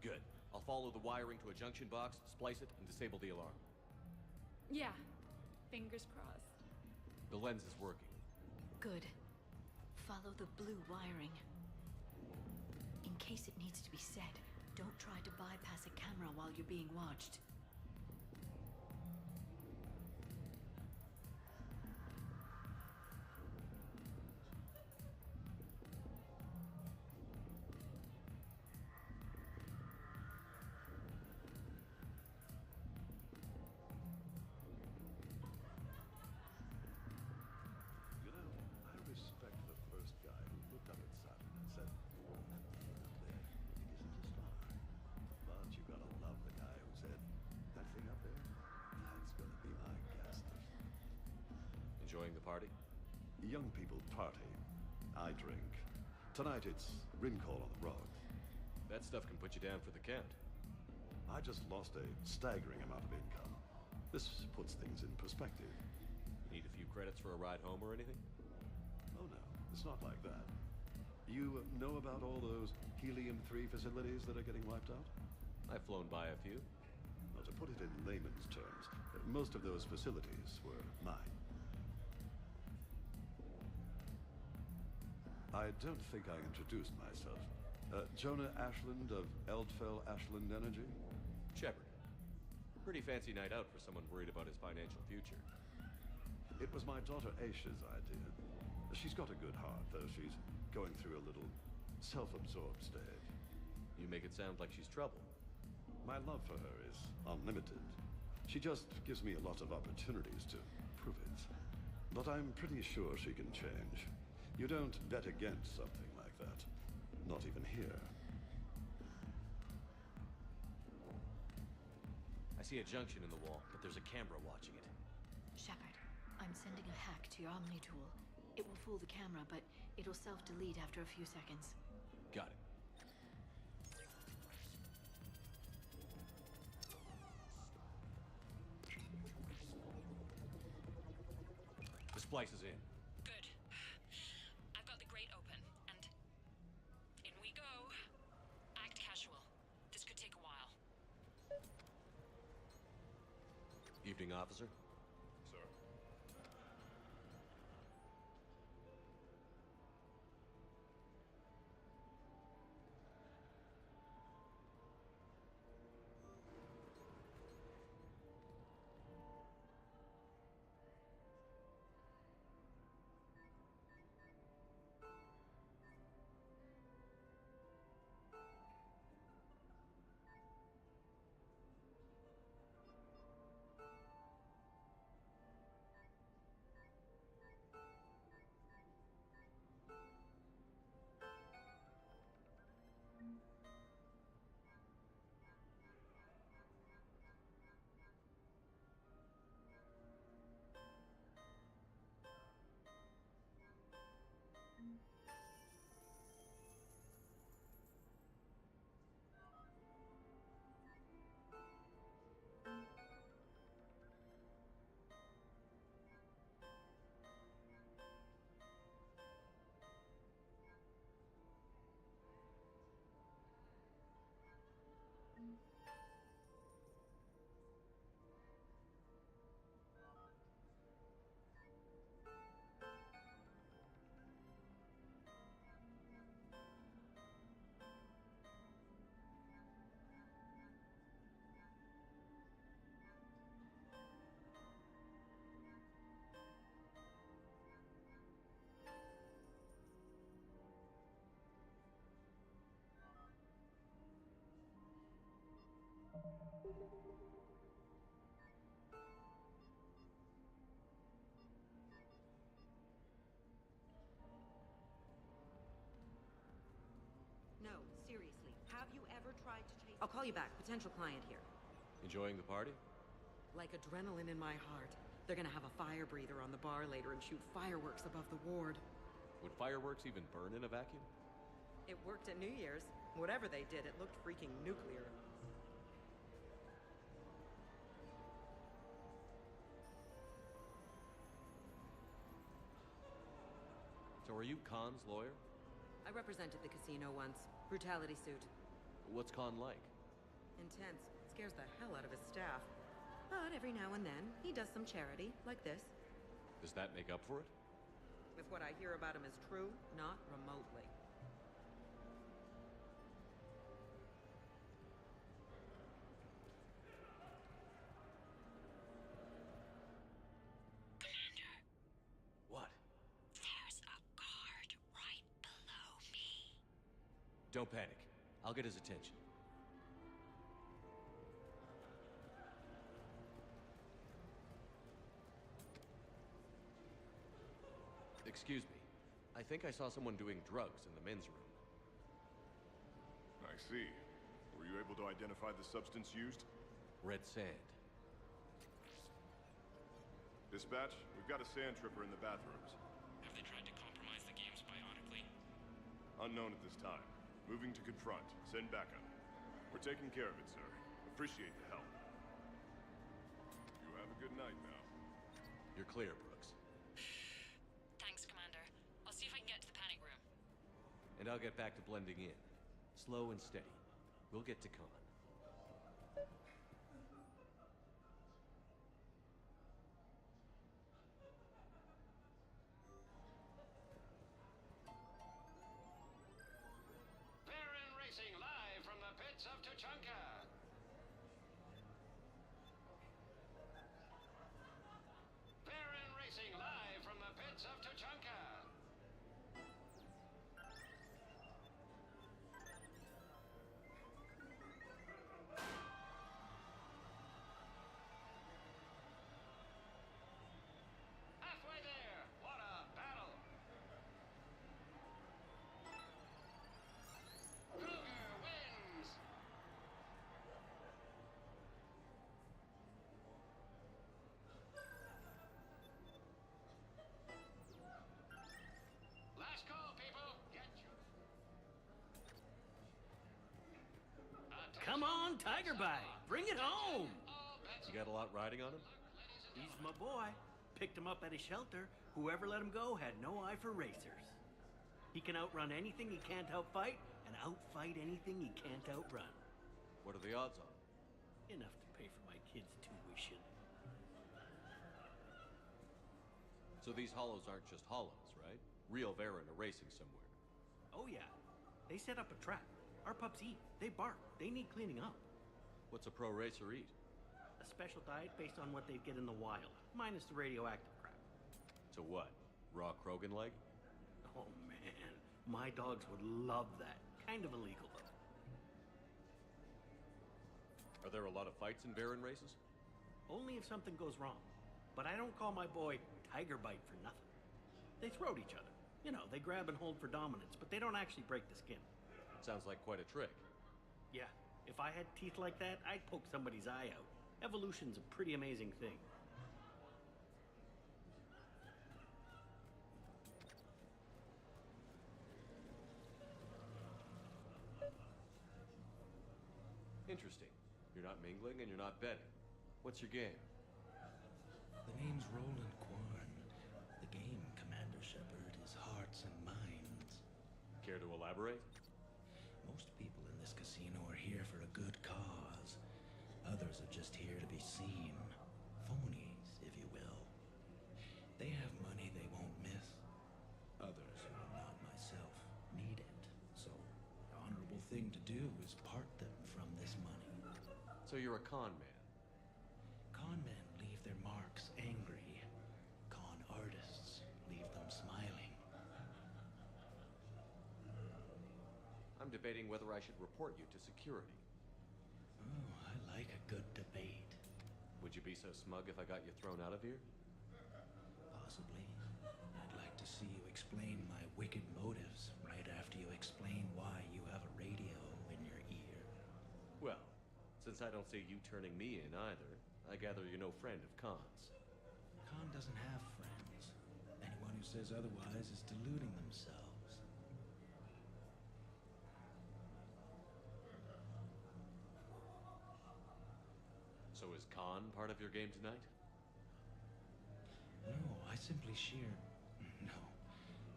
Good. I'll follow the wiring to a junction box, splice it, and disable the alarm. Yeah. Fingers crossed. The lens is working. Good. Follow the blue wiring. In case it needs to be set, don't try to bypass a camera while you're being watched. You know, I respect the first guy who looked up at Saturn and said, "That thing up there, it isn't a star." But you gotta love the guy who said, "That thing up there, that's gonna be my gas station." Enjoying the party? Young people party. I drink. Tonight it's Rincall on the Rog. That stuff can put you down for the count. I just lost a staggering amount of income. This puts things in perspective. Need a few credits for a ride home or anything? Oh no, it's not like that. You know about all those helium-3 facilities that are getting wiped out? I've flown by a few. Well, to put it in layman's terms, most of those facilities were mine. I don't think I introduced myself. Jonah Ashland of Eldfell Ashland Energy? Shepard. Pretty fancy night out for someone worried about his financial future. It was my daughter Aisha's idea. She's got a good heart, though she's going through a little self-absorbed stage. You make it sound like she's trouble. My love for her is unlimited. She just gives me a lot of opportunities to prove it. But I'm pretty sure she can change. You don't bet against something like that. Not even here. I see a junction in the wall, but there's a camera watching it. Shepard, I'm sending a hack to your Omni tool. It will fool the camera, but it'll self-delete after a few seconds. Got it. The splice is in. Good. I've got the grate open, and in we go. Act casual. This could take a while. Evening, officer. Sir. No, seriously. Have you ever tried to chase... I'll call you back. Potential client here. Enjoying the party? Like adrenaline in my heart. They're gonna have a fire breather on the bar later and shoot fireworks above the ward. Would fireworks even burn in a vacuum? It worked at New Year's. Whatever they did, it looked freaking nuclear. So are you Khan's lawyer? I represented the casino once. Brutality suit. What's Khan like? Intense. Scares the hell out of his staff. But every now and then, he does some charity, like this. Does that make up for it? If what I hear about him is true, not remotely. Commander. What? There's a guard right below me. Don't panic. I'll get his attention. Excuse me. I think I saw someone doing drugs in the men's room. I see. Were you able to identify the substance used? Red sand. Dispatch, we've got a sand tripper in the bathrooms. Have they tried to compromise the games biotically? Unknown at this time. Moving to confront. Send backup. We're taking care of it, sir. Appreciate the help. You have a good night now. You're clear, Brooks. Thanks, Commander. I'll see if I can get to the panic room. And I'll get back to blending in. Slow and steady. We'll get to Khan. Baron Racing live from the pits of Tuchanka. Baron Racing live from the pits of Tuchanka. Halfway there. What a battle. Kruger wins. Last call, people. Get your... Come on, Tiger Bite. Bring it home. You got a lot riding on him? He's my boy. Picked him up at a shelter. Whoever let him go had no eye for racers. He can outrun anything he can't outfight, and outfight anything he can't outrun. What are the odds on? Enough to pay for my kids' tuition. So these hollows aren't just hollows, right? Real Varen are racing somewhere. Oh yeah. They set up a trap. Our pups eat. They bark. They need cleaning up. What's a pro racer eat? A special diet based on what they get in the wild, minus the radioactive crap. So what? Raw Krogan leg? Oh man, my dogs would love that. Kind of illegal though. Are there a lot of fights in Varen races? Only if something goes wrong. But I don't call my boy Tiger Bite for nothing. They throat each other. You know, they grab and hold for dominance, but they don't actually break the skin. Sounds like quite a trick. Yeah, if I had teeth like that, I'd poke somebody's eye out. Evolution's a pretty amazing thing. Interesting. You're not mingling and you're not betting. What's your game? The name's Roland Quarn. The game, Commander Shepard, is hearts and minds. Care to elaborate? Most people in this casino are here for a good cause. Others are just here to be seen. Phonies, if you will. They have money they won't miss. Others, who are not myself, need it. So, the honorable thing to do is part them from this money. So you're a con man? Con men leave their marks angry. Con artists leave them smiling. I'm debating whether I should report you to security. Oh, I like a good debate. Would you be so smug if I got you thrown out of here? Possibly. I'd like to see you explain my wicked motives right after you explain why you have a radio in your ear. Well, since I don't see you turning me in either, I gather you're no friend of Khan's. Khan doesn't have friends. Anyone who says otherwise is deluding themselves. So is Khan part of your game tonight? No, I simply shear... No.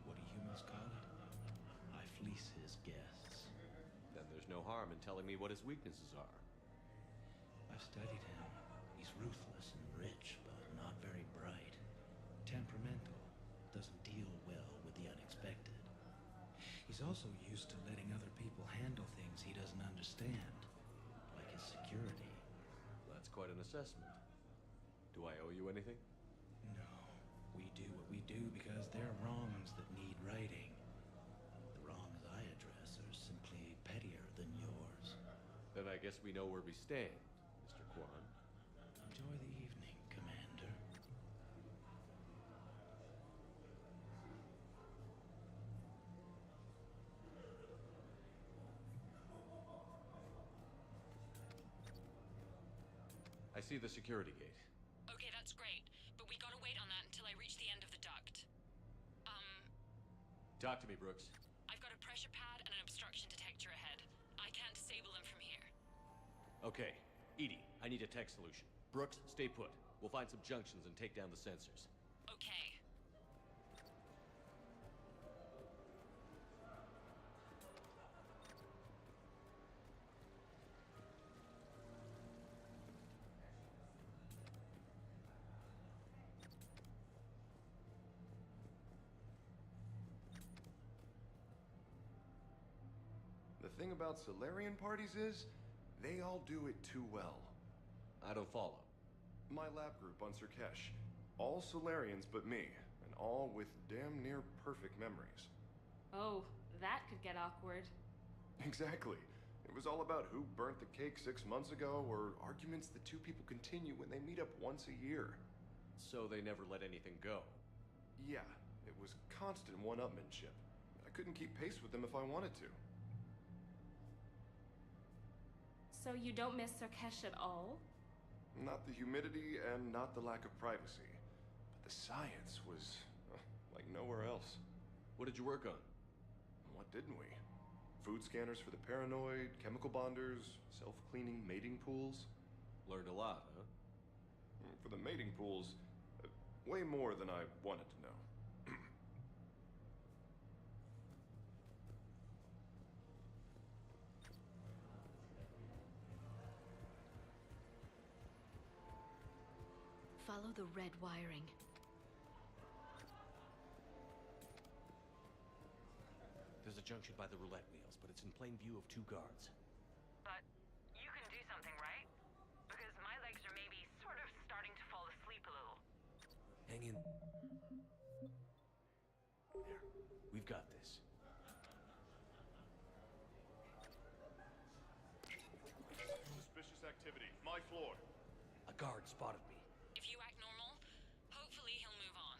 What do humans call it? I fleece his guests. Then there's no harm in telling me what his weaknesses are. I've studied him. He's ruthless and rich, but not very bright. Temperamental. Doesn't deal well with the unexpected. He's also used to letting other people handle things he doesn't understand. Like his security. That's quite an assessment. Do I owe you anything? No. We do what we do because they're wrongs that need righting. The wrongs I address are simply pettier than yours. Then I guess we know where we stand, Mr. Kwan. Enjoy the evening, Commander. I see the security gate. Okay, that's great, but we gotta wait on that until I reach the end of the duct. Talk to me, Brooks. I've got a pressure pad and an obstruction detector ahead. I can't disable them from here. Okay. Edie, I need a tech solution. Brooks, stay put. We'll find some junctions and take down the sensors. Okay. The thing about Solarian parties is, they all do it too well. I don't follow. My lab group on Sirkesh, all Solarians but me, and all with damn near perfect memories. Oh, that could get awkward. Exactly. It was all about who burnt the cake 6 months ago, or arguments that two people continue when they meet up once a year. So they never let anything go? Yeah, it was constant one-upmanship. I couldn't keep pace with them if I wanted to. So you don't miss Sirkesh at all? Not the humidity and not the lack of privacy. But the science was like nowhere else. What did you work on? What didn't we? Food scanners for the paranoid, chemical bonders, self-cleaning mating pools. Learned a lot, huh? For the mating pools, way more than I wanted to know. Follow the red wiring. There's a junction by the roulette wheels, but it's in plain view of 2 guards. But you can do something, right? Because my legs are maybe sort of starting to fall asleep a little. Hang in. There. We've got this. Suspicious activity. My floor. A guard spotted me. If you act normal, hopefully he'll move on.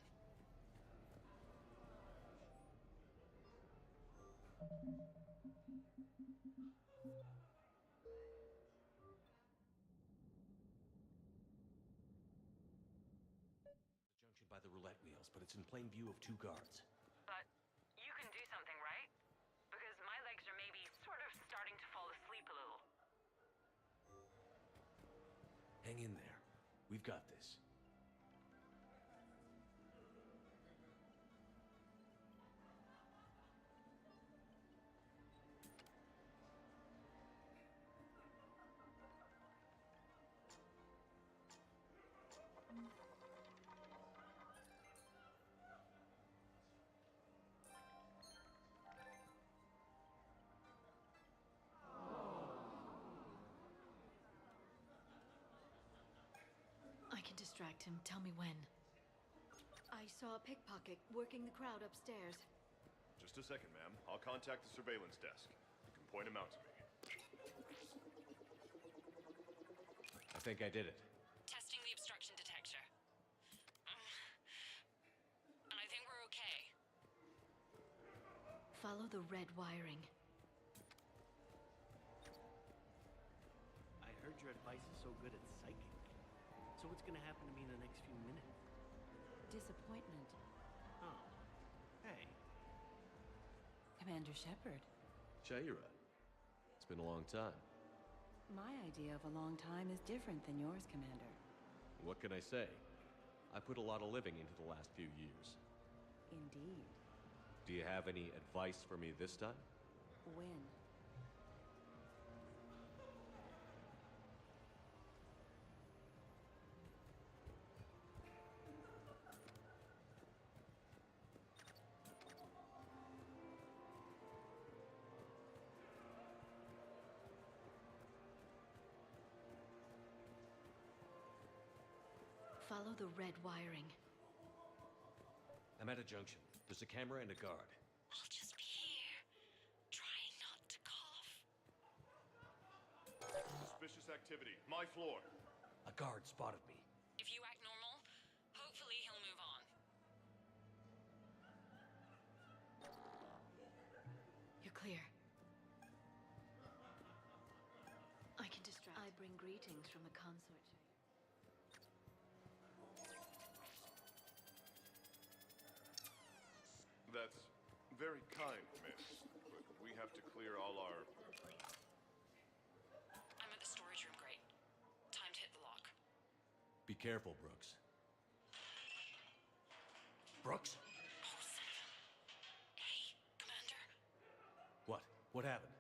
The junction by the roulette wheels, but it's in plain view of 2 guards. But you can do something, right? Because my legs are maybe sort of starting to fall asleep a little. Hang in there. We've got this. I can distract him. Tell me when. I saw a pickpocket working the crowd upstairs. Just a second, ma'am. I'll contact the surveillance desk. You can point him out to me. think I did it. Testing the obstruction detector. And I think we're okay. Follow the red wiring. I heard your advice is so good at psychic. So what's gonna happen to me in the next few minutes? Disappointment. Oh. Hey. Commander Shepard. Shaira. It's been a long time. My idea of a long time is different than yours, Commander. What can I say? I put a lot of living into the last few years. Indeed. Do you have any advice for me this time? When? Follow the red wiring. I'm at a junction. There's a camera and a guard. I'll just be here. Trying not to cough. Suspicious activity. My floor. A guard spotted me. If you act normal, hopefully he'll move on. You're clear. I can distract. I bring greetings from the consort. That's very kind, miss. But we have to clear all our... I'm at the storage room, Great. Time to hit the lock. Be careful, Brooks. Brooks? Oh, son of a... Hey, Commander. What? What happened?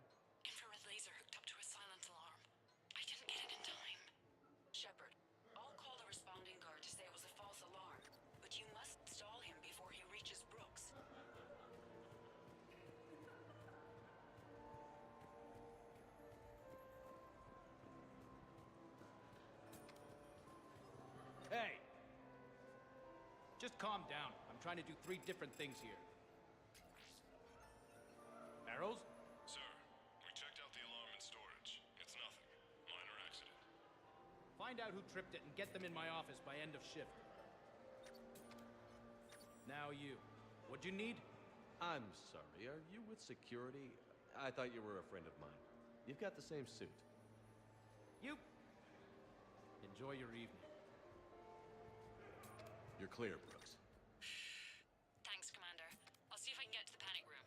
Infrared laser hooked up to a silent alarm. I didn't get it in time. Shepard, I'll call the responding guard to say it was a false alarm. But you must stall him before he reaches Brooks. Hey! Just calm down. I'm trying to do 3 different things here. Arrows? Sir, we checked out the alarm in storage. It's nothing. Minor accident. Find out who tripped it and get them in my office by end of shift. Now you. What'd you need? I'm sorry, are you with security? I thought you were a friend of mine. You've got the same suit. You. Enjoy your evening. You're clear, Brooks. Thanks, Commander. I'll see if I can get to the panic room.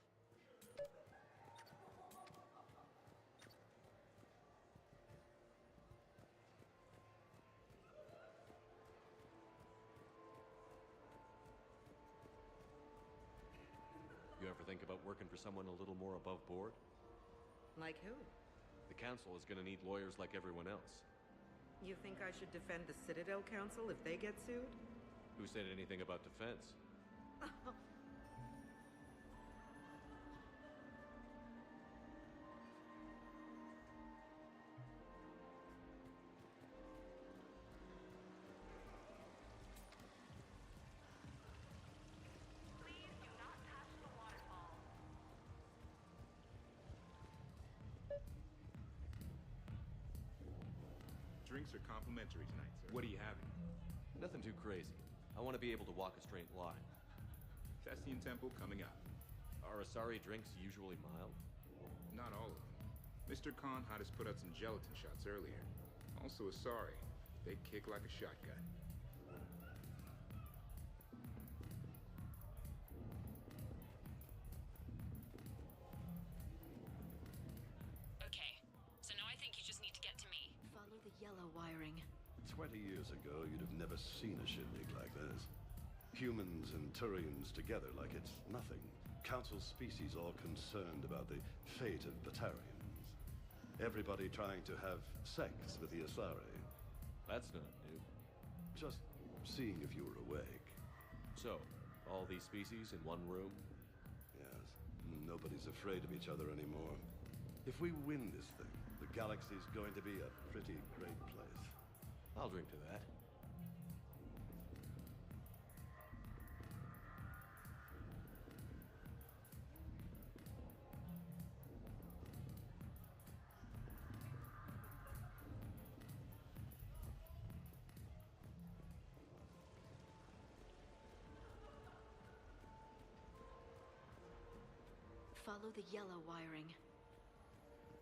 You ever think about working for someone a little more above board? Like who? The council is gonna need lawyers like everyone else. You think I should defend the Citadel Council if they get sued? Who said anything about defense? Drinks are complimentary tonight, sir. What are you having? Nothing too crazy. I want to be able to walk a straight line. Cassian Temple coming up. Are Asari drinks usually mild? Not all of them. Mr. Khan had us put out some gelatin shots earlier. Also Asari. They kick like a shotgun. Okay, so now I think you just need to get to me. Follow the yellow wiring. 20 years ago, you'd have never seen a shindig like this. Humans and Turians together like it's nothing. Council species all concerned about the fate of Batarians. Everybody trying to have sex with the Asari. That's not new. Just seeing if you were awake. So, all these species in one room? Yes. Nobody's afraid of each other anymore. If we win this thing, the galaxy's going to be a pretty great place. I'll drink to that. Follow the yellow wiring.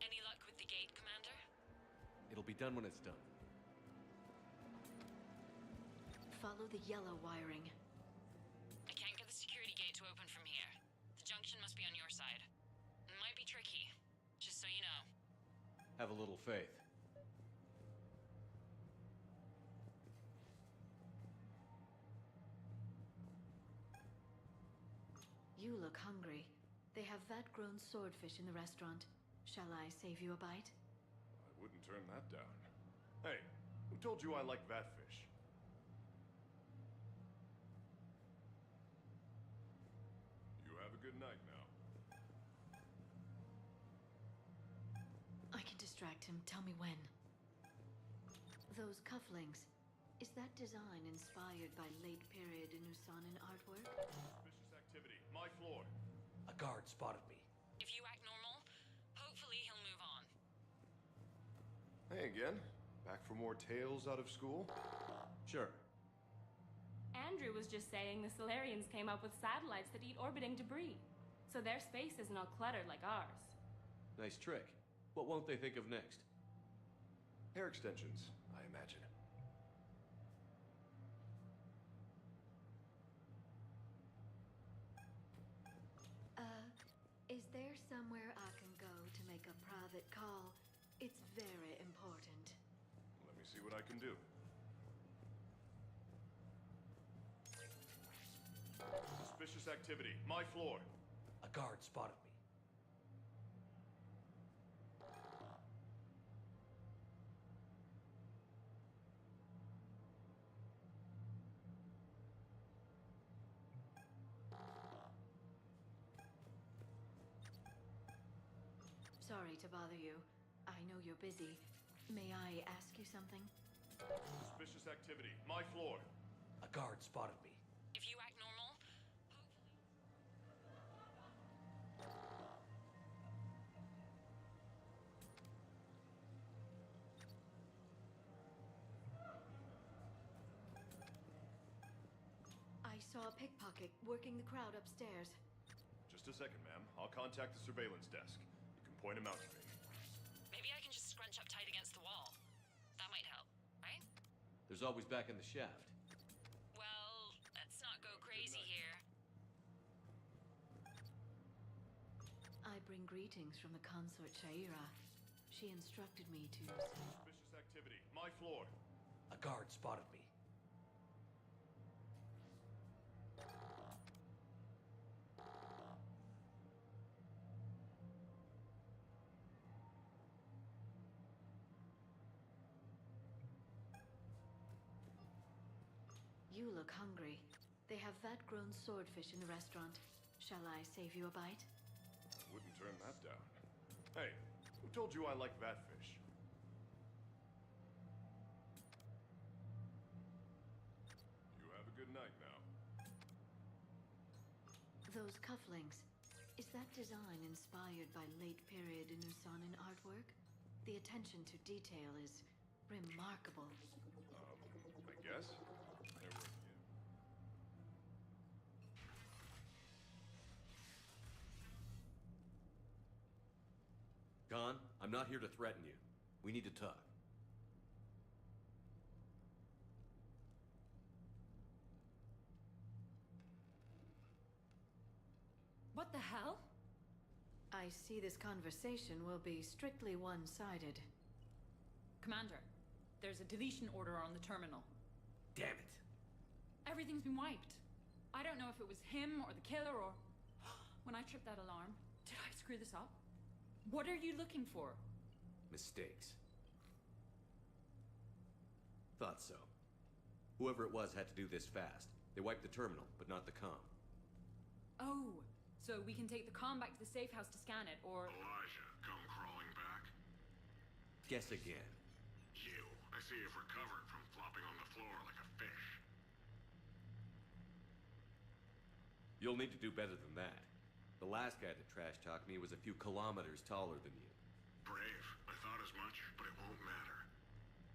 Any luck with the gate, Commander? It'll be done when it's done. Follow the yellow wiring. I can't get the security gate to open from here. The junction must be on your side. It might be tricky, just so you know. Have a little faith. You look hungry. They have vat-grown swordfish in the restaurant. Shall I save you a bite? I wouldn't turn that down. Hey, who told you I like that fish? You have a good night now. I can distract him. Tell me when. Those cufflinks. Is that design inspired by late-period Inusanan artwork? Suspicious activity. My floor. A guard spotted me. If you act normal, hopefully he'll move on. Hey again. Back for more tales out of school? Sure. Andrew was just saying the Solarians came up with satellites that eat orbiting debris. So their space isn't all cluttered like ours. Nice trick. What won't they think of next? Hair extensions, I imagine. Is there somewhere I can go to make a private call? It's very important. Let me see what I can do. Suspicious activity. My floor. A guard spotted me. Sorry to bother you. I know you're busy. May I ask you something? Suspicious activity. My floor. A guard spotted me. If you act normal, I saw a pickpocket working the crowd upstairs. Just a second, ma'am. I'll contact the surveillance desk. You can point him out to me. maybe I can just scrunch up tight against the wall. That might help, right? There's always back in the shaft. Well, let's not go crazy here. I bring greetings from the consort Shaira. She instructed me to... Suspicious activity. My floor. A guard spotted me. You look hungry. They have vat-grown swordfish in the restaurant. Shall I save you a bite? I wouldn't turn that down. Hey, who told you I like that fish? You have a good night now. Those cufflinks. Is that design inspired by late-period Inusanan artwork? The attention to detail is remarkable. I guess. There were... Khan, I'm not here to threaten you. We need to talk. What the hell? I see this conversation will be strictly one-sided. Commander, there's a deletion order on the terminal. Damn it. Everything's been wiped. I don't know if it was him or the killer or... When I tripped that alarm, did I screw this up? What are you looking for? Mistakes. Thought so. Whoever it was had to do this fast. They wiped the terminal, but not the comm. Oh, so we can take the comm back to the safe house to scan it, or... Elijah, come crawling back. Guess again. You. I see you've recovered from flopping on the floor like a fish. You'll need to do better than that. The last guy that trash-talked me was a few kilometers taller than you. Brave. I thought as much, but it won't matter.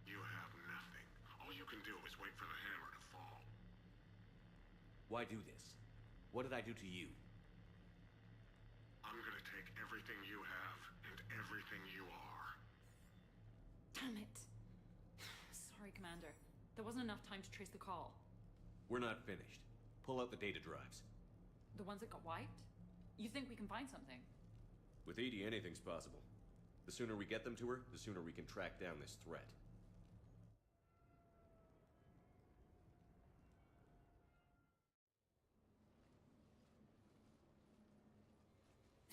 You have nothing. All you can do is wait for the hammer to fall. Why do this? What did I do to you? I'm gonna everything you are. Damn it. Sorry, Commander. There wasn't enough time to trace the call. We're not finished. Pull out the data drives. The ones that got wiped? You think we can find something? With Edie, anything's possible. The sooner we get them to her, the sooner we can track down this threat.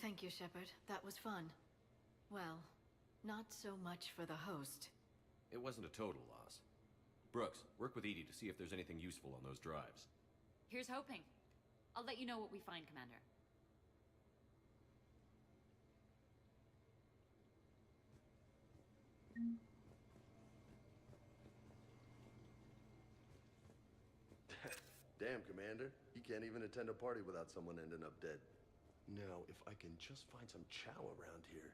Thank you, Shepard. That was fun. Well, not so much for the host. It wasn't a total loss. Brooks, work with Edie to see if there's anything useful on those drives. Here's hoping. I'll let you know what we find, Commander. Damn, Commander. You can't even attend a party without someone ending up dead. Now, if I can just find some chow around here,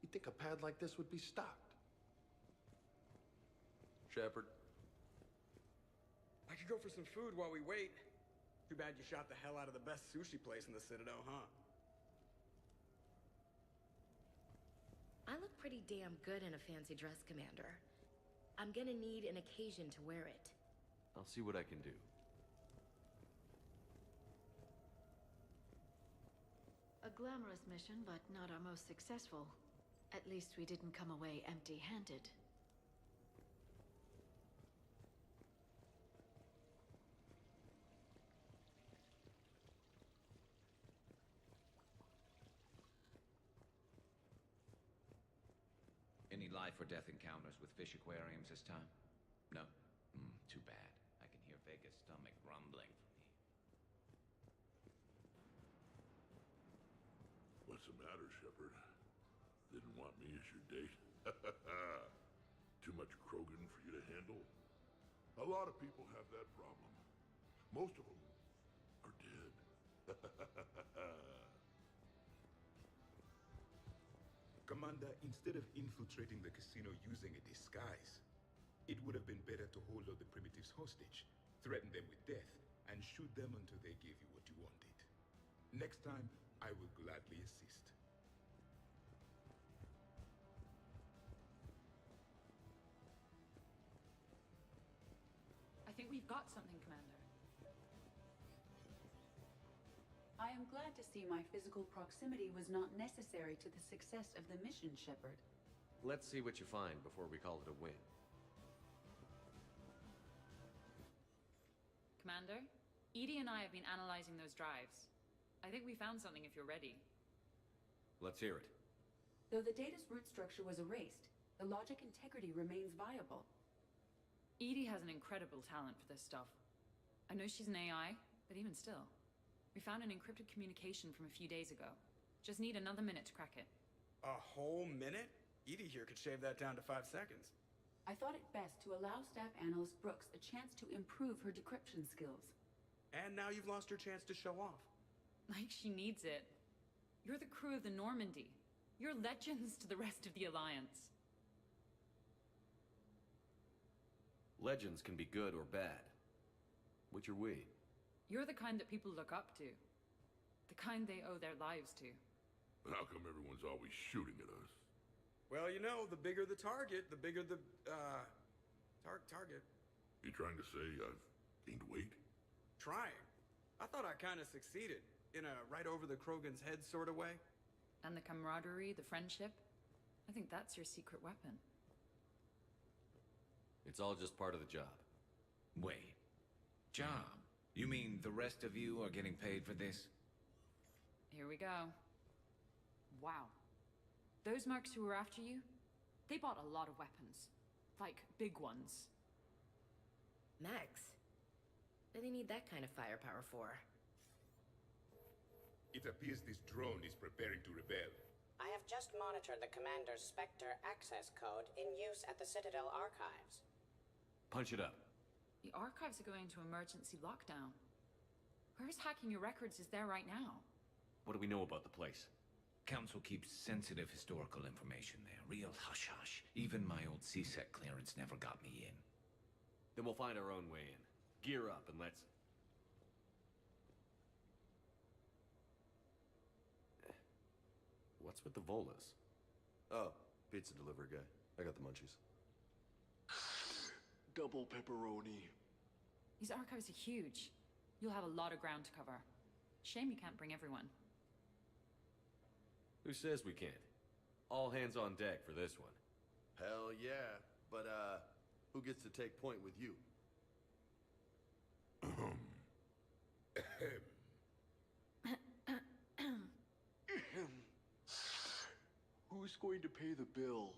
you'd think a pad like this would be stocked. Shepard. I could go for some food while we wait. Too bad you shot the hell out of the best sushi place in the Citadel, huh? I look pretty damn good in a fancy dress, Commander. I'm gonna need an occasion to wear it. I'll see what I can do. A glamorous mission, but not our most successful. At least we didn't come away empty-handed. Any life or death encounters with fish aquariums this time? No? Too bad. I can hear Vega's stomach rumbling from here. What's the matter, Shepard? Didn't want me as your date? Too much Krogan for you to handle? A lot of people have that problem. Most of them are dead. Commander, instead of infiltrating the casino using a disguise, it would have been better to hold all the primitives hostage, threaten them with death, and shoot them until they gave you what you wanted. Next time, I will gladly assist. I think we've got something, Commander. I am glad to see my physical proximity was not necessary to the success of the mission, Shepard. Let's see what you find before we call it a win. Commander, Edie and I have been analyzing those drives. I think we found something if you're ready. Let's hear it. Though the data's root structure was erased, the logic integrity remains viable. Edie has an incredible talent for this stuff. I know she's an AI, but even still. We found an encrypted communication from a few days ago. Just need another minute to crack it. A whole minute? Edie here could shave that down to 5 seconds. I thought it best to allow Staff Analyst Brooks a chance to improve her decryption skills. And now you've lost her chance to show off. Like she needs it. You're the crew of the Normandy. You're legends to the rest of the Alliance. Legends can be good or bad. Which are we? You're the kind that people look up to. The kind they owe their lives to. How come everyone's always shooting at us? Well, you know, the bigger the target, the bigger the, target. You trying to say I've gained weight? Trying. I thought I kind of succeeded. In a right over the Krogan's head sort of way. And the camaraderie, the friendship. I think that's your secret weapon. It's all just part of the job. Wait. Job? You mean the rest of you are getting paid for this? Here we go. Wow. Those mercs who were after you, they bought a lot of weapons. Like, big ones. Max? What do they need that kind of firepower for? It appears this drone is preparing to rebel. I have just monitored the Commander's Spectre access code in use at the Citadel archives. Punch it up. The archives are going into emergency lockdown. Whoever's hacking your records is there right now. What do we know about the place? Council keeps sensitive historical information there. Real hush-hush. Even my old CSEC clearance never got me in. Then we'll find our own way in. Gear up and let's... What's with the Volas? Oh, pizza delivery guy. I got the munchies. Double pepperoni. These archives are huge. You'll have a lot of ground to cover. Shame you can't bring everyone. Who says we can't? All hands on deck for this one. Hell yeah. But, who gets to take point with you? Who's going to pay the bill?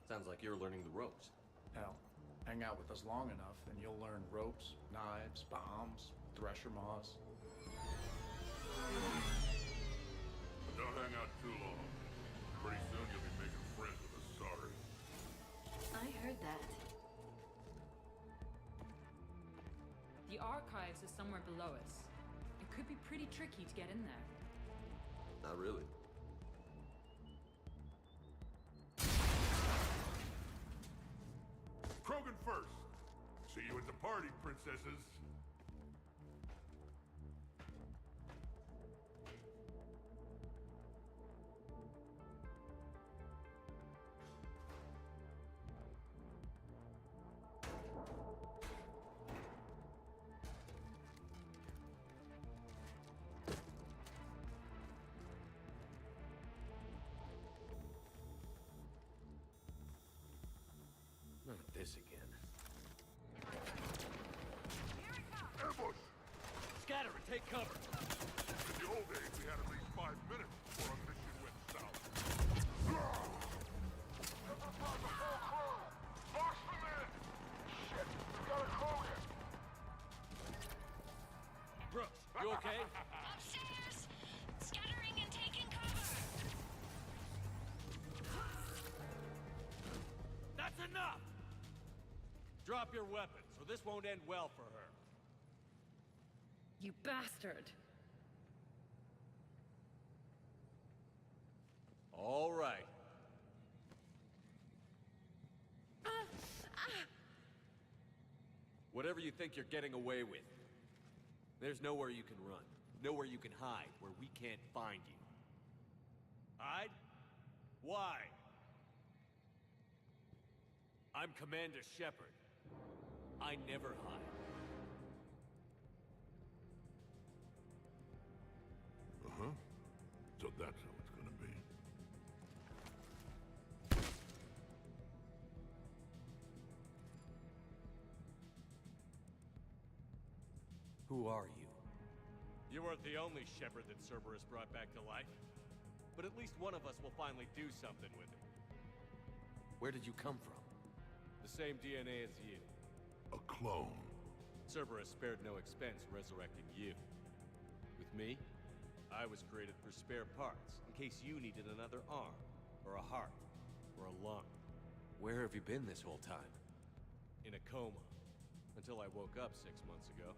Sounds like you're learning the ropes. Hell, hang out with us long enough and you'll learn ropes, knives, bombs, thresher maws. Don't hang out too long. Pretty soon you'll be making friends with a sorry. I heard that. The archives is somewhere below us. It could be pretty tricky to get in there. Not really. Krogan first. See you at the party, princesses. Not this again. Ambush! Scatter and take cover! In the old days, we had at least 5 minutes before our mission went south. Emphasize the full crew! March them in! Shit, we got a Krogan! Brooks, you okay? Upstairs! Scattering and taking cover! That's enough! Drop your weapons, or this won't end well for her. You bastard! All right. Whatever you think you're getting away with, there's nowhere you can run. Nowhere you can hide where we can't find you. Hide? Why? I'm Commander Shepard. I never hide. Uh-huh. So that's how it's gonna be. Who are you? You weren't the only Shepard that Cerberus brought back to life. But at least one of us will finally do something with him. Where did you come from? The same DNA as you. A clone. Cerberus spared no expense resurrecting you. With me, I was created for spare parts, in case you needed another arm, or a heart, or a lung. Where have you been this whole time? In a coma, until I woke up 6 months ago.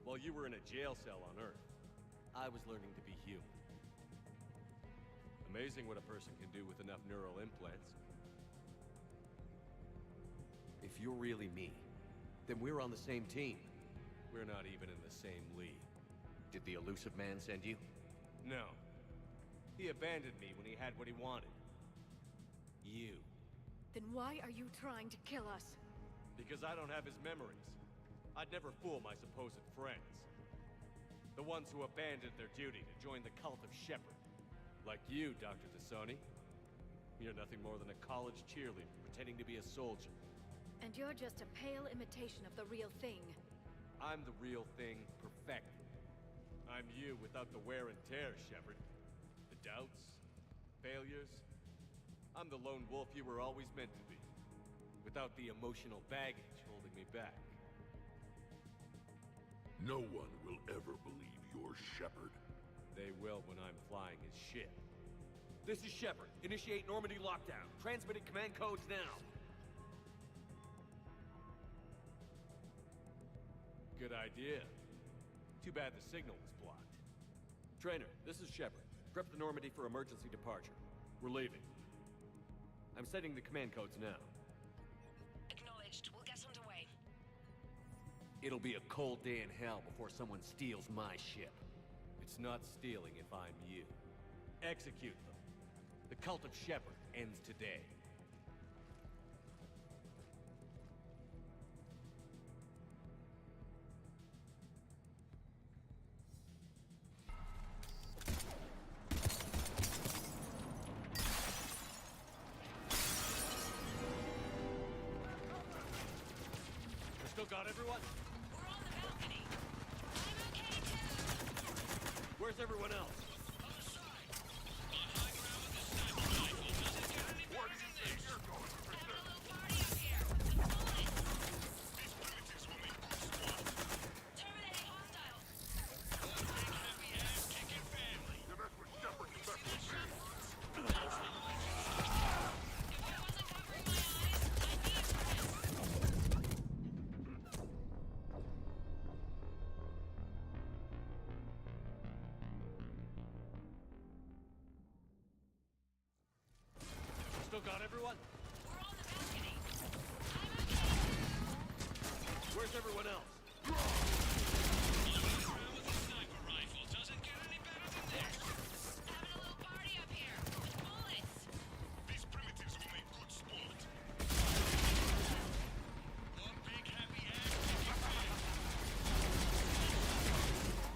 While you were in a jail cell on Earth, I was learning to be human. Amazing what a person can do with enough neural implants. If you're really me, then we're on the same team. We're not even in the same league. Did the elusive man send you? No. He abandoned me when he had what he wanted. You. Then why are you trying to kill us? Because I don't have his memories. I'd never fool my supposed friends. The ones who abandoned their duty to join the cult of Shepard. Like you, Dr. Tassoni. You're nothing more than a college cheerleader pretending to be a soldier. And you're just a pale imitation of the real thing. I'm the real thing perfected. I'm you without the wear and tear, Shepard. The doubts, failures. I'm the lone wolf you were always meant to be. Without the emotional baggage holding me back. No one will ever believe you're Shepard. They will when I'm flying his ship. This is Shepard. Initiate Normandy lockdown. Transmitting command codes now. Good idea. Too bad the signal was blocked. Trainer, this is Shepard. Prep the Normandy for emergency departure. We're leaving. I'm setting the command codes now. Acknowledged. We'll get underway. It'll be a cold day in hell before someone steals my ship. It's not stealing if I'm you. Execute them. The cult of Shepard ends today. You still got everyone? We're on the balcony. I'm okay too. Where's everyone else? Where do you think you're going? got everyone? We're on the balcony. Where's everyone else? With a sniper rifle doesn't get any better than this. Having a little party up here with bullets. These primitives will make good sport. One big happy ass kicking fan.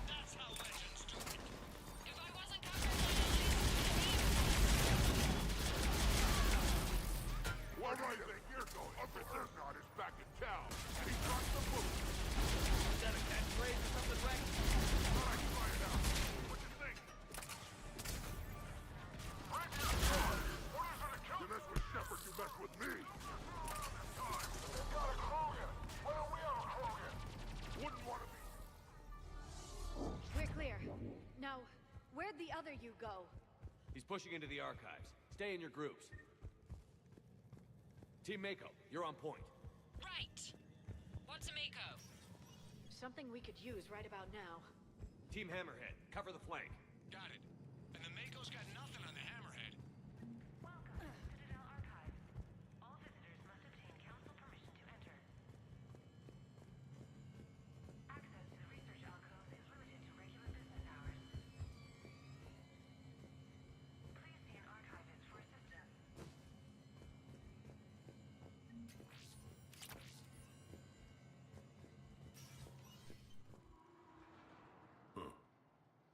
That's how legends do it. If I wasn't covered by Where do you think you're going? Officer Nod is back in town, and he dropped the boot. Is that a catchphrase or something, Rex? All right, try it out. What you think? You mess with Shepard, you mess with me. They've got a Krogan. Why don't we have a Krogan? Wouldn't want to be. We're clear. Now, where'd the other you go? He's pushing into the archives. Stay in your groups. Team Mako, you're on point. Right. What's a Mako? Something we could use right about now. Team Hammerhead, cover the flank. Got it. And the Mako's got nothing on the Hammerhead. Welcome to Citadel Archives. All visitors must obtain council permission to enter. Access to the research alcove is limited to regular business hours. Please see an archivist for assistance.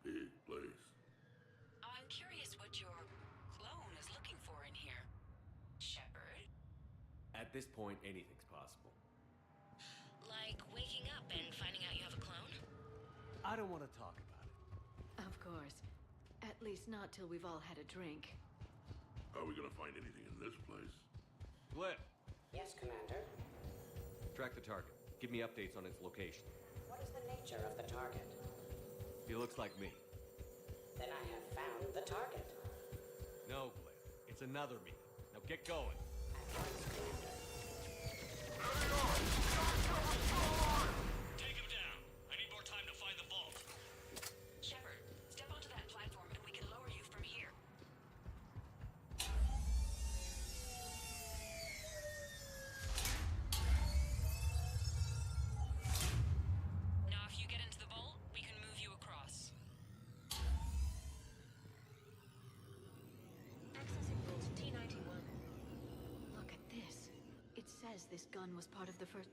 Big place. I'm curious what your clone is looking for in here. Shepard? At this point, anything's possible. Like waking up and finding out you have a clone? I don't want to talk about it. Of course. At least not till we've all had a drink. Are we gonna find anything in this place? Glyph, Yes, Commander. track the target. Give me updates on its location. What is the nature of the target? He looks like me. Then I have found the target. No, Glyph. It's another me. Now get going. Take him down. I need more time to find the vault. Shepard, step onto that platform and we can lower you from here. Now if you get into the vault, we can move you across. Accessing vault T91. Look at this. It says this gun was part of the first...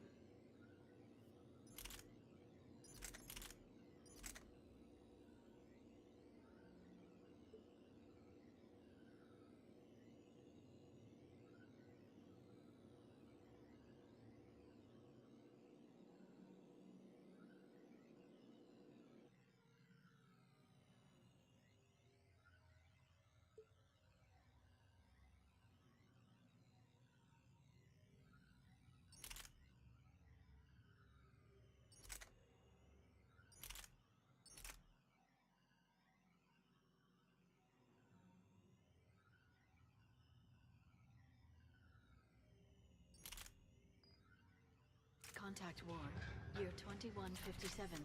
Contact War, year 2157.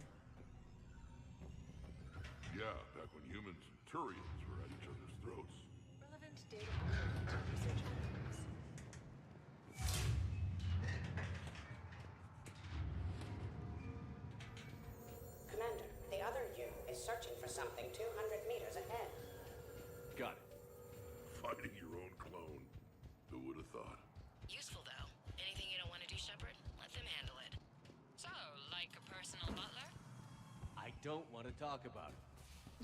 Yeah, back when humans and Turians were at each other's throats. Relevant data pertinent to research activities. Commander, the other you is searching for something 200 meters ahead. Got it. Fighting your own clone. Who would have thought? Useful though. Anything you don't want to do, Shepard? Let them handle it. So, like a personal butler? I don't want to talk about it.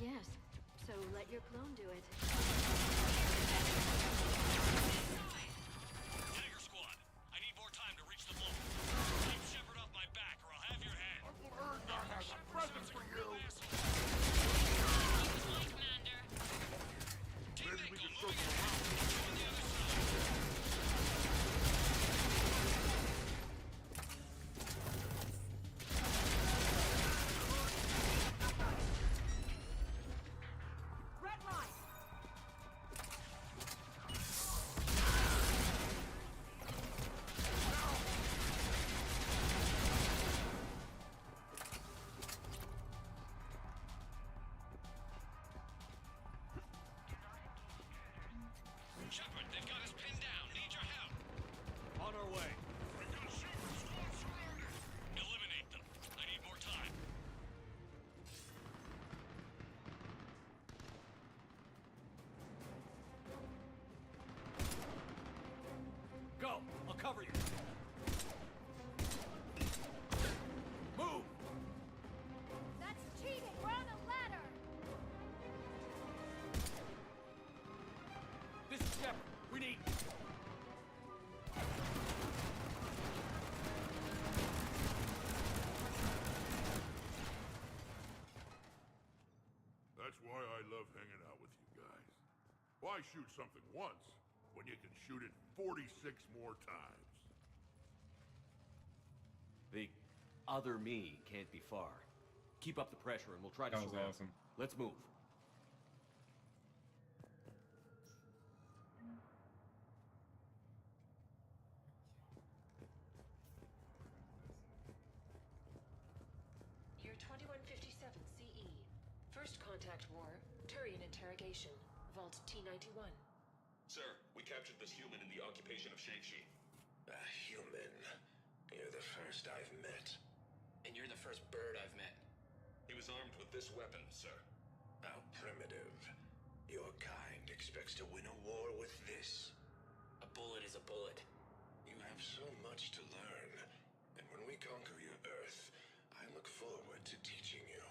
Yes, so let your clone do it. Tiger Squad, I need more time to reach the vault. Keep Shepard off my back or I'll have your head. Uncle Erndon has a present for you. Commander. Maybe we can show you around. Red line! Why shoot something once when you can shoot it 46 more times? The other me can't be far. Keep up the pressure and we'll try to That was surround. awesome. Let's move. Year 2157 CE. First contact war, Turian interrogation. Vault T91. Sir, we captured this human in the occupation of Shang-Chi. A human? You're the first I've met. And you're the first bird I've met. He was armed with this weapon, sir. How primitive. Your kind expects to win a war with this. A bullet is a bullet. You have so much to learn. And when we conquer your Earth, I look forward to teaching you.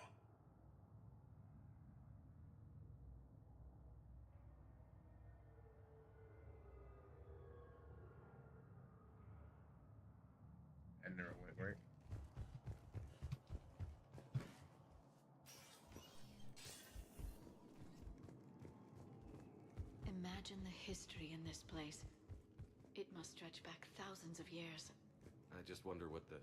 And there it went, right? Imagine the history in this place. It must stretch back thousands of years. I just wonder what the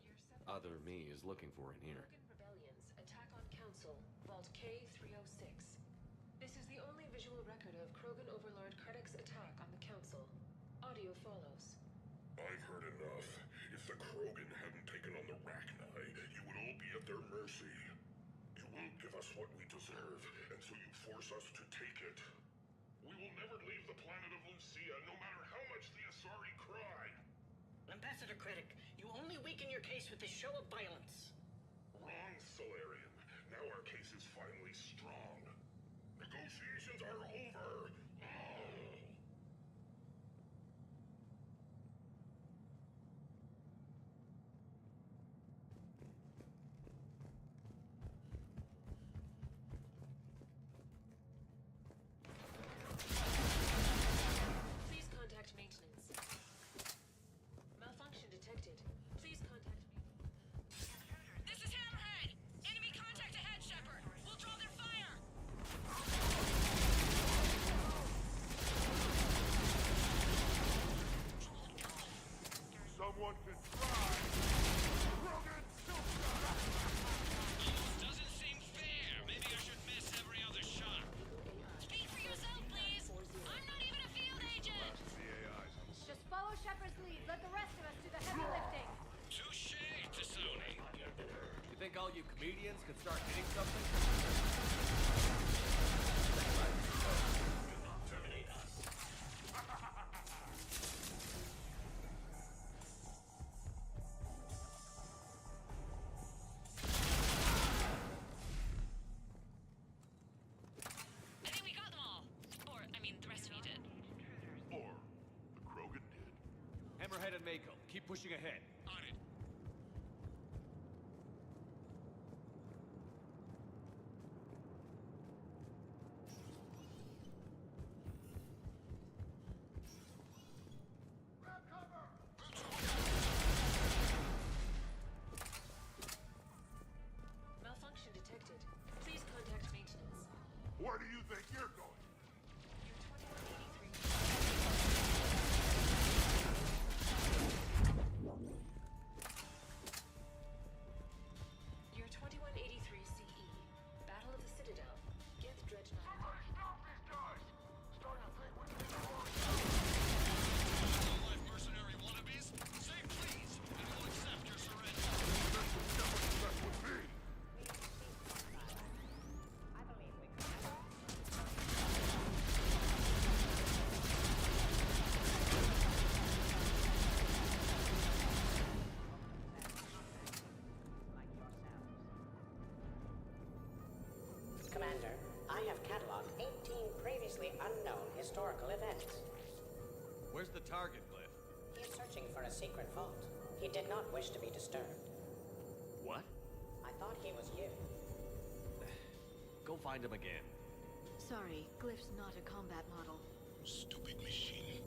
other me is looking for in here. Krogan rebellions, attack on Council, Vault K306. This is the only visual record of Krogan Overlord Kardec's attack on the Council. Audio follows. I've heard enough. If the Krogan hadn't taken on the Rachni, you would all be at their mercy. You won't give us what we deserve, and so you force us to take it. We will never leave the planet of Lucia, no matter how much the Asari cry. Ambassador Krennic, you only weaken your case with this show of violence. Wrong, Solarian. Now our case is finally strong. Negotiations are over. Please contact maintenance. Malfunction detected. Please contact maintenance. This is Hammerhead! Enemy contact ahead, Shepard! We'll draw their fire! Someone can try. Krogan Silka! Doesn't seem fair. Maybe I should miss every other shot. Speak for yourself, please! I'm not even a field agent! Just follow Shepard's lead. Let the rest of us do the heavy lifting. Touche, Tassoni. You think all you comedians can start hitting something? Terminate us. I think we got them all. Or, I mean, the rest of you did. Or the Krogan did. Hammerhead and Mako, keep pushing ahead. On it. Malfunction detected. Please contact maintenance. Where do you think you're going? Year 2183 CE. Battle of the Citadel. Gith Dreadnought. Somebody stop these guys! Starting to think we can get our Life mercenary wannabes? Say please, and we'll accept your surrender. Mess with me! Commander, I have cataloged 18 previously unknown historical events. Where's the target, Cliff? He is searching for a secret vault. He did not wish to be disturbed. What? I thought he was you. Go find him again. Sorry, Glyph's not a combat model. Stupid machine.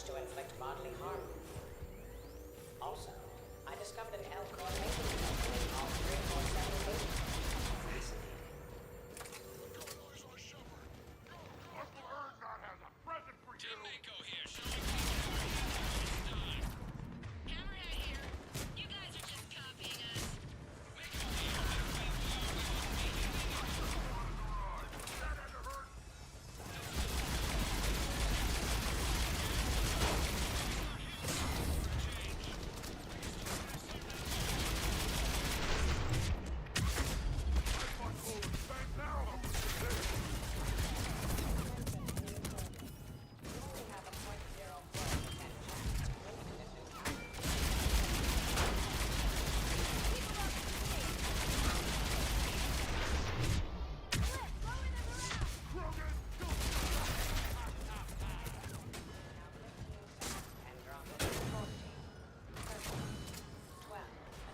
to inflict bodily harm. Also, I discovered an L-core mating token in all 347 cases. Fascinating. Uncle Erznot has a present for you! Mako here, showing it's time. Hammerhead here. You guys are just copying us. Mako here. That had to hurt!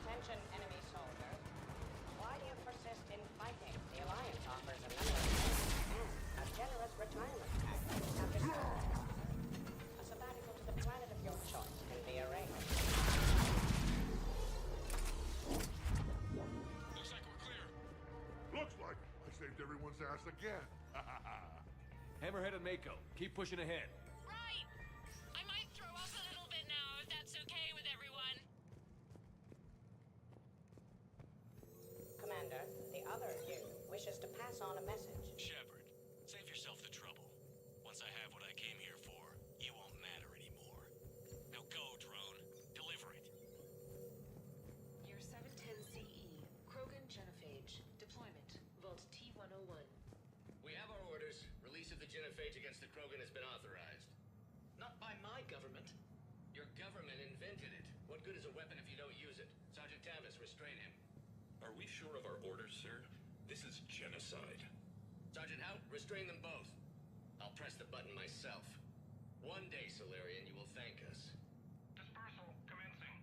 Attention, enemy soldiers. Why do you persist in fighting? The Alliance offers a number of and a generous retirement package after service. A sabbatical to the planet of your choice can be arranged. Looks like we're clear. Looks like I saved everyone's ass again. Hammerhead and Mako, keep pushing ahead. Right. I might throw up a little bit now, if that's okay with everyone. Commander, the other you wishes to pass on a message. Shepard, save yourself the trouble. Once I have what I came here for, you won't matter anymore. Now go, drone. Deliver it. Year 710 CE, Krogan Genophage. Deployment, Vault T-101. We have our orders. Release of the genophage against the Krogan has been authorized. Not by my government. Your government invented it. What good is a weapon if you don't use it? Sergeant Tavis, restrain him. Are we sure of our orders, sir? This is genocide. Sergeant Hout, restrain them both. I'll press the button myself. One day, Solarian, you will thank us. Dispersal commencing.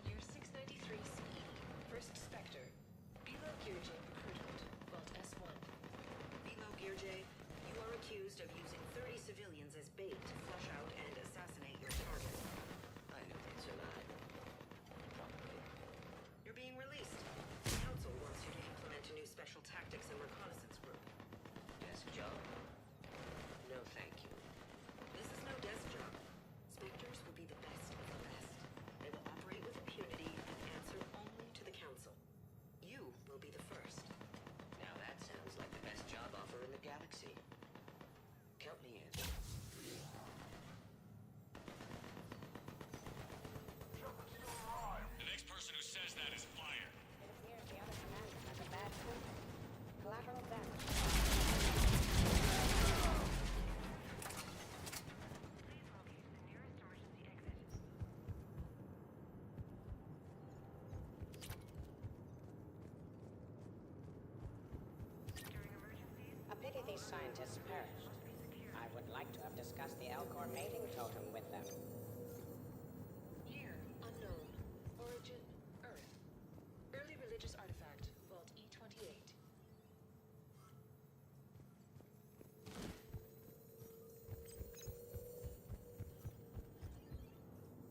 Year 693 CE, First Spectre. Bilo Girje recruitment, Vault S1. Bilo Girje, you are accused of using 30 civilians as bait to flush out and assassinate your target. I knew they'd survive. Probably. You're being released. The Council wants you to implement a new special tactics and reconnaissance group. Desk job? No, thank you. This is no desk job. Spectres will be the best of the best. They will operate with impunity and answer only to the Council. You will be the first. Now that sounds like the best job offer in the galaxy. Count me in. The next person who says that is fired. It appears the other commander has a bad temper. Collateral damage. A pity these scientists perished. I would like to have discussed the L-core mating totem with them. Year, unknown. Origin, Earth. Early religious artifact, Vault E28.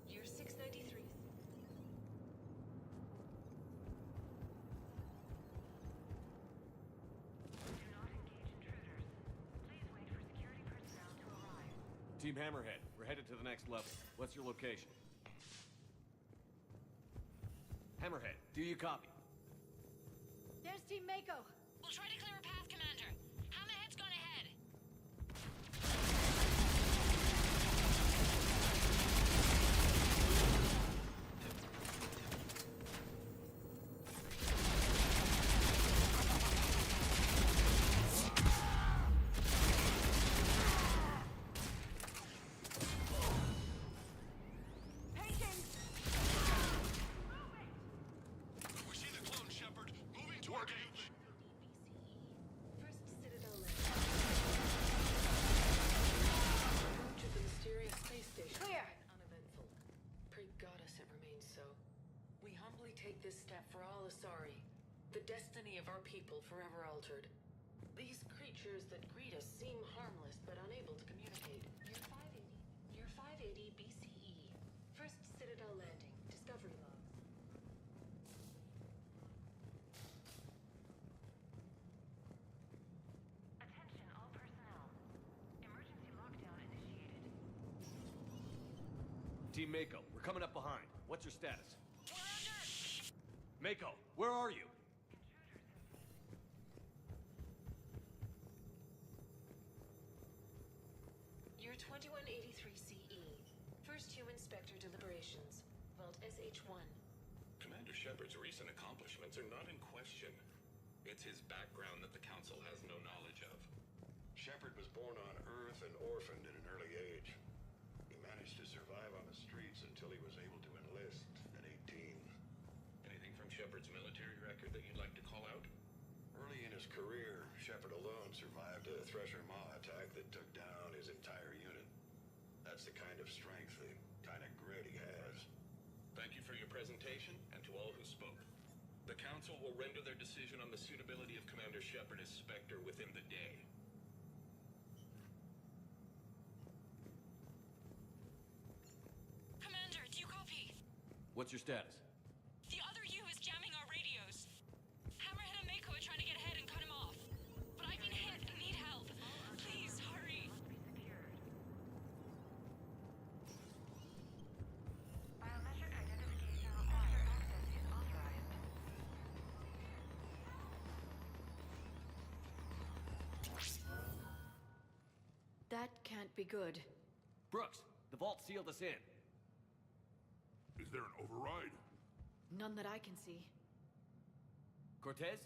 Year 693. Team Hammerhead, we're headed to the next level. What's your location? Hammerhead, do you copy? There's Team Mako. We'll try to clear a path, Commander. Hammerhead's gone ahead. We see the clone, Shepard. Moving to engage. sorry. The destiny of our people forever altered. These creatures that greet us seem harmless but unable to communicate. Year 580 BCE. First Citadel landing. Discovery logs. Attention all personnel. Emergency lockdown initiated. Team Mako, we're coming up behind. What's your status? Mako, where are you? Year 2183 CE. First human Spectre deliberations. Vault SH1. Commander Shepard's recent accomplishments are not in question. It's his background that the Council has no knowledge of. Shepard was born on Earth and orphaned at an early age. He managed to survive on the streets until he was able to enlist at 18. Anything from Shepard's military record that you'd like to call out? Early in his career, Shepard alone survived a Thresher Maw attack that took down his entire unit. That's the kind of strength, the kind of grit he has. Thank you for your presentation, and to all who spoke. The Council will render their decision on the suitability of Commander Shepard as Spectre within the day. Commander, do you copy? What's your status? The other U is jamming our radios. Hammerhead and Mako are trying to get ahead and cut him off. But I've been hit and need help. Please, hurry. Biometric identification required. Access is authorized. That can't be good. Brooks, the vault sealed us in. Is there an override? None that I can see. Cortez?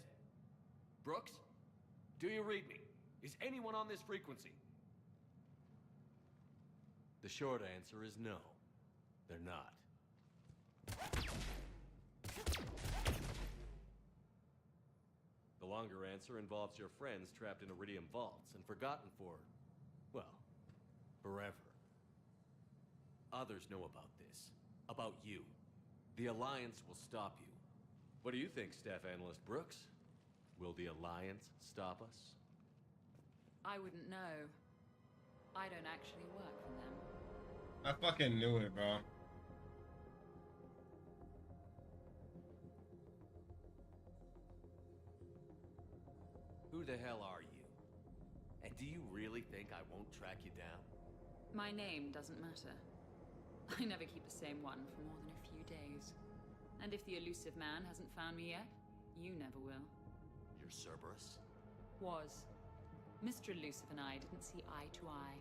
Brooks? Do you read me? Is anyone on this frequency? The short answer is no. They're not. The longer answer involves your friends trapped in Iridium vaults and forgotten for, well, forever. Others know about this. About you. The Alliance will stop you. What do you think, Staff Analyst Brooks? Will the Alliance stop us? I wouldn't know. I don't actually work for them. I fucking knew it, bro. Who the hell are you? And do you really think I won't track you down? My name doesn't matter. I never keep the same one for more than a few days. And if the elusive man hasn't found me yet, you never will. You're Cerberus? Was. Mr. Elusive and I didn't see eye to eye.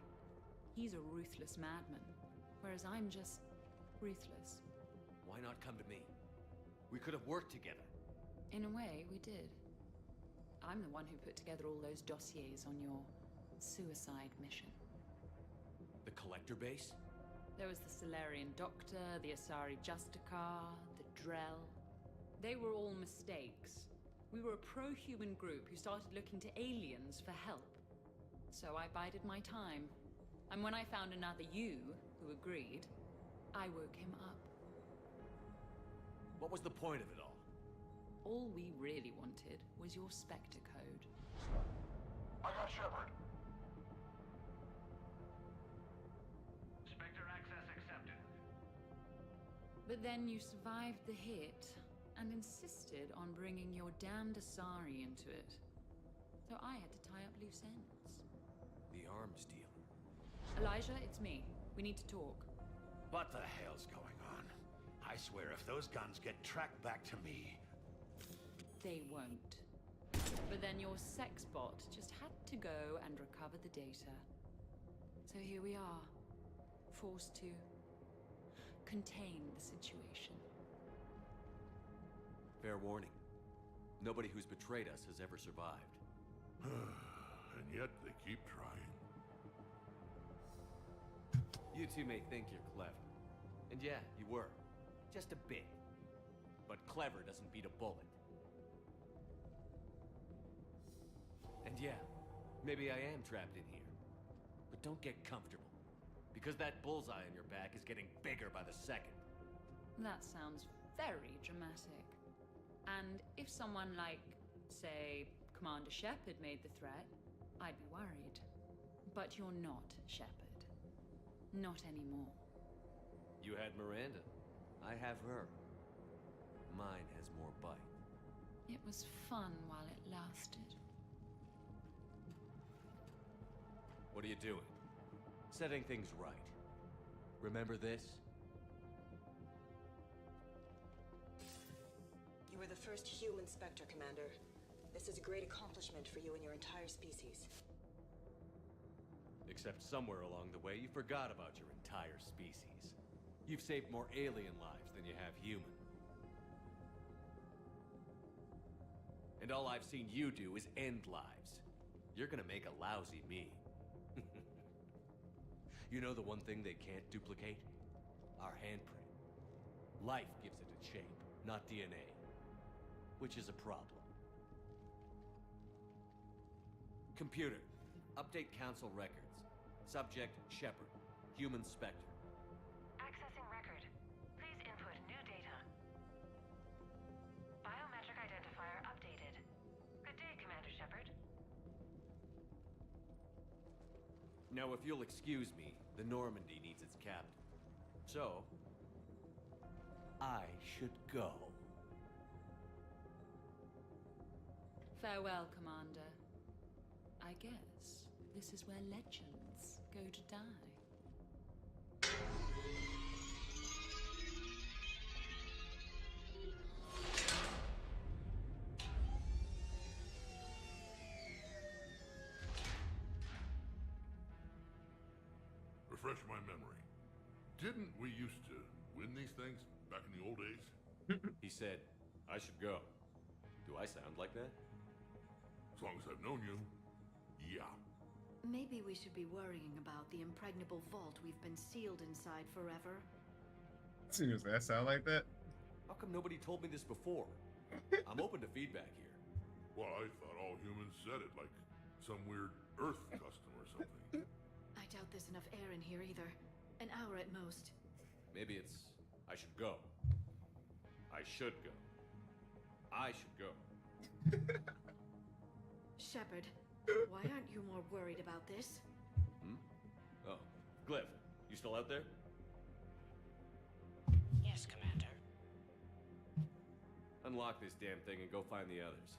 He's a ruthless madman, whereas I'm just ruthless. Why not come to me? We could have worked together. In a way, we did. I'm the one who put together all those dossiers on your suicide mission. The Collector base? There was the Solarian Doctor, the Asari Justicar, the Drell. They were all mistakes. We were a pro-human group who started looking to aliens for help. So I bided my time. And when I found another you who agreed, I woke him up. What was the point of it all? All we really wanted was your Spectre code. I got Shepard. Spectre access accepted. But then you survived the hit and insisted on bringing your damned Asari into it. So I had to tie up loose ends. The arms dealer. Elijah, it's me. We need to talk. What the hell's going on? I swear if those guns get tracked back to me... They won't. But then your sex bot just had to go and recover the data. So here we are, forced to contain the situation. Fair warning. Nobody who's betrayed us has ever survived. And yet they keep trying. You two may think you're clever. And yeah, you were. Just a bit. But clever doesn't beat a bullet. And yeah, maybe I am trapped in here. But don't get comfortable. Because that bullseye on your back is getting bigger by the second. That sounds very dramatic. And if someone like, say, Commander Shepard made the threat, I'd be worried. But you're not Shepard. Not anymore. You had Miranda. I have her. Mine has more bite. It was fun while it lasted. What are you doing? Setting things right. Remember this? You were the first human Spectre, Commander. This is a great accomplishment for you and your entire species. Except somewhere along the way, you forgot about your entire species. You've saved more alien lives than you have human. And all I've seen you do is end lives. You're gonna make a lousy me. You know the one thing they can't duplicate? Our handprint. Life gives it its shape, not DNA. Which is a problem. Computer, update Council records. Subject, Shepard. Human Spectre. Accessing record. Please input new data. Biometric identifier updated. Good day, Commander Shepard. Now, if you'll excuse me, the Normandy needs its captain. So, I should go. Farewell, Commander. I guess this is where legends go to die. Refresh my memory. Didn't we used to win these things back in the old days? He said, I should go. Do I sound like that? As long as I've known you, yeah. Maybe we should be worrying about the impregnable vault we've been sealed inside forever. Seriously, that sound like that? How come nobody told me this before? I'm open to feedback here. Well, I thought all humans said it, like some weird Earth custom or something. I doubt there's enough air in here either. An hour at most. Maybe it's, I should go. I should go. I should go. Shepard, why aren't you more worried about this? Oh, Glyph, you still out there? Yes, Commander. Unlock this damn thing and go find the others.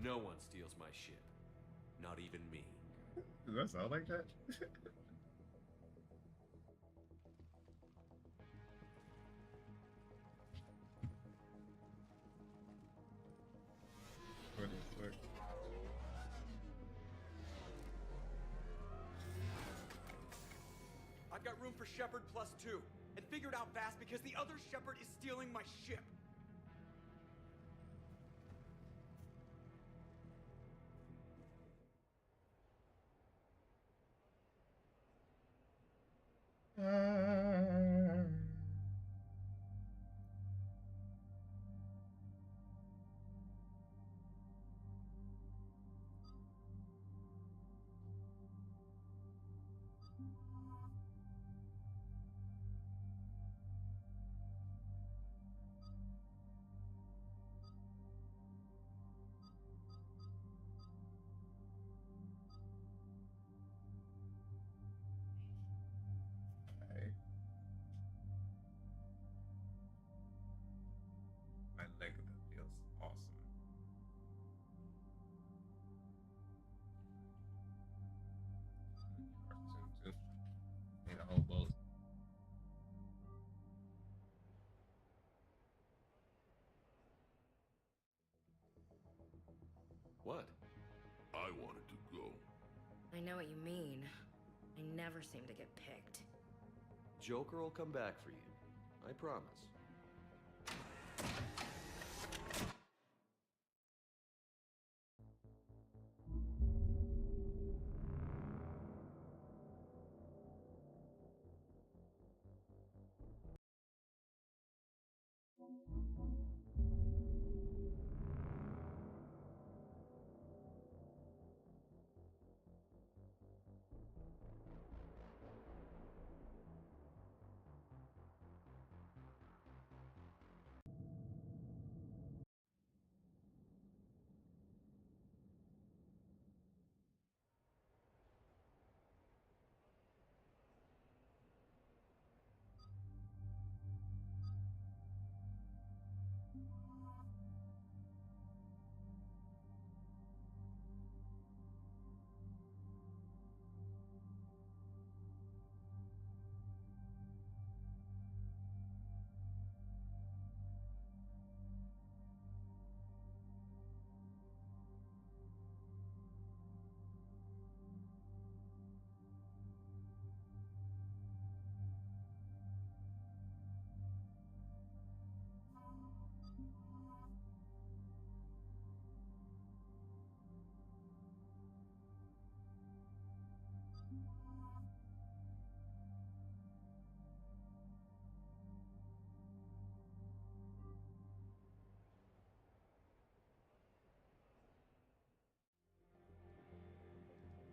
No one steals my ship. Not even me. Does that sound like that? I've got room for Shepard +2, and figured out fast because the other Shepard is stealing my ship. My leg of that feels awesome. Need a whole boat. What? I wanted to go. I know what you mean. I never seem to get picked. Joker will come back for you. I promise.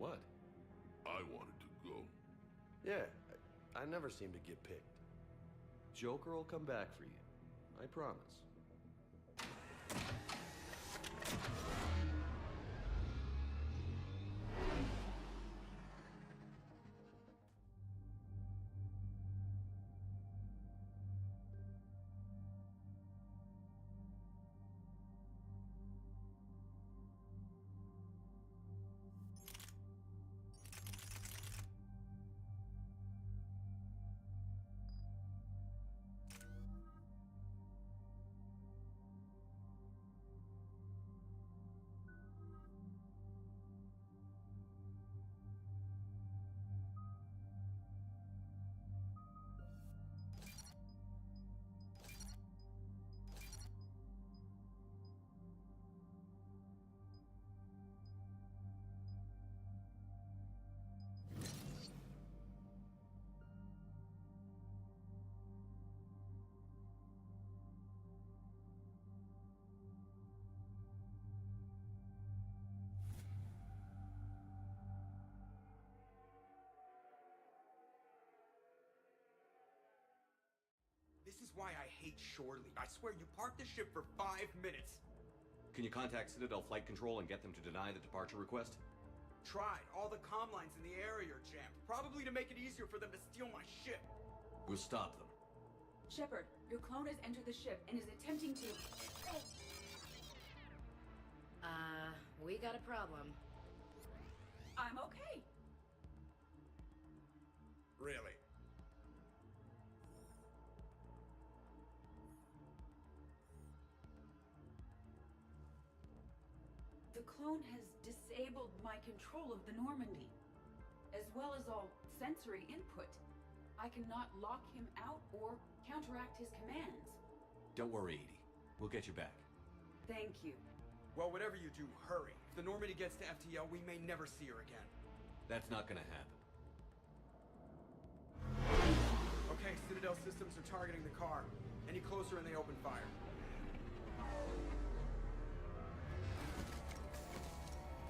What? I wanted to go. Yeah, I never seem to get picked. Joker will come back for you. I promise. This is why I hate Shore Leave. I swear, you parked the ship for 5 minutes. Can you contact Citadel Flight Control and get them to deny the departure request? Tried. All the comm lines in the area are jammed. Probably to make it easier for them to steal my ship. We'll stop them. Shepard, your clone has entered the ship and is attempting to... We got a problem. I'm okay. Really? The clone has disabled my control of the Normandy, as well as all sensory input. I cannot lock him out or counteract his commands. Don't worry, Edie. We'll get you back. Thank you. Well, whatever you do, hurry. If the Normandy gets to FTL, we may never see her again. That's not gonna happen. Okay, Citadel systems are targeting the car. Any closer and they open fire.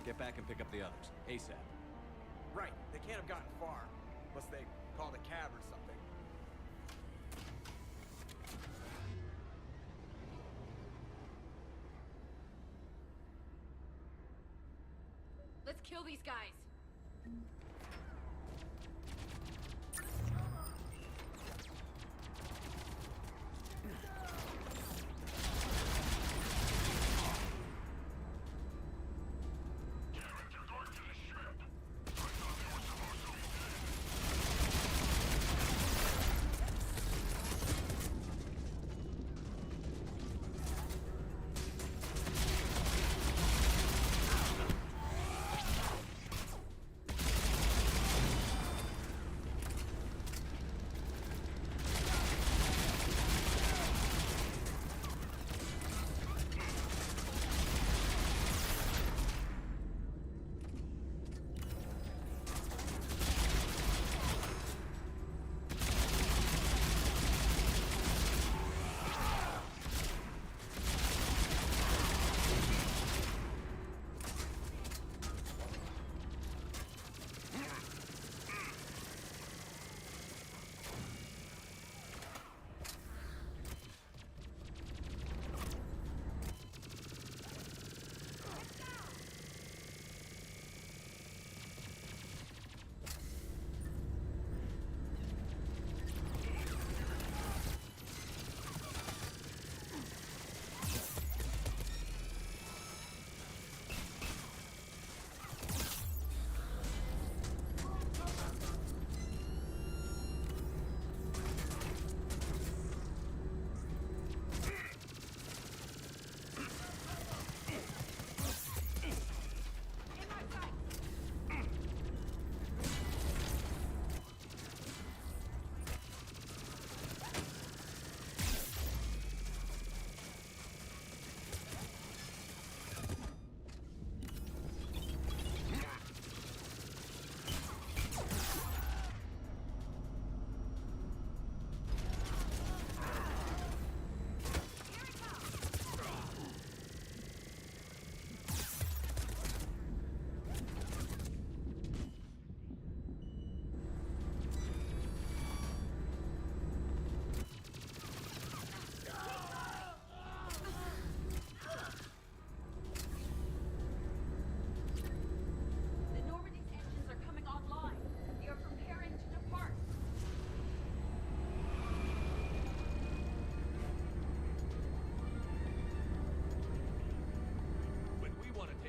Get back and pick up the others, ASAP. Right, they can't have gotten far. Unless they called a cab or something. Let's kill these guys.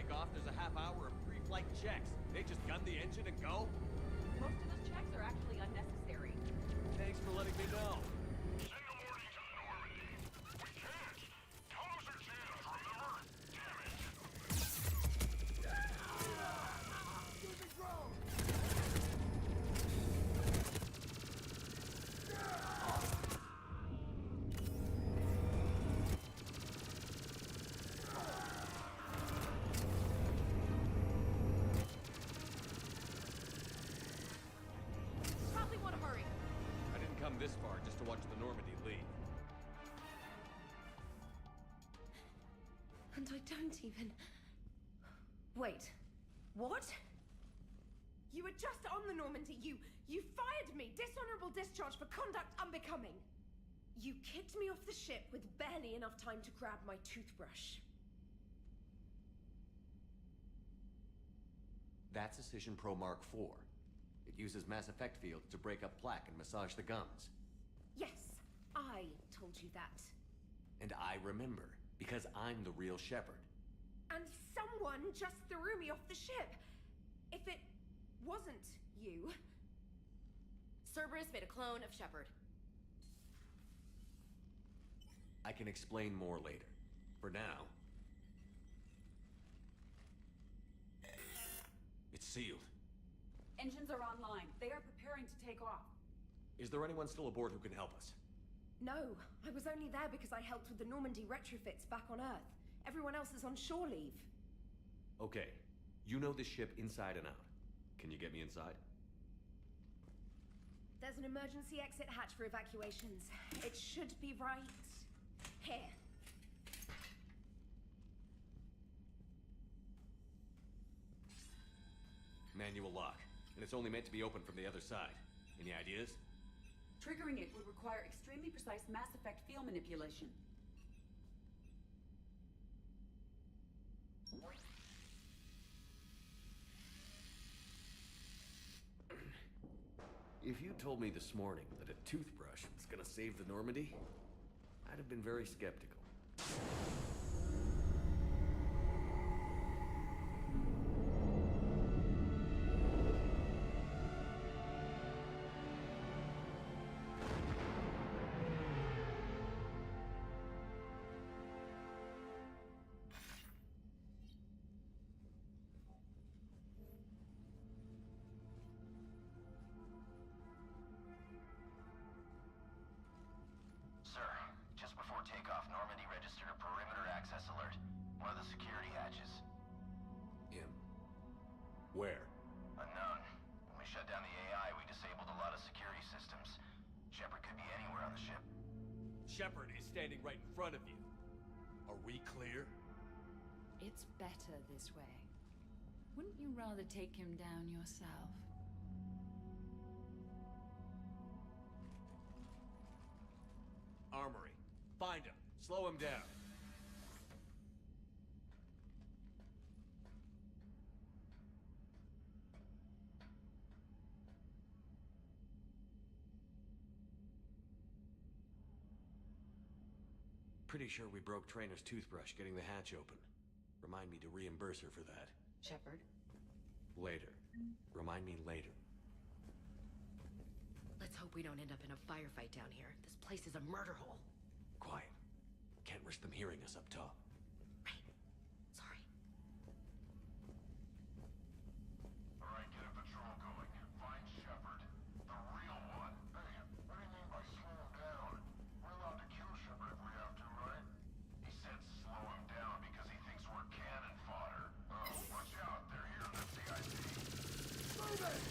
takeoff, there's a half hour of pre-flight checks. They just gun the engine and go? Most of those checks are actually unnecessary. Thanks for letting me know. Probably want to hurry. I didn't come this far just to watch the Normandy leave. And I don't even... Wait. What? You were just on the Normandy. You fired me. Dishonorable discharge for conduct unbecoming. You kicked me off the ship with barely enough time to grab my toothbrush. That's Cision Pro Mark IV. It uses Mass Effect fields to break up plaque and massage the gums. Yes, I told you that. And I remember, because I'm the real Shepard. And someone just threw me off the ship. If it wasn't you... Cerberus made a clone of Shepard. I can explain more later. For now... It's sealed. Engines are online. They are preparing to take off. Is there anyone still aboard who can help us? No, I was only there because I helped with the Normandy retrofits back on Earth. Everyone else is on shore leave. Okay. You know this ship inside and out. Can you get me inside? There's an emergency exit hatch for evacuations. It should be right here. Manual lock. And it's only meant to be opened from the other side. Any ideas? Triggering it would require extremely precise Mass Effect field manipulation. If you told me this morning that a toothbrush was gonna save the Normandy, I'd have been very skeptical. Sir, just before takeoff, Normandy registered a perimeter access alert. One of the security hatches. Him. Where? Unknown. When we shut down the AI, we disabled a lot of security systems. Shepard could be anywhere on the ship. Shepard is standing right in front of you. Are we clear? It's better this way. Wouldn't you rather take him down yourself? Armory. Find him. Slow him down. Pretty sure we broke Trainer's toothbrush getting the hatch open. Remind me to reimburse her for that. Shepard? Later. Remind me later. Let's hope we don't end up in a firefight down here. This place is a murder hole. Quiet. Can't risk them hearing us up top. Sorry. Alright, get a patrol going. Find Shepard. The real one. Hey, what do you mean by slow him down? We're allowed to kill Shepard if we have to, right? He said slow him down because he thinks we're cannon fodder. Oh, watch out. They're here in the CIC. Move it!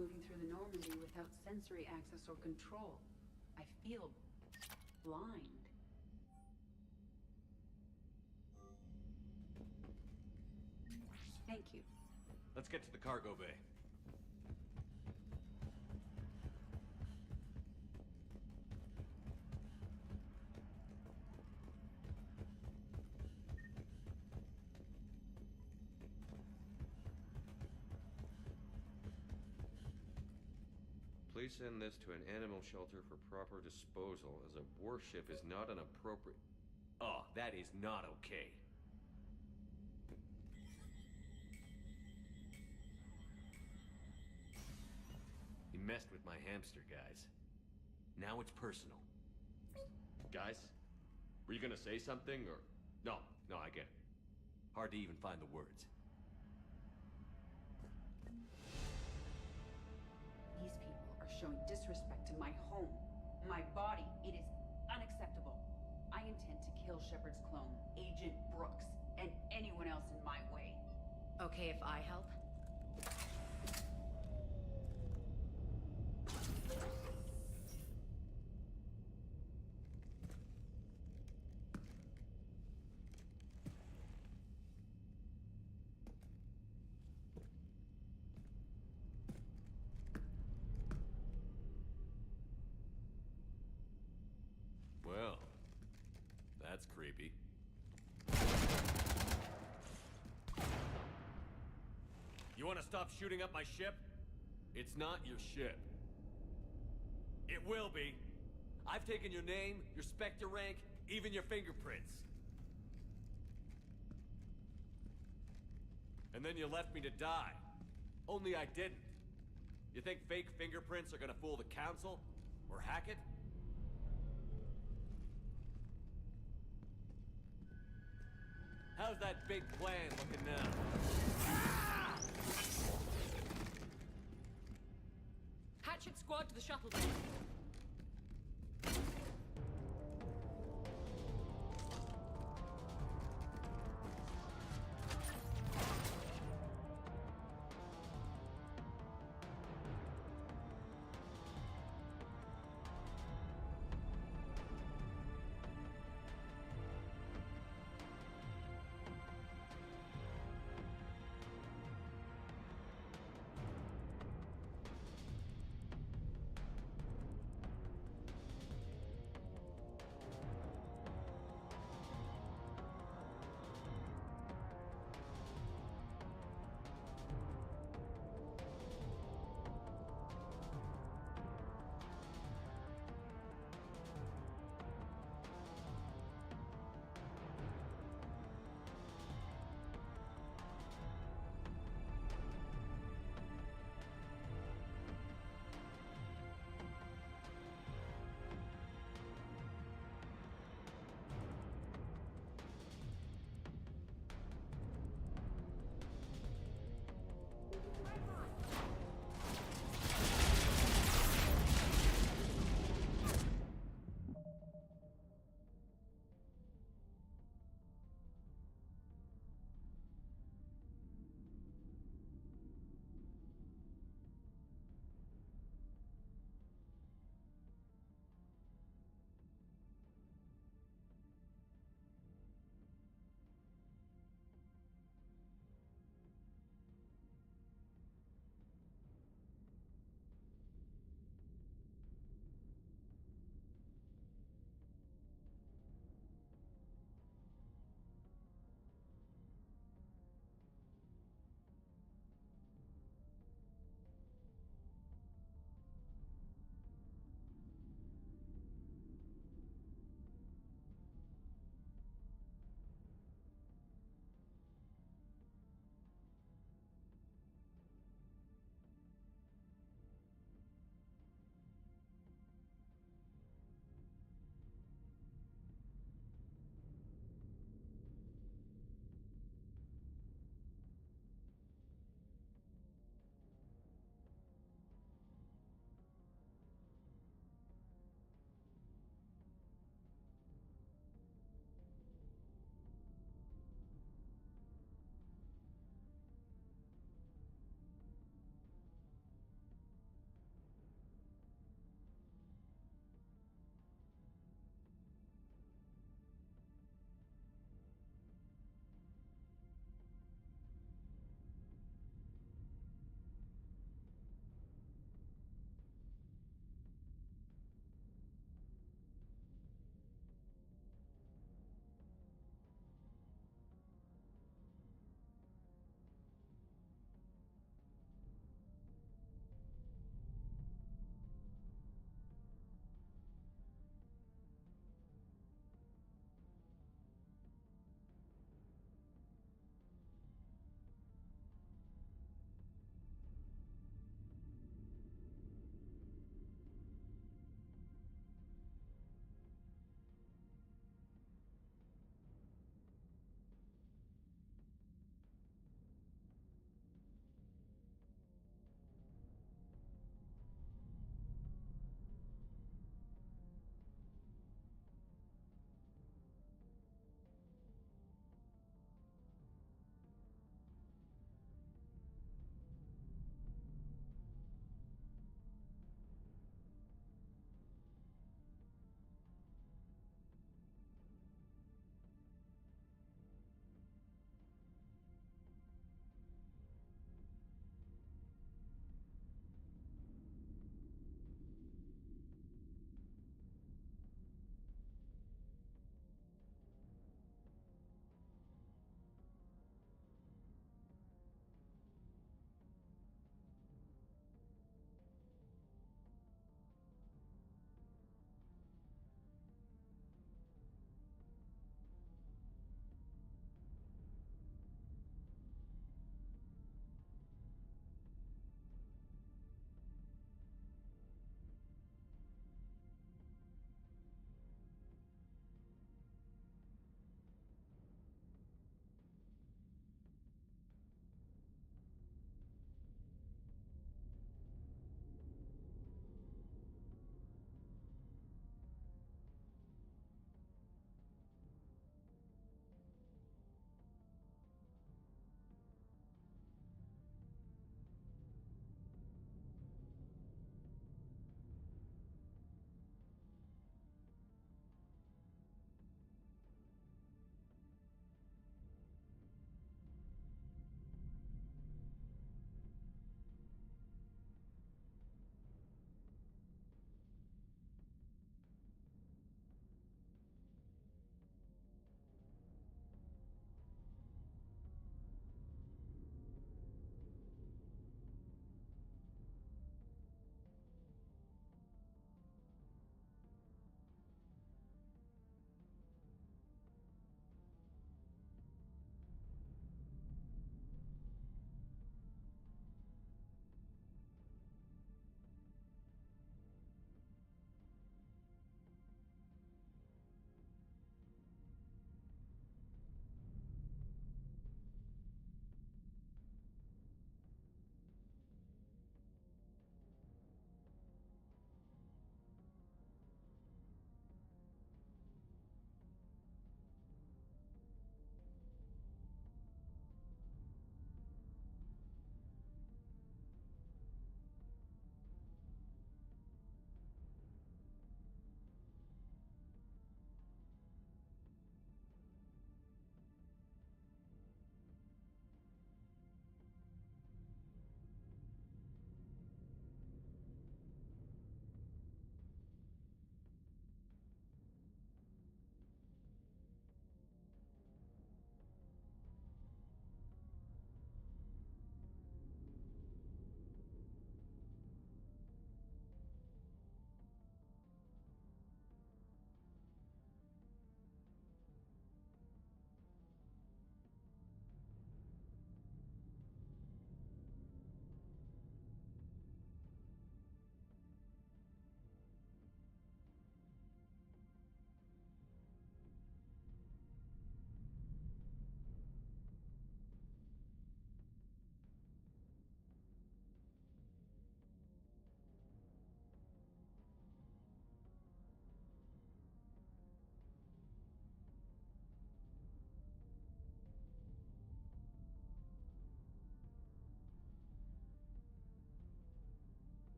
moving through the Normandy without sensory access or control. I feel blind. Thank you. Let's get to the cargo bay. Please send this to an animal shelter for proper disposal, as a warship is not an appropriate... Oh, that is not okay. You messed with my hamster, guys. Now it's personal. Guys, were you gonna say something, or... No, I get it. Hard to even find the words. These people are showing disrespect to my home, my body. It is unacceptable. I intend to kill Shepard's clone, Agent Brooks, and anyone else in my way. Okay if I help? Well, that's creepy. You want to stop shooting up my ship? It's not your ship. It will be. I've taken your name, your Spectre rank, even your fingerprints. And then you left me to die. Only I didn't. You think fake fingerprints are gonna fool the Council? Or hack it? How's that big plan looking now? Hatchet squad to the shuttle bay.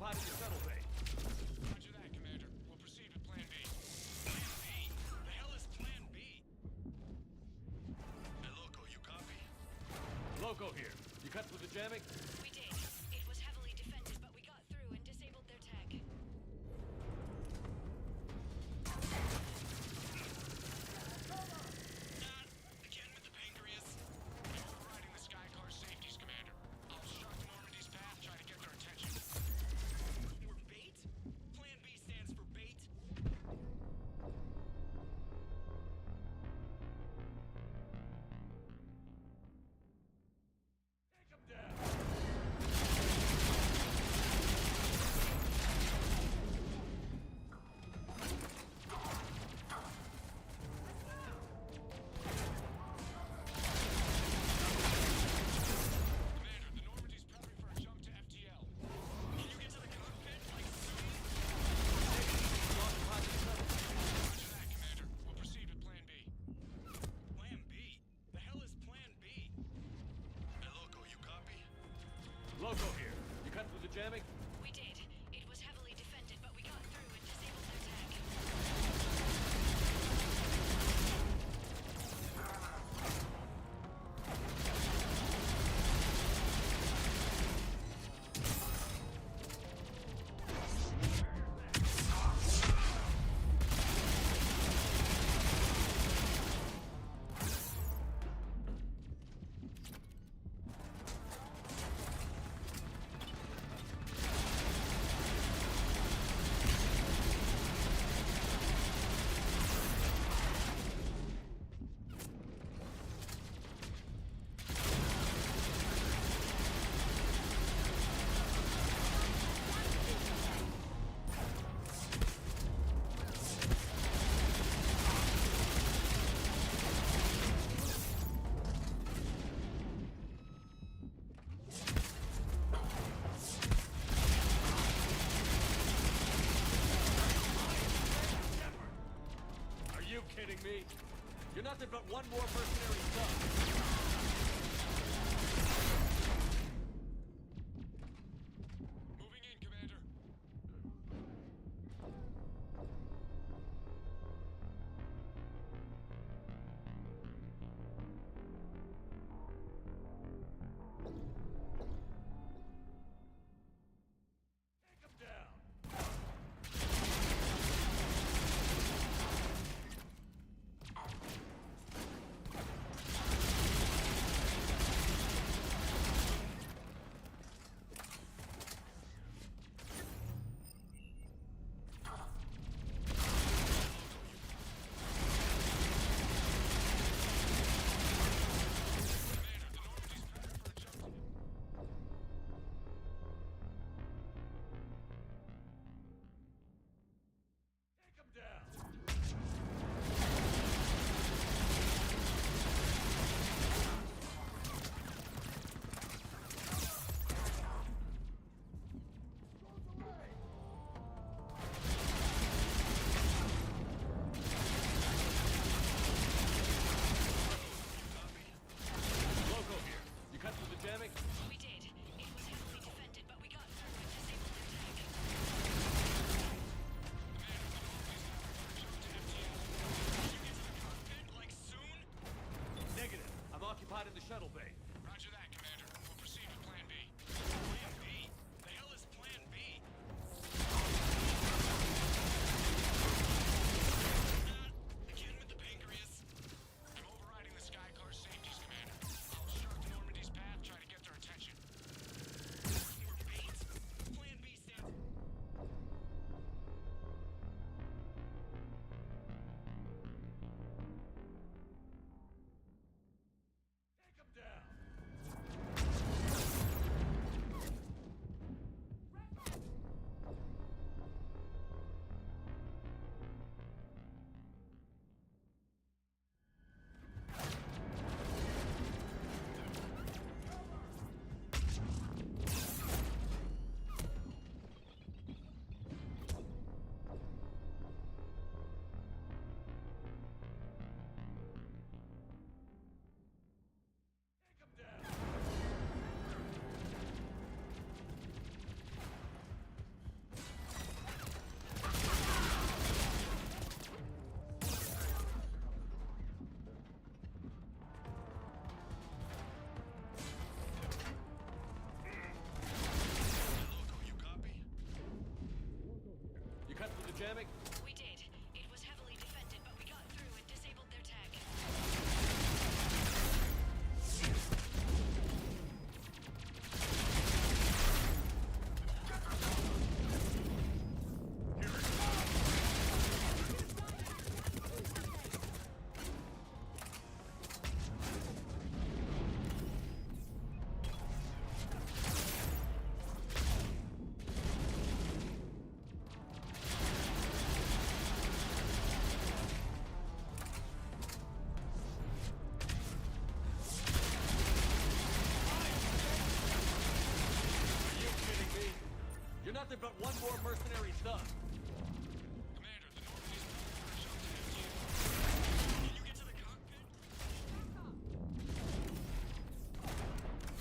how did you settle things? Roger that, Commander. We'll proceed with Plan B. Plan B? The hell is Plan B? Hey, Loco, you copy? Loco here. You cut through the jamming? We did. It was heavily defended, but we got through and disabled their tech. Again with the pancreas. Overriding the Skycar's safeties, Commander. I'll obstruct Normandy's path, try to get their attention. We're bait? Plan B stands for bait? Commander, the Normandy's prepping for a jump to FTL. Can you get to the cockpit, like, soon? Roger that, Commander. We'll proceed with Plan B. Plan B? The hell is Plan B? Hey, Loco, you copy? Loco here. You cut through the jamming? We did. It was heavily defended, but we got through and disabled their tech. Are you kidding me? You're nothing but one more mercenary sub. Moving in, Commander. jamming? We did. It was heavily defended, but we got through and disabled their tech. You're nothing but one more mercenary thug. Commander, the Normandy's moving for shots. Can you get to the cockpit?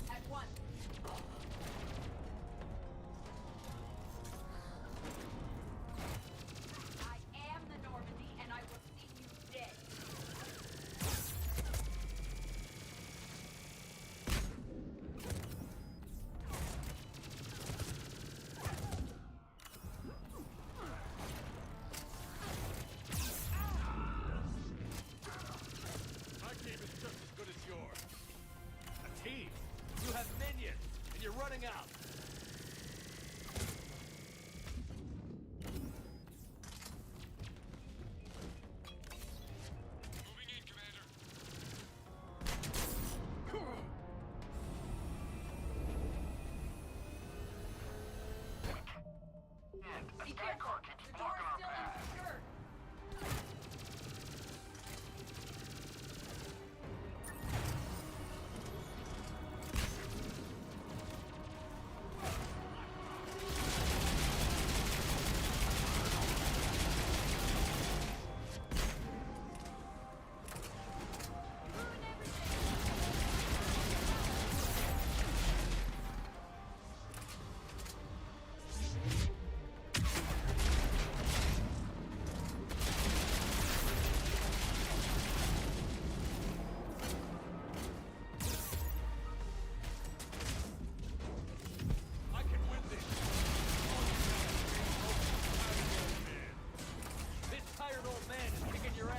At once. I am the Normandy, and I will see you dead. My team is just as good as yours. A team? You have minions, and you're running out. Moving in, Commander. Be careful. The door is still unsecured. I can win this. This tired old man is kicking your ass.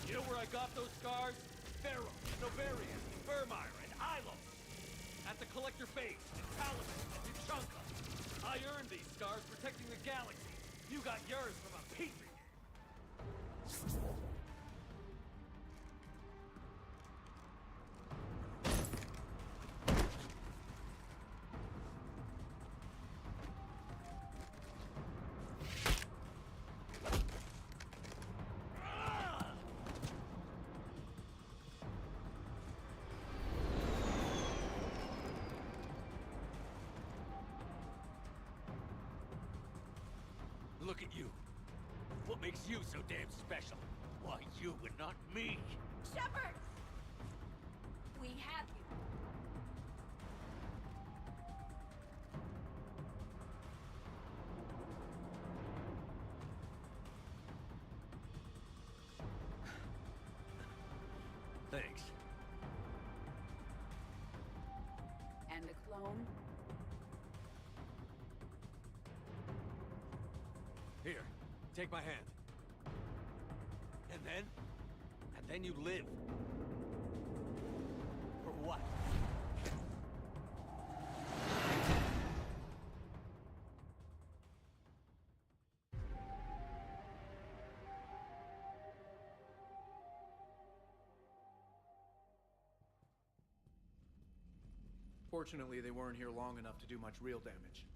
You know where I got those scars? Pharaoh, Novarian, Vermeer, and Ilos. At the Collector Base, in Taliban, and Tuchanka. I earned these scars protecting the galaxy. You got yours from a petri dish. Look at you. What makes you so damn special? Why you and not me? Shepard! We have you. Thanks. And the clone? Here, take my hand. And then you live. For what? Fortunately, they weren't here long enough to do much real damage.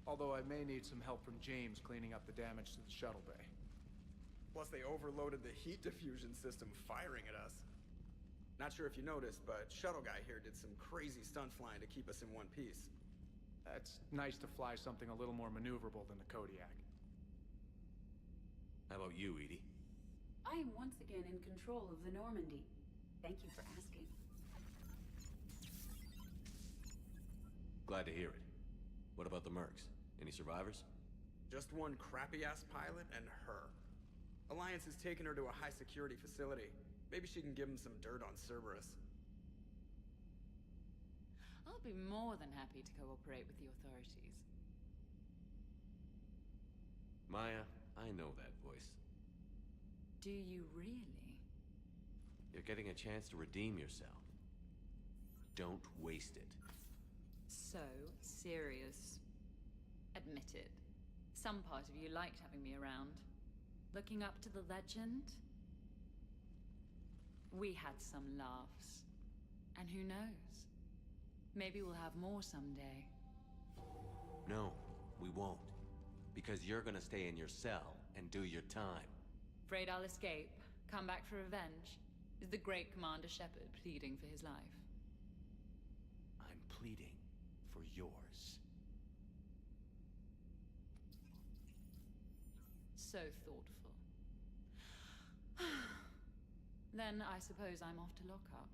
Although I may need some help from James cleaning up the damage to the shuttle bay. Plus, they overloaded the heat diffusion system, firing at us. Not sure if you noticed, but Shuttle Guy here did some crazy stunt flying to keep us in one piece. It's nice to fly something a little more maneuverable than the Kodiak. How about you, Edie? I am once again in control of the Normandy. Thank you for asking. Glad to hear it. What about the mercs? Any survivors? Just one crappy-ass pilot and her. Alliance has taken her to a high-security facility. Maybe she can give him some dirt on Cerberus. I'll be more than happy to cooperate with the authorities. Maya, I know that voice. Do you really? You're getting a chance to redeem yourself. Don't waste it. So serious. Admit it. Some part of you liked having me around. Looking up to the legend? We had some laughs. And who knows? Maybe we'll have more someday. No, we won't. Because you're gonna stay in your cell and do your time. Afraid I'll escape, come back for revenge? Is the great Commander Shepard pleading for his life? I'm pleading for yours. So thoughtful. Then I suppose I'm off to lock up.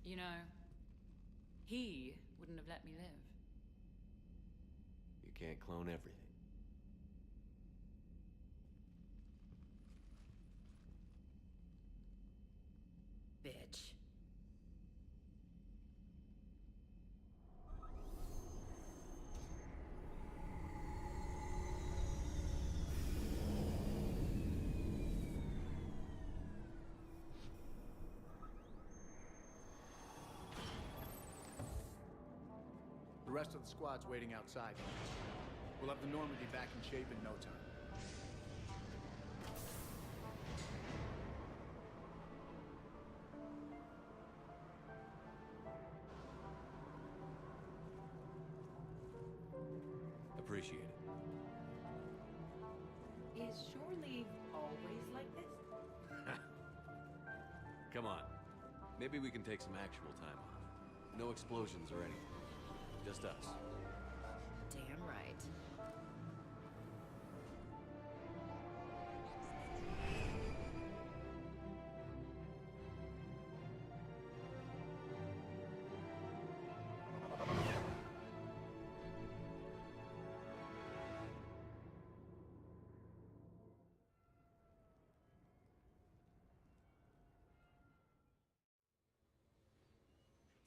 You know, he wouldn't have let me live. You can't clone everything. Bitch. The rest of the squad's waiting outside. We'll have the Normandy back in shape in no time. Appreciate it. Is shore leave always like this? Come on. Maybe we can take some actual time off. No explosions or anything. Just us. Damn right.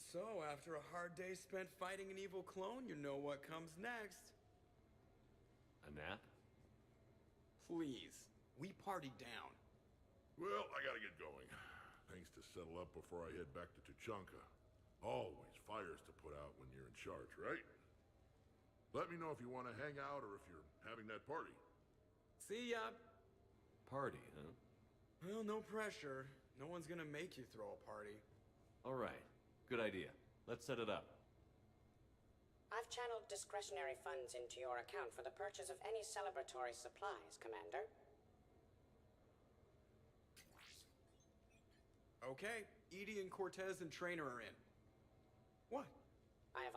So, after a hard day spent fighting an evil clone, you know what comes next. A nap? Please. We party down. Well, I gotta get going. Things to settle up before I head back to Tuchanka. Always fires to put out when you're in charge, right? Let me know if you want to hang out or if you're having that party. See ya. Party, huh? Well, no pressure. No one's gonna make you throw a party. All right. Good idea. Let's set it up. I've channeled discretionary funds into your account for the purchase of any celebratory supplies, Commander. Okay, Edie and Cortez and Trainer are in. What? I have